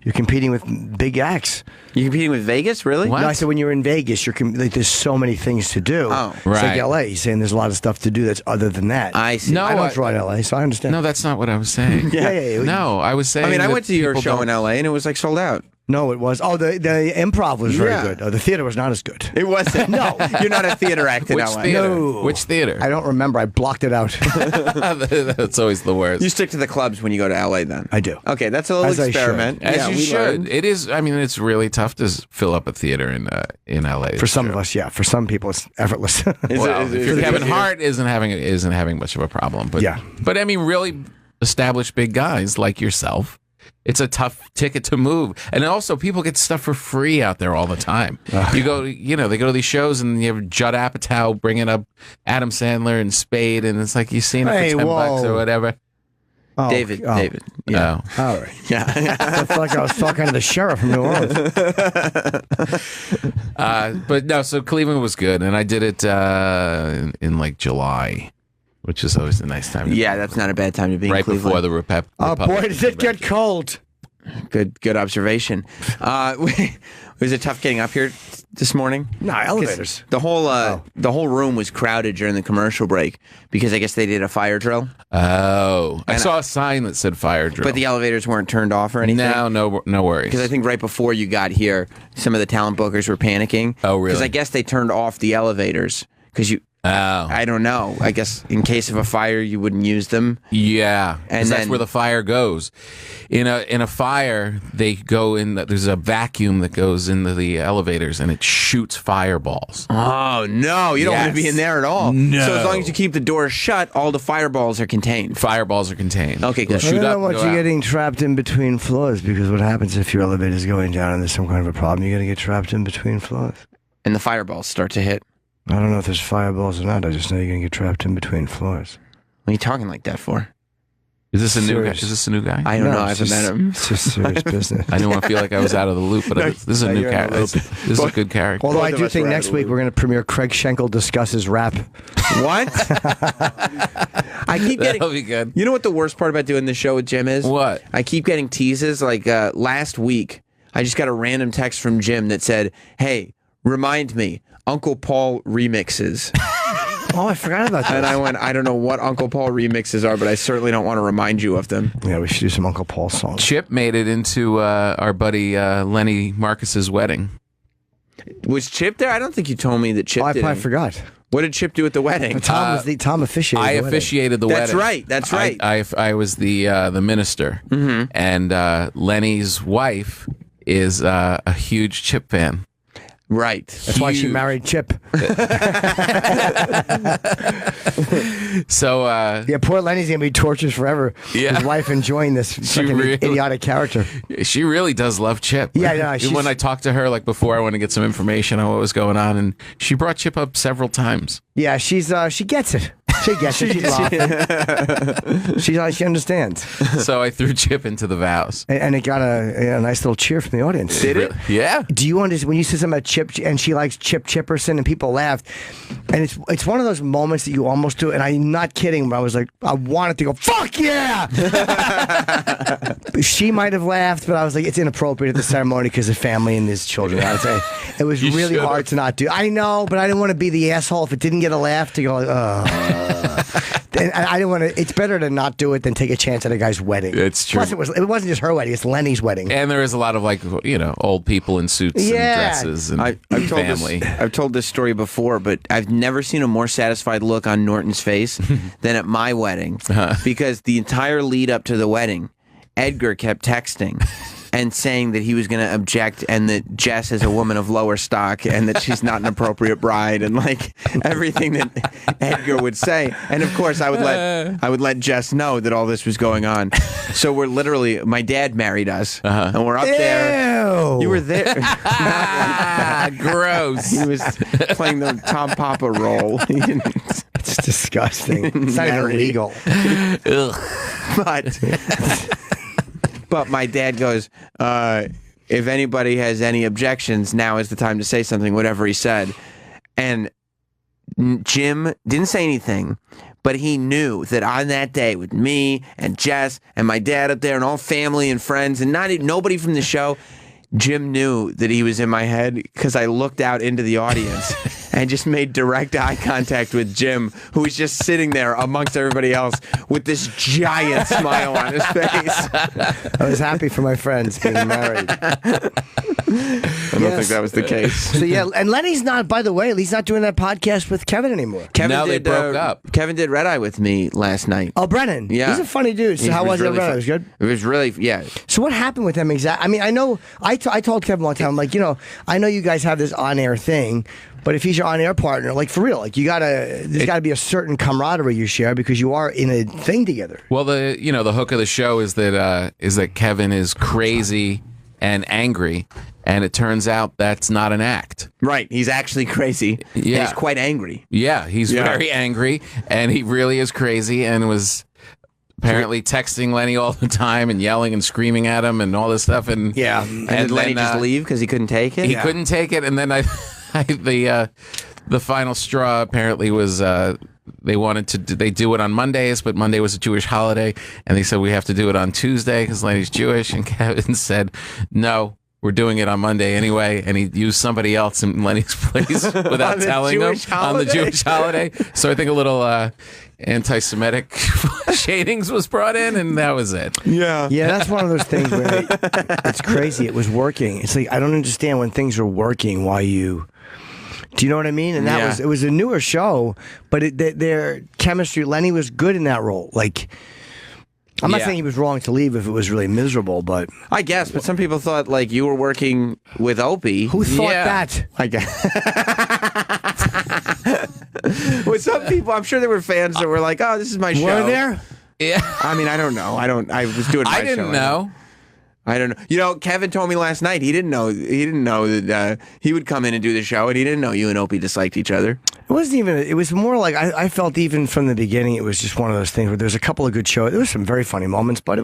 You're competing with big acts. You're competing with Vegas, really? What? No, I said when you're in Vegas, there's so many things to do. Oh. It's Right. like LA. He's saying there's a lot of stuff to do that's other than that. I see. No, I don't draw in LA, so I understand. No, that's not what I was saying. Yeah. No, I was saying. I mean, I that went to your people show don't- in LA and it was like sold out. No, it was. Oh, the improv was very Yeah. good. Oh, the theater was not as good. It wasn't. No. You're not a theater act in Which LA. theater? No. Which theater? I don't remember. I blocked it out. That's always the worst. You stick to the clubs when you go to LA then? I do. Okay, that's a little As I should. experiment. As Yeah, you we should. learned. It is. I mean, it's really tough to fill up a theater in LA. For some of us, yeah. For some people, it's effortless. Well, if Kevin Hart isn't having much of a problem, but Yeah. But I mean, really established big guys like yourself. It's a tough ticket to move, and also people get stuff for free out there all the time. You go, they go to these shows, and you have Judd Apatow bringing up Adam Sandler and Spade, and it's like you've seen it Hey, for $10 or whoa. whatever. Oh, David. oh. Yeah. Oh. All right. Yeah. I felt like I was talking to the sheriff from New Orleans. But no, so Cleveland was good, and I did it in like July, which is always a nice time. Yeah, that's not a bad time to be in right Cleveland. before the Oh, boy, did it get cold. Good observation. Was it tough getting up here this morning? No, elevators. The whole room was crowded during the commercial break because I guess they did a fire drill. Oh, I And saw a sign that said fire drill. But the elevators weren't turned off or anything? No worries. Because I think right before you got here, some of the talent bookers were panicking. Oh, really? Because I guess they turned off the elevators because you... Oh. I don't know. I guess in case of a fire, you wouldn't use them. Yeah, And and that's then- where the fire goes. In a fire, they go in. There's a vacuum that goes into the elevators, and it shoots fireballs. Oh, no. You don't want to be in there at all. No. So as long as you keep the doors shut, all the fireballs are contained. Fireballs are contained. Okay, good. I don't want you getting trapped in between floors, because what happens if your elevator is going down and there's some kind of a problem? You're going to get trapped in between floors. And the fireballs start to hit. I don't know if there's fireballs or not. I just know you're going to get trapped in between floors. What are you talking like that for? Is this a new guy? Serious. Is this a new guy? I don't know. I it's haven't just- met him. It's just serious business. I didn't want to feel like I was out of the loop, but this is a No, new you're in the character. loop. This is a good character. Although I Both of do us think were out next of the week we're going to premiere Craig Schenkel discusses rap. What? I keep getting. That'll be good. You know what the worst part about doing this show with Jim is? What? I keep getting teases. Like last week, I just got a random text from Jim that said, "Hey, remind me, Uncle Paul remixes." Oh, I forgot about that. And I went, I don't know what Uncle Paul remixes are, but I certainly don't want to remind you of them. Yeah, we should do some Uncle Paul songs. Chip made it into our buddy Lenny Marcus's wedding. Was Chip there? I don't think you told me that Chip Oh, I did. probably forgot. What did Chip do at the wedding? Tom officiated. I the wedding. officiated the That's wedding. right. That's right. I was the minister, and Lenny's wife is a huge Chip fan. Right. That's why she married Chip. So Yeah, poor Lenny's going to be tortured forever. Yeah. His wife enjoying this fucking really- idiotic character. she really does love Chip. Yeah, no, Even she's- when I talked to her, like before, I want to get some information on what was going on, and she brought Chip up several times. Yeah, she gets it. She gets it. She's laughing. She understands. So I threw Chip into the vows. And it got a nice little cheer from the audience. Did it? Yeah. Do you understand when you said something about Chip and she likes Chip Chipperson and people laughed, and it's one of those moments that you almost do, and I'm not kidding, but I was like, I wanted to go, fuck yeah! She might have laughed, but I was like, it's inappropriate at the ceremony because of family and his children. I would say it was You really should've. hard to not do. I know, but I didn't want to be the asshole if it didn't get a laugh to go like, and I didn't want to. It's better to not do it than take a chance at a guy's wedding. It's true. Plus, it wasn't just her wedding; it's Lenny's wedding. And there is a lot of old people in suits Yeah. and dresses and I've family. I've told this story before, but I've never seen a more satisfied look on Norton's face than at my wedding. Because the entire lead up to the wedding, Edgar kept texting and saying that he was going to object and that Jess is a woman of lower stock and that she's not an appropriate bride and like everything that Edgar would say. And of course, I would let Jess know that all this was going on. So we're literally, my dad married us, and we're up there. Ew. You were there. Gross. He was playing the Tom Papa role. He didn't- It's disgusting. It's not even Marry. illegal. But my dad goes, if anybody has any objections, now is the time to say something, whatever he said. And Jim didn't say anything, but he knew that on that day with me and Jess and my dad up there and all family and friends and nobody from the show, Jim knew that he was in my head because I looked out into the audience and just made direct eye contact with Jim, who was just sitting there amongst everybody else with this giant smile on his face. I was happy for my friends getting married. I don't think that was the case. So yeah, and Lenny's not. By the way, he's not doing that podcast with Kevin anymore. Kevin they broke up. Kevin did Red Eye with me last night. Oh, Brennan. Yeah. He's a funny dude. So how was it? really Red Eye? fun. It was good. It was really, yeah. So what happened with them exactly? I mean, I know I told Kevin one time, I'm like, I know you guys have this on-air thing, but if he's your on-air partner, like for real, like there's got to be a certain camaraderie you share because you are in a thing together. Well, the hook of the show is that Kevin is crazy and angry, and it turns out that's not an act. Right. He's actually crazy. Yeah. And he's quite angry. Yeah, he's very angry, and he really is crazy, and was apparently texting Lenny all the time and yelling and screaming at him and all this stuff. And And did Lenny just leave because he couldn't take it? He couldn't take it, and then the final straw apparently was they wanted to they do it on Mondays, but Monday was a Jewish holiday, and they said we have to do it on Tuesday because Lenny's Jewish, and Kevin said no. We're doing it on Monday anyway, and he used somebody else in Lenny's place without telling them on the Jewish holiday. So I think a little anti-Semitic shadings was brought in, and that was it. Yeah, that's one of those things where it's crazy. It was working. It's like I don't understand when things are working why you. Do you know what I mean? And it was a newer show, but their chemistry. Lenny was good in that role. Like. I'm not saying he was wrong to leave if it was really miserable, but I guess. But some people thought like you were working with Opie. Who thought that? I guess. With some people, I'm sure there were fans that were like, "Oh, this is my show." Were there? Yeah. I mean, I don't know. I was doing. My I didn't show. know. I don't know. Kevin told me last night he didn't know that he would come in and do the show, and he didn't know you and Opie disliked each other. It wasn't even. It was more like I felt even from the beginning. It was just one of those things where there was a couple of good shows. There was some very funny moments, but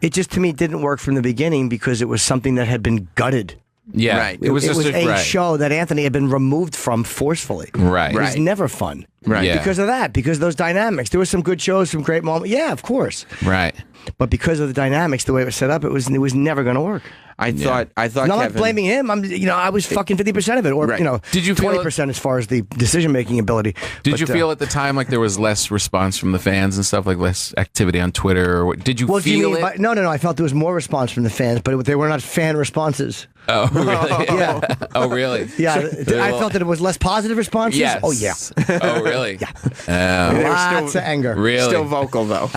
it just to me didn't work from the beginning because it was something that had been gutted. Yeah, right. It was just a show that Anthony had been removed from forcefully. Right. It was never fun. Right. Yeah. Because of that, because of those dynamics. There were some good shows, some great moments. Yeah, of course. Right. But because of the dynamics, the way it was set up, it was never going to work. I thought I'm not Kevin, blaming him. I was fucking 50% of it, or Right. Did you feel 20% as far as the decision making ability. Did you feel at the time like there was less response from the fans and stuff, like less activity on Twitter, or what? Did you Well, do you feel mean it? by, no. I felt there was more response from the fans, but they were not fan responses. Oh, really? Yeah. Oh, really? Yeah, I felt that it was less positive responses. Yes. Oh, yeah. Oh, really? Yeah. Oh, Lots of anger. really? still vocal though.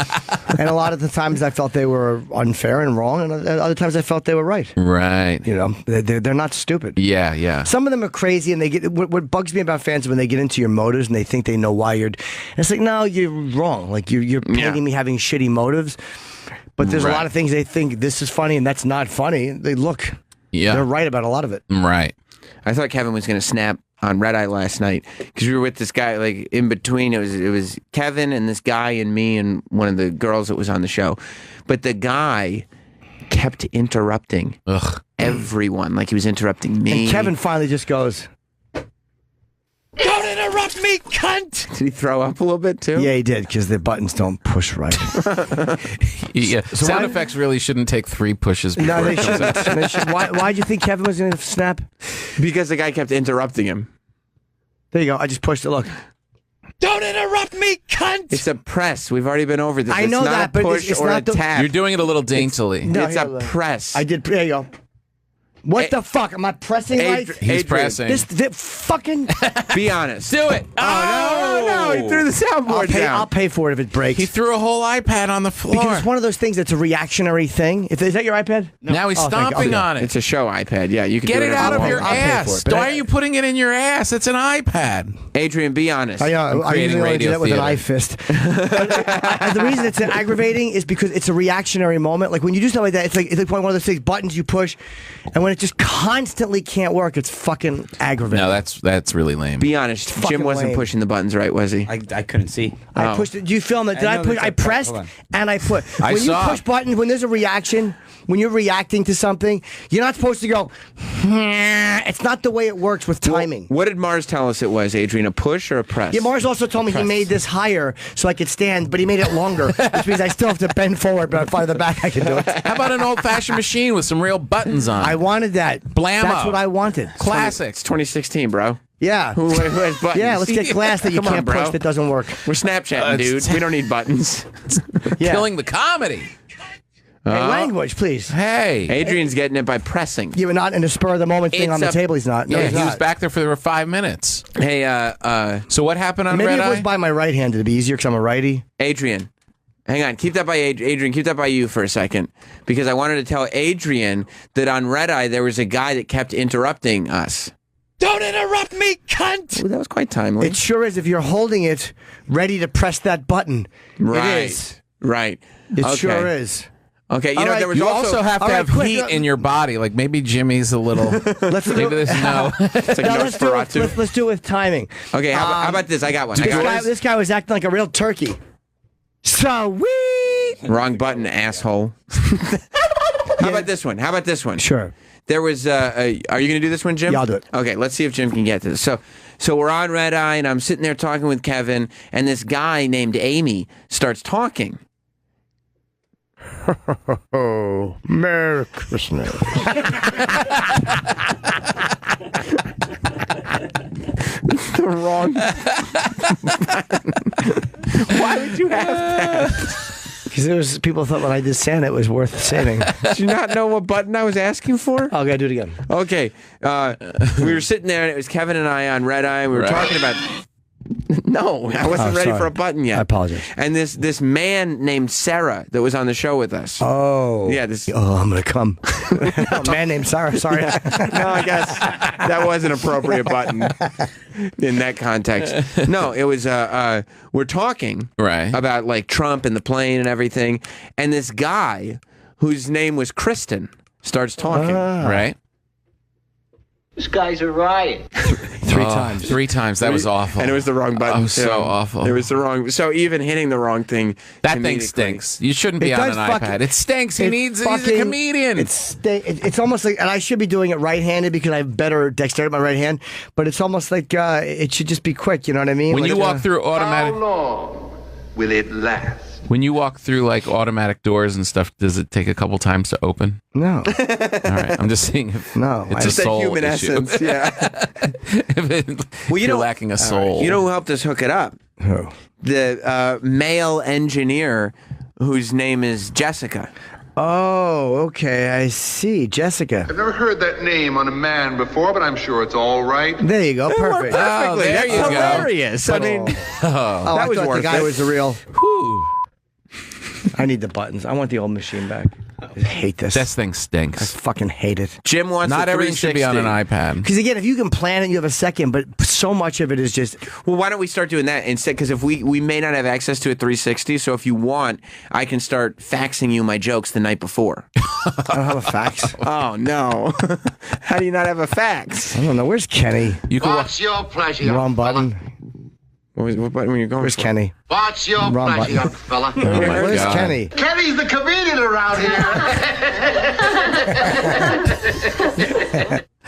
And a lot of the times I felt they were unfair and wrong, and other times I felt they were right. Right. They're not stupid. Yeah, yeah. Some of them are crazy, and they get what bugs me about fans is when they get into your motives and they think they know why you're. And it's like, no, you're wrong. Like you're painting me having shitty motives. But there's a lot of things they think this is funny and that's not funny. They look. Yeah. They're right about a lot of it. Right. I thought Kevin was going to snap on Red Eye last night because we were with this guy like in between. It was Kevin and this guy and me and one of the girls that was on the show, but the guy kept interrupting everyone. Like he was interrupting me. And Kevin finally just goes, "Don't interrupt me, cunt!" Did he throw up a little bit too? Yeah, he did because the buttons don't push right. Yeah. Sound effects really shouldn't take 3 pushes. No, they before it comes shouldn't. out. They should. Why'd you think Kevin was going to snap? Because the guy kept interrupting him. There you go. I just pushed it. Look. Don't interrupt me, cunt! It's a press. We've already been over this. I know it's not that, a but push it's or not a the- tap. You're doing it a little daintily. It's a press. I did. There you go. What the fuck? Am I pressing right? He's pressing. This fucking. Be honest. Do it. Oh, no, he threw the soundboard down. I'll pay for it if it breaks. He threw a whole iPad on the floor. Because it's one of those things that's a reactionary thing. Is that your iPad? Now he's Oh, thank you. stomping Okay. on it. It's a show iPad. Yeah, you can Get do it whatever out you of want. your I'll pay for ass. it, but Why are you putting it in your ass? It's an iPad. Adrian, be honest. I creating usually only do radio that with an theater. eye fist. The reason it's aggravating is because it's a reactionary moment. Like when you do something like that, it's like one of those things buttons you push, and when it just constantly can't work, it's fucking aggravating. No, that's really lame. Be honest. Jim fucking wasn't lame. pushing the buttons right, was he? I couldn't see. I pushed it. Do you film it? Did I I know push? that's I okay. pressed Hold on. and I put. I When you saw. push buttons, when there's a reaction, when you're reacting to something, you're not supposed to go. It's not the way it works with timing. What did Mars tell us it was, Adrian? A push or a press? Yeah, Mars also told me he made this higher so I could stand, but he made it longer, which means I still have to bend forward, but by the back I can do it. How about an old-fashioned machine with some real buttons on it? I wanted that. Blammo. That's what I wanted. Classic. It's 2016, bro. Yeah. Who has buttons? Yeah, let's get glass that you Come on, can't bro. push that doesn't work. We're Snapchatting, dude. We don't need buttons. Yeah. Killing the comedy. Hey, language, please. Hey. Adrian's getting it by pressing. You were not in a spur of the moment thing It's on the a- table. He's not. No, Yeah, he's he not. was back there for 5 minutes. Hey, So what happened on Maybe Red if it was Eye? by my right hand, it'd be easier because I'm a righty. Adrian. Hang on, keep that by Adrian. Keep that by you for a second, because I wanted to tell Adrian that on Red Eye there was a guy that kept interrupting us. Don't interrupt me, cunt! Ooh, that was quite timely. It sure is if you're holding it ready to press that button. Right. It is. Right. It Okay. sure is. Okay, you All know right, there was You also have to all right, have quick, heat in your body. Like maybe Jimmy's a little. Let's do maybe it. there's no. It's like No, let's do it with timing. Okay, how about this? I got one. This guy was acting like a real turkey. Sweet. Wrong button, asshole. How about this one? How about this one? Sure. There was. Are you going to do this one, Jim? Yeah, I'll do it. Okay, let's see if Jim can get to this. So we're on Red Eye, and I'm sitting there talking with Kevin, and this guy named Amy starts talking. Oh, Merry Christmas. The wrong. Why would you have that? Because there was people thought when I did Santa it was worth saving. Did you not know what button I was asking for? Oh, gotta do it again. Okay, we were sitting there, and it was Kevin and I on Red Eye. We were talking about. No, I wasn't ready for a button yet. I apologize. And this man named Sarah that was on the show with us. Oh. Yeah, this. Oh, I'm gonna come. A man named Sarah. Sorry. No, I guess that was an appropriate button in that context. No, it was. We're talking about like Trump and the plane and everything, and this guy whose name was Kristen starts talking. Right. This guy's a riot. Three times. 3 times. That was awful. And it was the wrong button. Oh, so awful. It was the wrong. So even hitting the wrong thing. That thing stinks. You shouldn't be It on an does fucking- iPad. It stinks. He's a fucking- comedian. It's almost like, and I should be doing it right-handed because I have better dexterity with my right hand. But it's almost like it should just be quick. You know what I mean? When Like, you walk through automatic. How long will it last? When you walk through like automatic doors and stuff, does it take a couple times to open? No. All right. I'm just seeing if it's Just a that soul human issue. essence. Yeah. Well, you're lacking a soul. You know who helped us hook it up? Who? The male engineer whose name is Jessica. Oh, okay. I see. Jessica. I've never heard that name on a man before, but I'm sure it's all right. There you go. Perfect. Oh, there you go. Hilarious. I mean, Oh, that I was thought worth the guy it. was the real. Whew. I need the buttons. I want the old machine back. I hate this. This thing I stinks. fucking hate it. Jim wants Not the everything should be on an 360. iPad. Because again, if you can plan it, you have a second. But so much of it is just. Well, why don't we start doing that instead? Because if we may not have access to a 360, so if you want, I can start faxing you my jokes the night before. I don't have a fax. Oh no! How do you not have a fax? I don't know. Where's Kenny? You can What's your pleasure? Wrong button. What button were you going Where's for? Kenny? What's your Wrong pleasure, button. fella? Where's God. Kenny? Kenny's the comedian around here.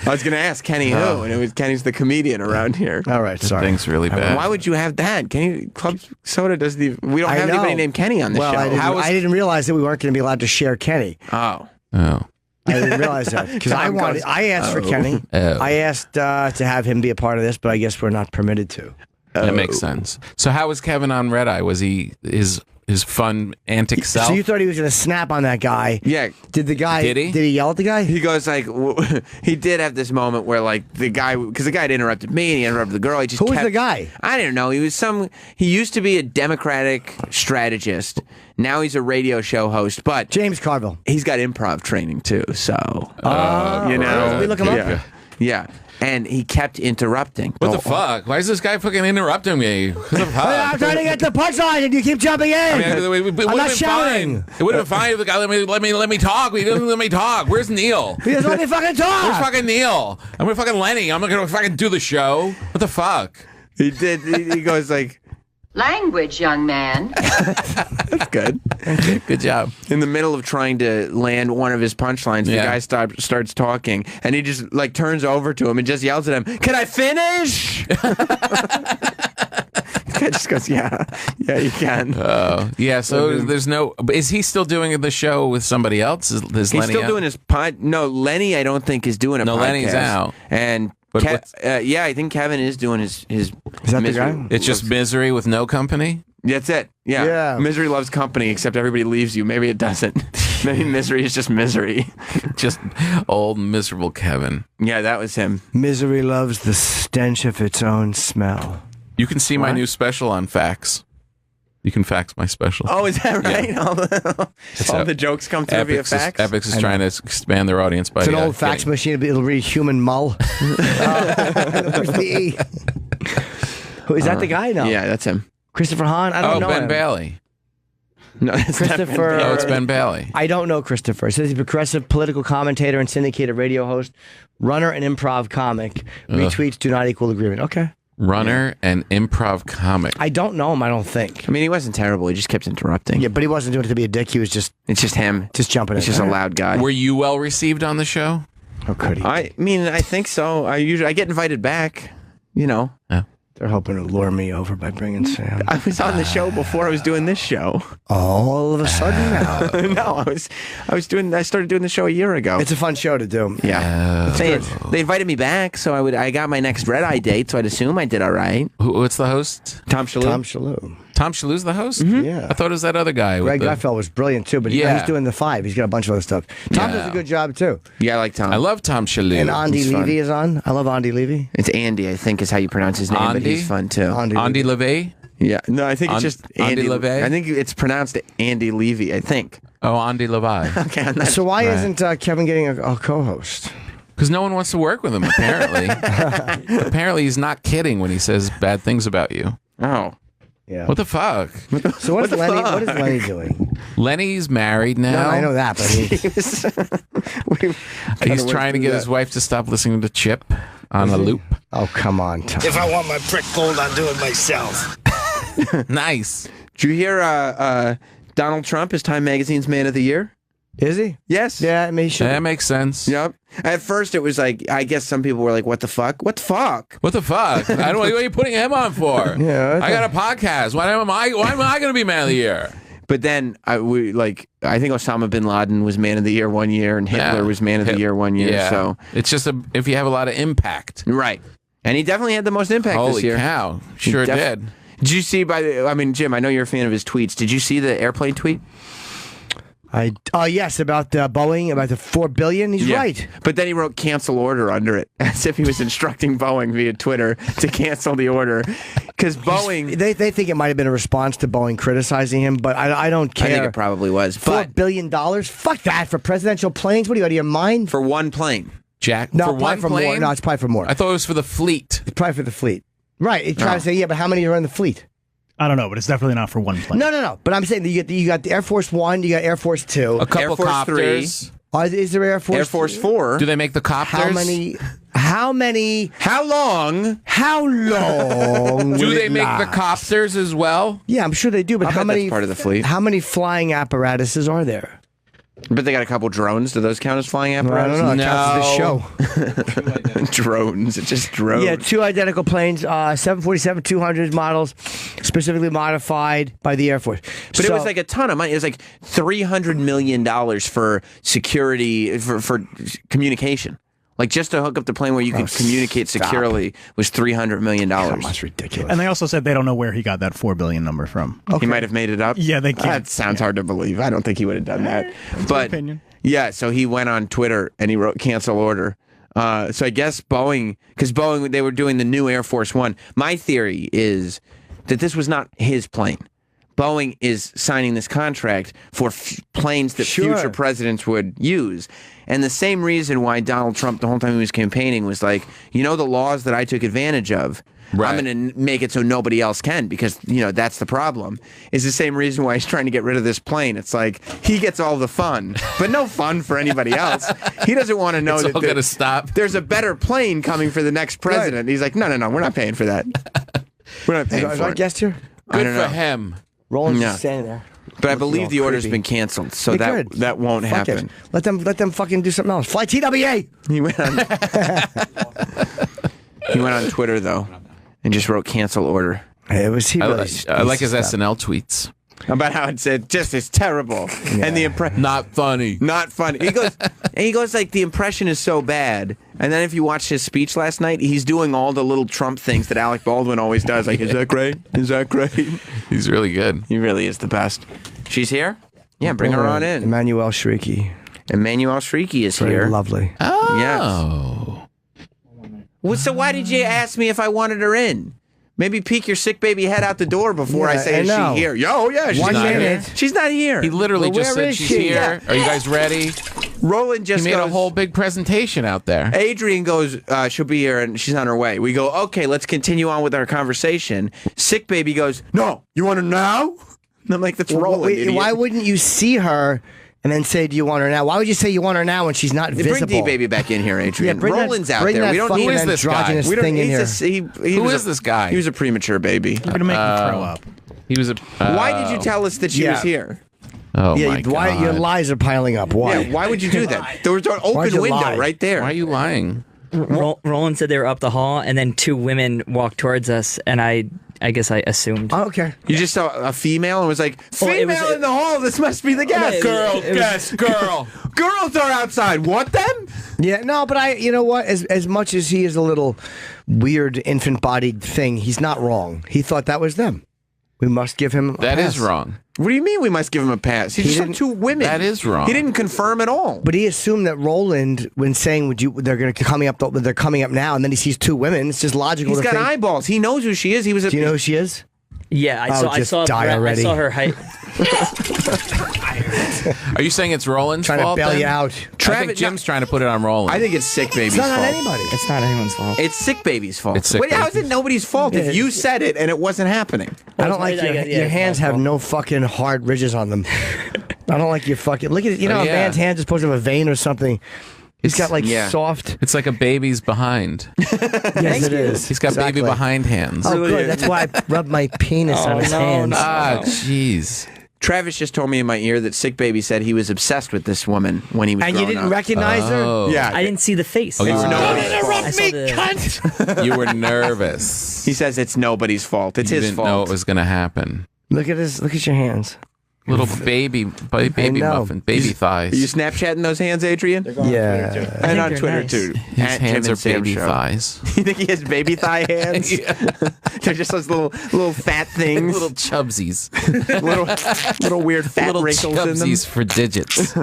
I was going to ask Kenny who, and it was Kenny's the comedian around here. All right, sorry. Thing's really bad. Why would you have that? Kenny Club Soda does the. We don't I have know. anybody named Kenny on the Well, show. I didn't realize that we weren't going to be allowed to share Kenny. Oh. Oh. I didn't realize that because I asked for Kenny. Oh. I asked to have him be a part of this, but I guess we're not permitted to. That makes sense. So how was Kevin on Red Eye? Was he his fun antic self? So you thought he was going to snap on that guy? Yeah. Did the guy? Did he? Did he yell at the guy? He goes like, he did have this moment where like the guy, because the guy had interrupted me and he interrupted the girl. He just Who was kept- the guy? I don't know. He used to be a Democratic strategist. Now he's a radio show host, but James Carville. He's got improv training too, so you know. right. We look him up? Yeah. Yeah. And he kept interrupting. What the fuck? Why is this guy fucking interrupting me? What the fuck? I'm trying to get the punchline, and you keep jumping in. I mean, it would I'm have not been shouting. fine. It would have been fine if the guy let me talk. He doesn't let me talk. Where's Neil? He doesn't let me fucking talk. Where's fucking Neil? I'm with fucking Lenny. I'm not gonna fucking do the show. What the fuck? He did. He goes like, Language, young man. that's good. Good job. In the middle of trying to land one of his punchlines, the Yeah. guy starts talking, and he just like turns over to him and just yells at him, "Can I finish?" The guy just goes, "Yeah, you can." Oh, yeah. So there's no. Is he still doing the show with somebody else? Is He's Lenny still out? doing his pod. No, Lenny, I don't think is doing a podcast. No, Lenny's out. And But what's- yeah, I think Kevin is doing his that the misery. guy? it's just misery with no company. That's it. Yeah. Yeah. Misery loves company, except everybody leaves you. Maybe it doesn't. Maybe misery is just misery. Just old miserable Kevin. Yeah, that was him. Misery loves the stench of its own smell. You can see my What? new special on fax. You can fax my special. Oh, is that right? Yeah. All the jokes come through via fax? Epix is trying to expand their audience by It's an old fax getting- machine. It'll read human mull. Where's the E? Who is that? The guy? No. Yeah, that's him. Christopher Hahn. I don't know Ben him. Bailey. No, it's not Ben Christopher. Bailey. Oh, it's Ben Bailey. I don't know Christopher. It says he's a progressive political commentator and syndicated radio host, runner and improv comic. Retweets do not equal agreement. Okay. Runner and improv comic. I don't know him. I don't think. I mean, he wasn't terrible. He just kept interrupting. Yeah, but he wasn't doing it to be a dick. He was just It's just him. jumping. He's in just a there. loud guy. Were you well received on the show? How could he? I mean, I think so. I get invited back. You know, They're hoping to lure me over by bringing Sam. I was on the show before I was doing this show. All of a sudden now. No, I started doing the show a year ago. It's a fun show to do. Yeah. They invited me back, so I got my next Red Eye date, so I'd assume I did all right. What's the host? Tom Shalhoub. Tom Shalhoub. Tom Shalhoub's the host? Yeah. I thought it was that other guy. Greg with the... Gutfeld was brilliant too, but Yeah. he's doing the 5. He's got a bunch of other stuff. Tom Yeah. does a good job too. Yeah, I like Tom. I love Tom Shalhoub. And Andy He's fun. Levy is on. I love Andy Levy. It's Andy, I think, is how you pronounce his name, but Andy? he's fun too. Andy Levy? Yeah, no, I think it's just Andy Levy? I think it's pronounced Andy Levy. I think. Oh, Andy Levy. Okay, I'm not, So why Right. isn't Kevin getting a co-host? Because no one wants to work with him, apparently. Apparently, he's not kidding when he says bad things about you. Oh. Yeah. What the fuck? So what is Lenny? What is Lenny doing? Lenny's married now. No, I know that, but He's trying to get his wife to stop listening to Chip on a loop. Oh, come on, Tom. If I want my prick pulled, I'll do it myself. Nice. Did you hear Donald Trump is Time Magazine's Man of the Year? Is he? Yes. Yeah, I mean, he should. That makes sense. Yep. At first, it was like, I guess some people were like, "What the fuck? What the fuck?" What the fuck? I don't. What are you putting him on for? Yeah, I got a podcast. Why am I going to be Man of the Year? But then I think Osama bin Laden was Man of the Year one year, and Hitler was Man of the Year one year. Yeah. So it's just if you have a lot of impact, right? And he definitely had the most impact Holy this year. cow! Sure did. Did you see Jim? I know you're a fan of his tweets. Did you see the airplane tweet? Yes, about Boeing, about the $4 billion. He's right. But then he wrote "cancel order" under it, as if he was instructing Boeing via Twitter to cancel the order. Because Boeing, They think it might have been a response to Boeing criticizing him, but I don't care. I think it probably was. But $4 billion? Fuck that for presidential planes. What are you out of your mind? for one plane, Jack, No, for probably one for plane. more. No, it's probably for more. I thought it was for the fleet. It's probably for the fleet. Right. He's trying to say, yeah, but how many are in the fleet? I don't know, but it's definitely not for one plane. No. But I'm saying that you got the Air Force One, you got Air Force Two, A couple Air Force copters. Is there Air Force? Air Force 4. Do they make the copters? How many? How long? How long? Do will they it make the last? copters as well? Yeah, I'm sure they do. But I'll how bet many? that's part of the fleet. How many flying apparatuses are there? But they got a couple drones. Do those count as flying I apparatus? don't know. It counts as the show. Drones. It's just drones. Yeah, 2 identical planes, 747-200 models, specifically modified by the Air Force. But it was like a ton of money. It was like $300 million for security, for communication. Like just to hook up the plane where you could communicate securely was $300 million. That's ridiculous. And they also said they don't know where he got that $4 billion number from. He might have made it up. Yeah, they can't. That sounds hard to believe. I don't think he would have done that. That's But my opinion. yeah, so he went on Twitter and he wrote "cancel order." So I guess Boeing, because Boeing, they were doing the new Air Force One. My theory is that this was not his plane. Boeing is signing this contract for planes that future presidents would use. And the same reason why Donald Trump, the whole time he was campaigning, was like, the laws that I took advantage of, I'm going to make it so nobody else can, because, that's the problem, is the same reason why he's trying to get rid of this plane. It's like, he gets all the fun, but no fun for anybody else. He doesn't want to know It's that all gonna stop. There's a better plane coming for the next president. He's like, no, we're not paying for that. We're not paying Is for our it. guest here? I Good don't for know. him. Roland's No. just standing there. But I believe all the order's creepy. been canceled, so They could. that won't Fuck happen. it. Let them fucking do something else. Fly TWA. He went on Twitter though, and just wrote "cancel order." It was he. I Really like his SNL tweets. about how it's terrible, and the impression not funny. He goes like the impression is so bad, and then if you watch his speech last night, he's doing all the little Trump things that Alec Baldwin always does. Like, is that great? Is that great? He's really good. He really is the best. She's here. Yeah, bring her on in. Emmanuelle Chriqui. Emmanuelle Chriqui is Very here. lovely. Oh. Yes. Well, so why did you ask me if I wanted her in? Maybe peek your sick baby head out the door before I say, is she here? She's not here. She's not here. He literally just said she's here. Are you guys ready? Roland just he made goes, a whole big presentation out there. Adrian goes, she'll be here and she's on her way. We go, okay, let's continue on with our conversation. Sick baby goes, no, you want her now? And I'm like, that's Roland. Wait, why wouldn't you see her and then say, do you want her now? Why would you say you want her now when she's not visible? Bring D-Baby back in here, Adrian. Yeah, Roland's out there. We don't need this guy. We don't, thing in here. Who is this guy? He was a premature baby. You're going to make me throw up. He was a. Why did you tell us that she was here? Oh, my God. Why your lies are piling up? Why? Yeah, why would you do that? There was an open window right there. Why are you lying? Roland said they were up the hall, and then two women walked towards us, and I guess I assumed. Oh, okay. You just saw a female and was like, female in the hall, this must be the guest. Girl. Girls are outside. Want them? Yeah, no, but you know what? As much as he is a little weird infant-bodied thing, he's not wrong. He thought that was them. We must give him a pass. That is wrong. What do you mean we must give him a pass? He just saw two women. That is wrong. He didn't confirm at all. But he assumed that Roland, when saying they're going to coming up now, and then he sees two women. It's just logical. He's got eyeballs. He knows who she is. He was. Do you know who she is? Yeah, I saw her height. Are you saying it's Roland's trying fault? to bail you out? I think Jim's trying to put it on Roland. I think it's Sick Baby's fault. It's not on anybody. It's not anyone's fault. It's Sick Baby's fault. It's Sick How is it nobody's fault if you said it and it wasn't happening? I don't like your hands have no fucking hard ridges on them. I don't like your fucking look at it. You know, a man's hands is supposed to have a vein or something. He's got like soft. It's like a baby's behind. Yes, it is. He's got baby behind hands. Oh, good. That's why I rubbed my penis on his hands. Jeez. Travis just told me in my ear that Sick Baby said he was obsessed with this woman when he was And you growing didn't up. recognize her? Yeah. I didn't see the face. Oh, you were nobody's fault. You were nervous. He says it's nobody's fault. It's you his didn't fault. know it was going to happen. Look at this. Look at your hands. Little baby muffin, baby thighs. Are you Snapchatting those hands, Adrian? Yeah. And on Twitter, too. His hands are baby thighs. You think he has baby thigh hands? They're just those little fat things. Little chubsies. little weird fat little wrinkles in them. chubsies for digits.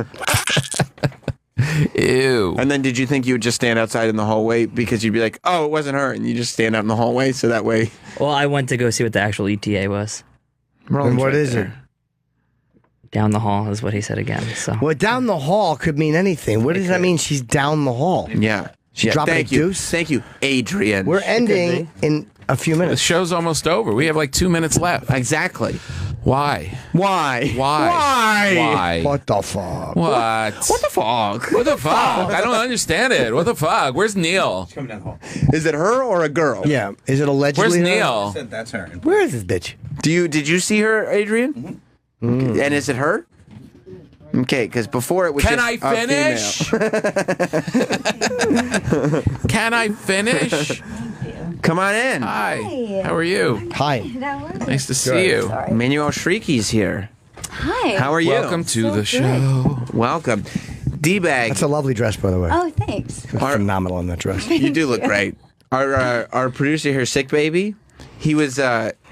Ew. And then did you think you would just stand outside in the hallway because you'd be like, oh, it wasn't her, and you just stand out in the hallway so that way... Well, I went to go see what the actual ETA was. And what is it? Down the hall is what he said again. So. Well, down the hall could mean anything. What does that mean? She's down the hall. Yeah. She's dropping Thank a you. deuce. Thank you, Adrian. We're ending in a few The minutes. show's almost over. We have like 2 minutes left. Exactly. Why? Why? What the fuck? What? What the fuck? What the fuck? I don't understand it. What the fuck? Where's Neil? Coming down the hall. Is it her or a girl? Yeah. Is it allegedly Where's her? Neil? That's her. Where is this bitch? Did you see her, Adrian? Mm-hmm. And is it her? Okay, because before it was Can just I a finish? Can I finish? Come on in. Hi. How are you? Hi. Nice to see you. Emmanuelle Chriqui's here. Hi. How are you? Welcome to the show. Welcome. D-Bag. That's a lovely dress, by the way. Oh, thanks. Phenomenal in that dress. You do look great. Our producer here, Sick Baby, he was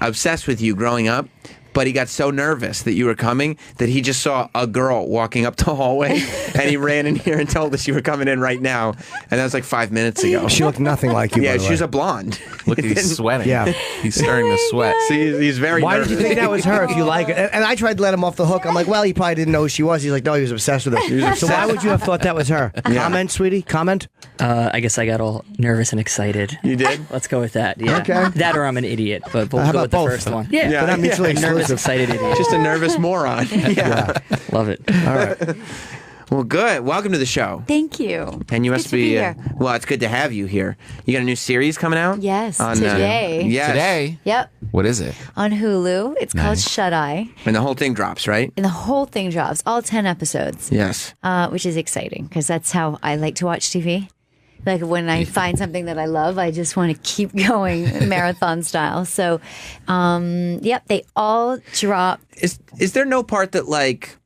obsessed with you growing up. But he got so nervous that you were coming that he just saw a girl walking up the hallway, and he ran in here and told us you were coming in right now. And that was like 5 minutes ago. She looked nothing like you. Yeah, by the she was way. a blonde. Look, he's sweating. Yeah. He's starting to sweat. See, he's very Why nervous. did you think that was her if you like it? And I tried to let him off the hook. I'm like, well, he probably didn't know who she was. He's like, no, he was obsessed with her. So why would you have thought that was her? Yeah. Comment, sweetie? Comment? I guess I got all nervous and excited. You did? Let's go with that. Yeah. Okay. That or I'm an idiot, but we'll How go about with the both? first one. Yeah. But not mutually Nervous, exclusive. excited idiot. Just a nervous moron. Yeah. Love it. All right. Well, good. Welcome to the show. Thank you. And you Good must to be here. well, it's good to have you here. You got a new series coming out? Yes, On, today. yes. Today? Yep. What is it? On Hulu. It's called Nice. Shut Eye. And the whole thing drops, right? And the whole thing drops, all 10 episodes, Yes. which is exciting because that's how I like to watch TV. Like when I find something that I love, I just want to keep going marathon style. So, yep, they all drop. Is there no part that like,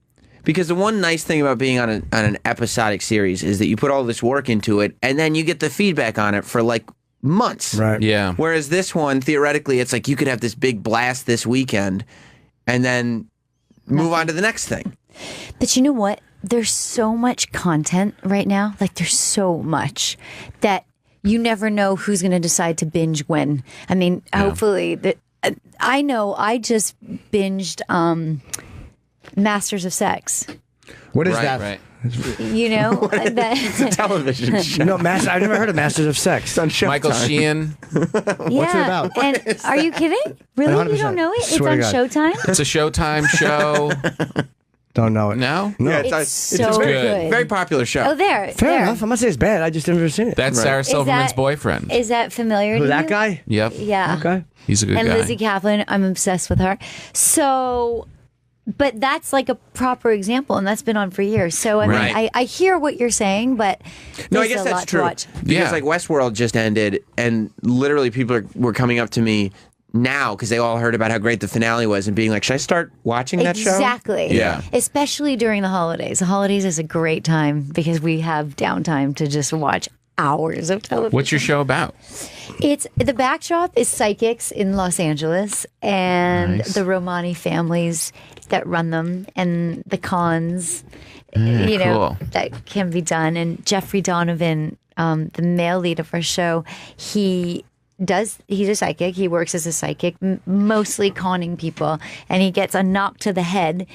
because the one nice thing about being on an episodic series is that you put all this work into it and then you get the feedback on it for like months. Right. Yeah. Whereas this one, theoretically, it's like you could have this big blast this weekend and then move on to the next thing. But you know what? There's so much content right now. Like there's so much that you never know who's going to decide to binge when. I mean, hopefully that I know I just binged Masters of Sex. What is that? Right. You know, It's a television show. No, I've never heard of Masters of Sex. on Showtime. Michael Sheehan. What's it about? And are you kidding? Really? You 100%. don't know it? Swear to It's God. on Showtime? It's a Showtime show. Don't know it. No? No. Yeah, It's so very, good. very popular show. Oh, there. Fair there. enough. I'm not saying it's bad. I just never seen it. That's Right. Sarah Is Silverman's that- boyfriend. Is that familiar Who, to that you? guy? Yep. Yeah. Okay. He's a good And guy. Lizzie Kaplan, I'm obsessed with her. So, but that's like a proper example, and that's been on for years. So, I Right. mean, I hear what you're saying, but No, I there's guess a that's lot true. to watch. Because Yeah. like Westworld just ended, and literally people were coming up to me now because they all heard about how great the finale was and being like, "Should I start watching that show?" Exactly. Yeah. Especially during the holidays. The holidays is a great time because we have downtime to just watch hours of television. What's your show about? It's the backdrop is psychics in Los Angeles and Nice. the Romani families that run them and the cons, you know, cool. that can be done. And Jeffrey Donovan, the male lead of our show, he's a psychic. He works as a psychic, mostly conning people, and he gets a knock to the head,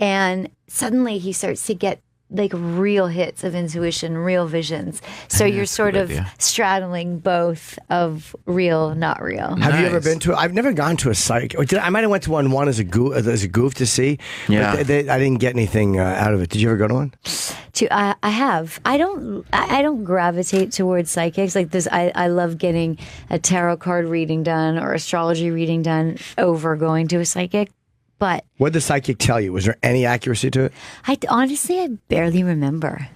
and suddenly he starts to get like real hits of intuition, real visions. So you're sort of straddling both of real, not real. Have you ever been to? I've never gone to a psych. I might have went to one as a goof to see. Yeah. But I didn't get anything out of it. Did you ever go to one? I have. I don't gravitate towards psychics like this. I love getting a tarot card reading done or astrology reading done over going to a psychic. But What did the psychic tell you? Was there any accuracy to it? I barely remember.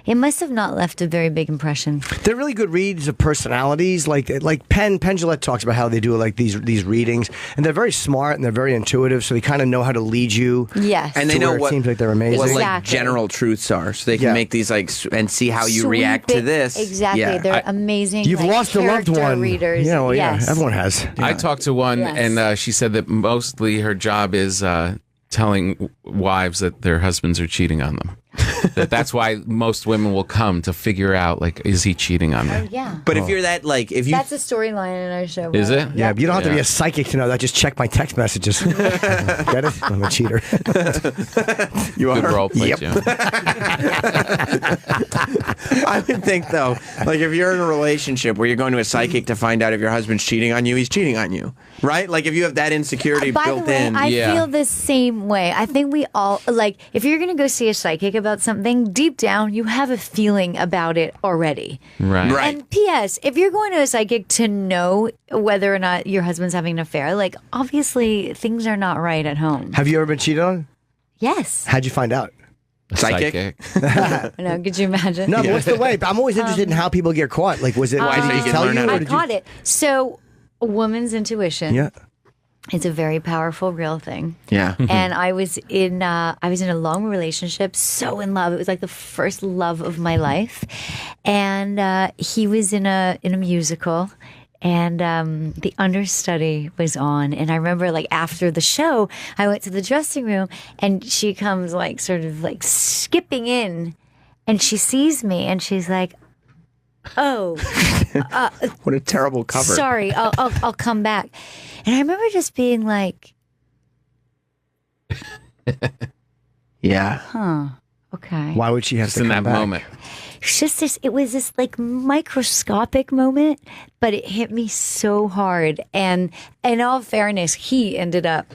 It must have not left a very big impression. They're really good reads of personalities. Like Penn Gillette talks about how they do like these readings, and they're very smart and they're very intuitive, so they kind of know how to lead you. Yes, and they to know where what it seems like they're amazing. what like Exactly. general truths are, so they can Yeah. make these like and see how you react to Sweeping- this. Exactly. Yeah. They're amazing. You've like, lost a loved character one. Readers. Yeah, well, yes. yeah, everyone has. I talked to one, Yes. and she said that mostly her job is telling wives that their husbands are cheating on them. That's why most women will come to figure out, like, is he cheating on me? Oh, yeah. But if you're that like, if you That's a storyline in our show. Is it? Yeah, but you don't have to be Yeah. a psychic to know that. Just check my text messages. Get it? I'm a cheater. you Good are role play, Yep. Jim. I would think though, like if you're in a relationship where you're going to a psychic to find out if your husband's cheating on you, he's cheating on you, right? Like if you have that insecurity By built the way, in. I feel the same way. I think we all like if you're going to go see a psychic about something, deep down you have a feeling about it already. Right. And P.S. If you're going to a psychic to know whether or not your husband's having an affair, like obviously things are not right at home. Have you ever been cheated on? Yes. How'd you find out? Psychic? No, could you imagine? No, but what's the way? I'm always interested in how people get caught. Like, was it? Why, did so he you can tell learn you? how to- Or I did you? caught it. So, a woman's intuition. Yeah. It's a very powerful, real thing. Yeah. And I was in a long relationship, so in love. It was like the first love of my life. And he was in a musical, and the understudy was on. And I remember, like after the show, I went to the dressing room, and she comes like sort of like skipping in, and she sees me, and she's like, "Oh, What a terrible cover. sorry, I'll come back." And I remember just being like, Yeah. "Huh, okay." Why would she have Just to in come that back? moment. It's just this. It was this like microscopic moment, but it hit me so hard. And in all fairness, he ended up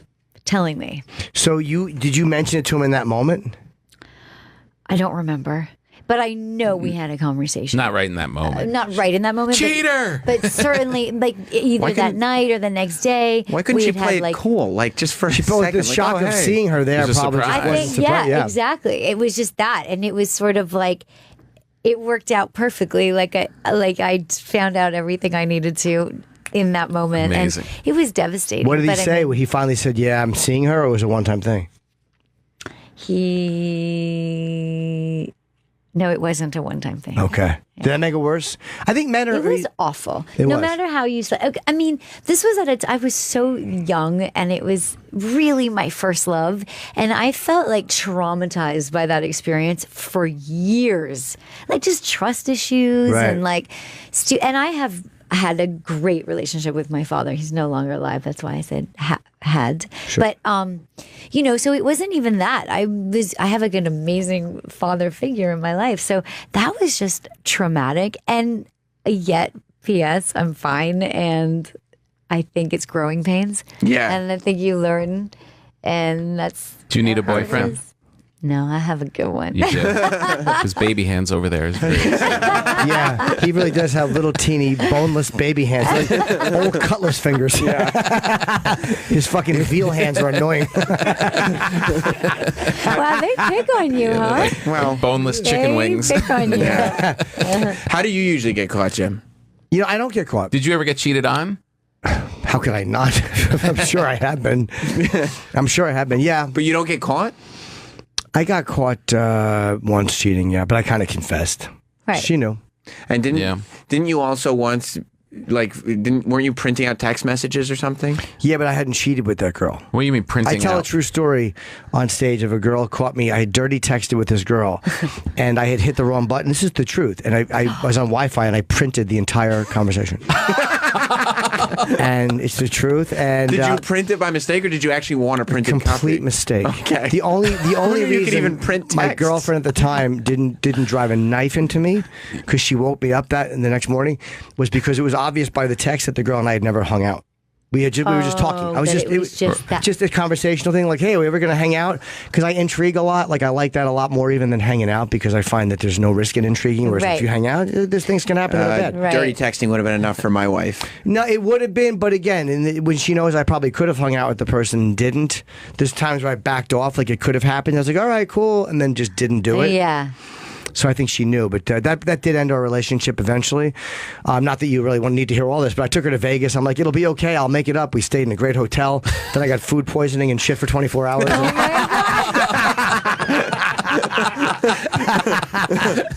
telling me. So did you mention it to him in that moment? I don't remember, but I know we had a conversation. Not right in that moment. Not right in that moment. Cheater! But certainly, like either Why that couldn't- night or the next day. Why couldn't we she had play had, it like, cool? Like just for a She felt second. the shock like, of hey. seeing her there. It was a Probably surprise. just I wasn't think, yeah, surprised. exactly. It was just that, and it was sort of like it worked out perfectly. Like I found out everything I needed to in that moment. Amazing. And it was devastating. What did he but say? He finally said, "Yeah, I'm seeing her," or was it a one-time thing? No, it wasn't a one-time thing. Okay. Did that make it worse? I think men are. It was awful. It no was. matter how you say. I mean, this was I was so young, and it was really my first love, and I felt like traumatized by that experience for years, like just trust issues Right. and like, and I have had a great relationship with my father. He's no longer alive. That's why I said had. Sure. But so it wasn't even that. I have like an amazing father figure in my life. So that was just traumatic. And yet, P.S., I'm fine, and I think it's growing pains. Yeah. And I think you learn, and that's. Do you need a how it boyfriend? is. No, I have a good one. You do. His baby hands over there is very Yeah, he really does have little teeny boneless baby hands, like old cutlass fingers. Yeah. His fucking veal hands are annoying. Wow, they pick on you, huh? Well, boneless chicken They wings. pick on you. How do you usually get caught, Jim? You know, I don't get caught. Did you ever get cheated on? How could I not? I'm sure I have been. I'm sure I have been. Yeah, but you don't get caught. I got caught once cheating. Yeah, but I kind of confessed. Right. She knew. And didn't you also once weren't you printing out text messages or something? Yeah, but I hadn't cheated with that girl. What do you mean printing I tell out? a true story on stage of a girl caught me. I had dirty texted with this girl, and I had hit the wrong button. This is the truth. And I was on Wi-Fi, and I printed the entire conversation. And it's the truth. And Did you print it by mistake, or did you actually want to print it? complete mistake. Okay. The only You reason could even print my text. girlfriend at the time didn't drive a knife into me because she woke me up the next morning was because it was obvious by the text that the girl and I had never hung out. We were just talking. It was just a conversational thing. Like, hey, are we ever going to hang out? Because I intrigue a lot. Like, I like that a lot more even than hanging out because I find that there's no risk in intriguing. Whereas if you hang out, there's things can happen in the bed. Dirty texting would have been enough for my wife. No, it would have been, but again, when she knows I probably could have hung out with the person and didn't, there's times where I backed off, like it could have happened. I was like, all right, cool, and then just didn't do it. Yeah. So I think she knew, but that did end our relationship eventually. Not that you really need to hear all this, but I took her to Vegas. I'm like, it'll be okay. I'll make it up. We stayed in a great hotel. Then I got food poisoning and shit for 24 hours.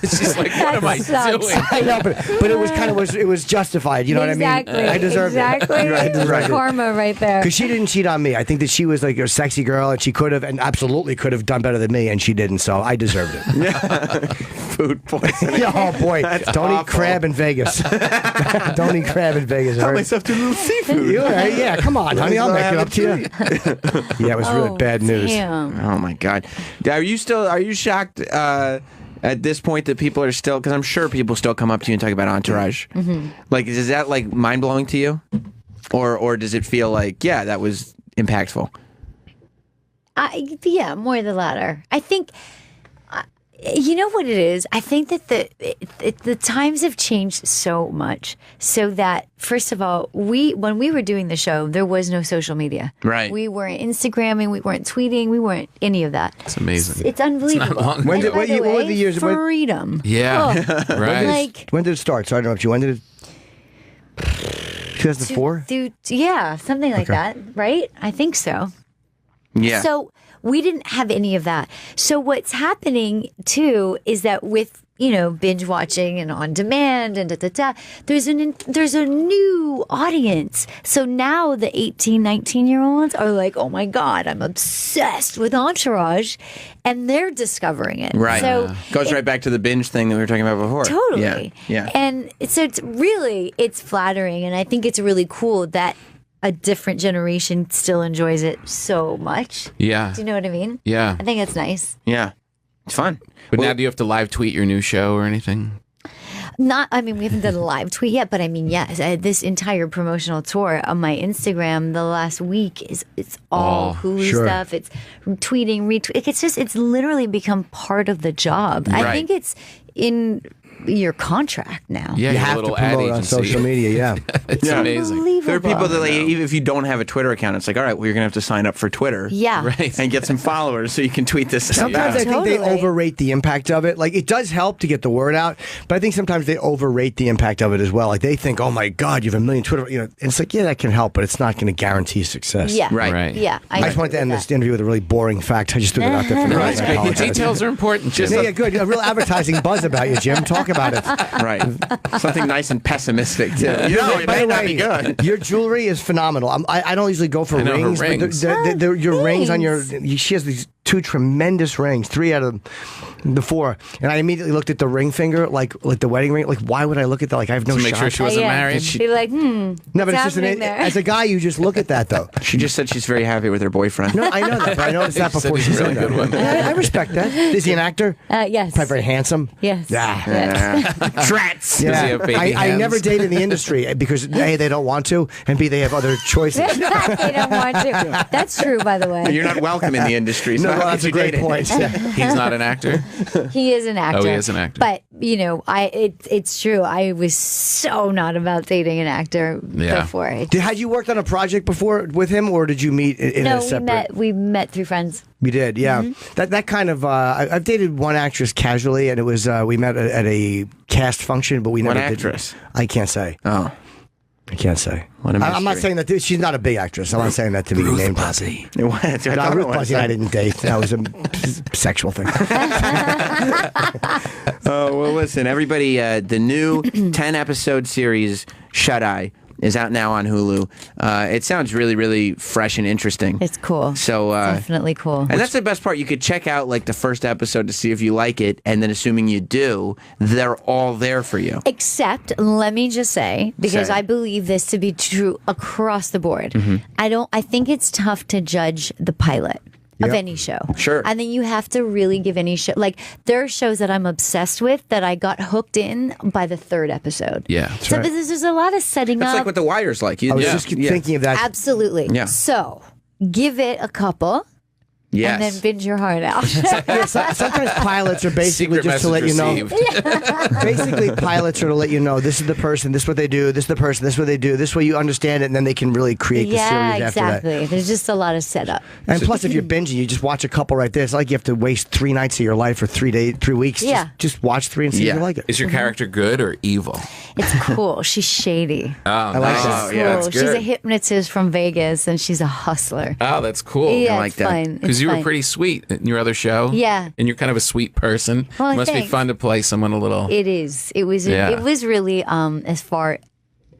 She's like, what am I doing? I know, but it was kind of it was justified. You know what I mean? I deserved it. I deserved it. Karma right there. Because she didn't cheat on me. I think that she was like a sexy girl, and she could have, and absolutely could have done better than me, and she didn't. So I deserved it. Food poisoning. Oh boy! That's Don't eat awful. crab in Vegas. Don't eat crab in Vegas. Help myself to a little seafood. You're right. Yeah, come on, honey. I'll make it up to you. Yeah, it was really bad news. Oh my God! Are you shocked at this point that people are still? Because I'm sure people still come up to you and talk about Entourage. Mm-hmm. Like, is that like mind blowing to you, or does it feel like that was impactful? Yeah, more the latter. I think. You know what it is? I think that the times have changed so much. So that first of all, when we were doing the show, there was no social media. Right. We weren't Instagramming. We weren't tweeting. We weren't any of that. It's amazing. It's unbelievable. long When did, And by what, the what were way, the years? freedom. Yeah. Oh, Right. Like When did it start? Sorry to interrupt you. When did it? 2004. yeah, something like Okay. that, right? I think so. Yeah. So we didn't have any of that. So what's happening too is that with binge watching and on demand and there's a new audience. So now the 18, 19-year-olds are like, oh my God, I'm obsessed with Entourage, and they're discovering it. Right. So Goes right back to the binge thing that we were talking about before. Totally. Yeah. And so it's flattering, and I think it's really cool that a different generation still enjoys it so much. Yeah. Do you know what I mean? Yeah. I think it's nice. Yeah. It's fun. But now do you have to live tweet your new show or anything? We haven't done a live tweet yet, but yes, this entire promotional tour on my Instagram the last week it's all Hulu stuff. It's tweeting, retweet. It's literally become part of the job. Right. I think it's your contract now. Yeah, You your have to little ad promote on agency. social media, yeah. It's amazing. There are people that, like, even if you don't have a Twitter account, it's like, all right, well, you're going to have to sign up for Twitter. Yeah. Right. And get some followers so you can tweet this stuff Sometimes out. I think they Totally. overrate the impact of it. Like, it does help to get the word out, but I think sometimes they overrate the impact of it as well. Like, they think, oh my God, you have 1 million Twitter, and it's like, yeah, that can help, but it's not going to guarantee success. Yeah. Right. Yeah. I just wanted to end this interview with a really boring fact. I just threw that out there for Right. I The apologize. details are important. Jim. Yeah, good. A real advertising buzz about you, Jim. Talk about it. Right. Something nice and pessimistic, too. You know, it By may the not way, be good. your jewelry is phenomenal. I don't usually go for I know her rings, rings. but your rings on your. She has these 2 tremendous rings, 3 out of the 4, and I immediately looked at the ring finger, like the wedding ring. Like, why would I look at that? Like, I have no To shot. make sure she wasn't married. Be like, No, but it's just as a guy, you just look at that though. She just said she's very happy with her boyfriend. No, I know that, but I noticed that She said before he's she a really said good that. one. I respect that. Is he an actor? Yes. Probably very handsome. Yes. Yeah. Trats. Yeah. Does he have baby I hands? never date in the industry because A, they don't want to, and B, they have other choices. they don't want to. That's true, by the way. You're not welcome in the industry. So No, how well, could that's a you great date it? point. Yeah. He's not an actor. He is an actor. Oh, he is an actor. But it's true. I was so not about dating an actor Yeah. before. Had you worked on a project before with him, or did you meet in No, a separate? we met through friends. We did, yeah. That kind of. I've dated one actress casually, and it was we met at a cast function, but we What never actress? did. I can't say. Oh. I can't say. What a I'm not mystery. saying that she's not a big actress. I'm not saying that to be named. What? I No, thought it Ruth was. Buzzy I didn't date. That was a sexual thing. Oh, well, listen, everybody, the new 10-episode series, Shut Eye, is out now on Hulu. It sounds really, really fresh and interesting. It's cool. So, Definitely cool. and that's the best part. You could check out, like, the first episode to see if you like it, and then assuming you do, they're all there for you. Except, let me just say, because Say. I believe this to be true across the board. I think it's tough to judge the pilot of Yep. any show. Sure. I think you have to really give any show, like, there are shows that I'm obsessed with that I got hooked in by the 3rd episode. Yeah. So there's a lot of setting That's up. like what The Wire's like. I was just thinking of that. Absolutely. Yeah. So give it a couple. Yes. And then binge your heart out. Sometimes pilots are basically Secret just to let you know. message Basically, pilots are to let you know this is the person, this is what they do, this is the person, this is what they do. This way you understand it, and then they can really create the Yeah, series after that. exactly. There's just a lot of setup. And plus, if you're binging, you just watch a couple right there. It's like you have to waste 3 nights of your life or 3 weeks. Yeah. Just watch 3 and see if you like it. Is your character good or evil? It's cool. She's shady. Oh, like nice. that. Oh, yeah, that's She's a good. hypnotist from Vegas, and she's a hustler. Oh, that's cool. Yeah, I like it's that. fun. Because It's you were fun. pretty sweet in your other show. Yeah. And you're kind of a sweet person. Well, it must be thanks. fun to play someone a little. It is. It was. Yeah. It was really. As far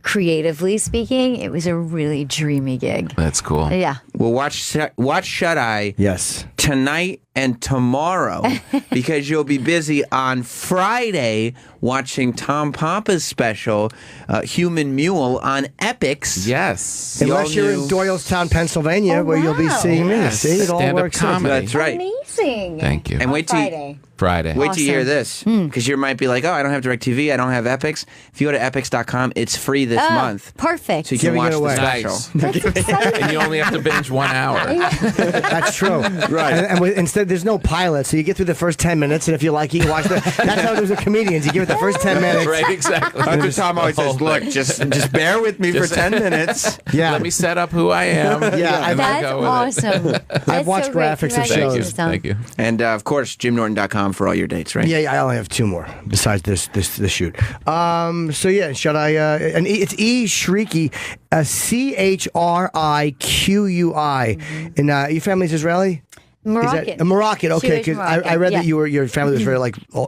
creatively speaking, it was a really dreamy gig. That's cool. Yeah. Well, watch Shut Eye Yes. tonight and tomorrow because you'll be busy on Friday watching Tom Pompa's special, Human Mule, on Epics. Yes. Unless you're in Doylestown, Pennsylvania, where you'll be seeing me. Yes. See, it all Stand-up works out. comedy. That's right. Amazing. Thank you. And wait till Friday. Friday. Wait till you hear Awesome. this, because you might be like, "Oh, I don't have DirecTV, I don't have Epics." If you go to epics.com, it's free this month, Perfect. so you can Giving watch it the away. special. And you only have to binge 1 hour. That's true. Right. And instead, there's no pilot, so you get through the first 10 minutes, and if you like it, you watch the. That's how it is with comedians. You give it the first 10 minutes. Right, exactly. That's what Tom always says. Look, just bear with me Just- for 10 minutes. Yeah. Let me set up who I am. Yeah, and That's I'll go with awesome. it. That's watched so great. graphics of Thank you. shows. Tom. Thank you. And of course, JimNorton.com for all your dates, right? Yeah, I only have 2 more besides this shoot. So yeah, should I? And it's Chriqui, Chriqui, and your family's Israeli. Moroccan. Is that, Moroccan, okay. Jewish Because I Moroccan, read yeah. that your family was very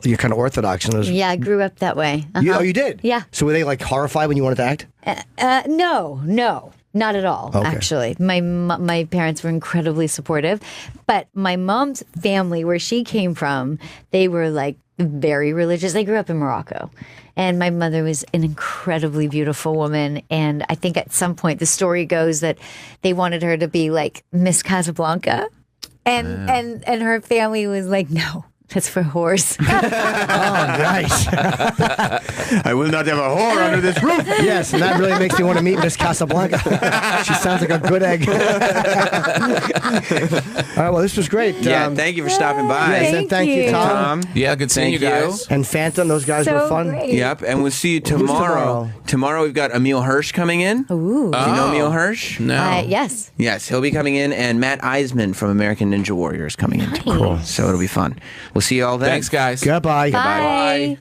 you're kind of Orthodox, and it was. Yeah, I grew up that way. Oh, you did? Yeah. So were they like horrified when you wanted to act? No, not at all. Okay. Actually, my parents were incredibly supportive, but my mom's family, where she came from, they were like very religious. They grew up in Morocco, and my mother was an incredibly beautiful woman. And I think at some point the story goes that they wanted her to be like Miss Casablanca, and her family was like, no. That's for whores. Nice. I will not have a whore under this roof. Yes, and that really makes me want to meet Miss Casablanca. She sounds like a good egg. All right, well, this was great. Yeah, thank you for stopping by. Yes, and thank you, Tom. Yeah, good seeing you guys. And Phantom, those guys were fun. Yep, and we'll see you tomorrow. Tomorrow we've got Emile Hirsch coming in. Ooh. Do you know Emile Hirsch? No. Yes. Yes, he'll be coming in, and Matt Eisman from American Ninja Warrior is coming in tomorrow. So it'll be fun. We'll see you all then. Thanks, guys. Goodbye. Bye.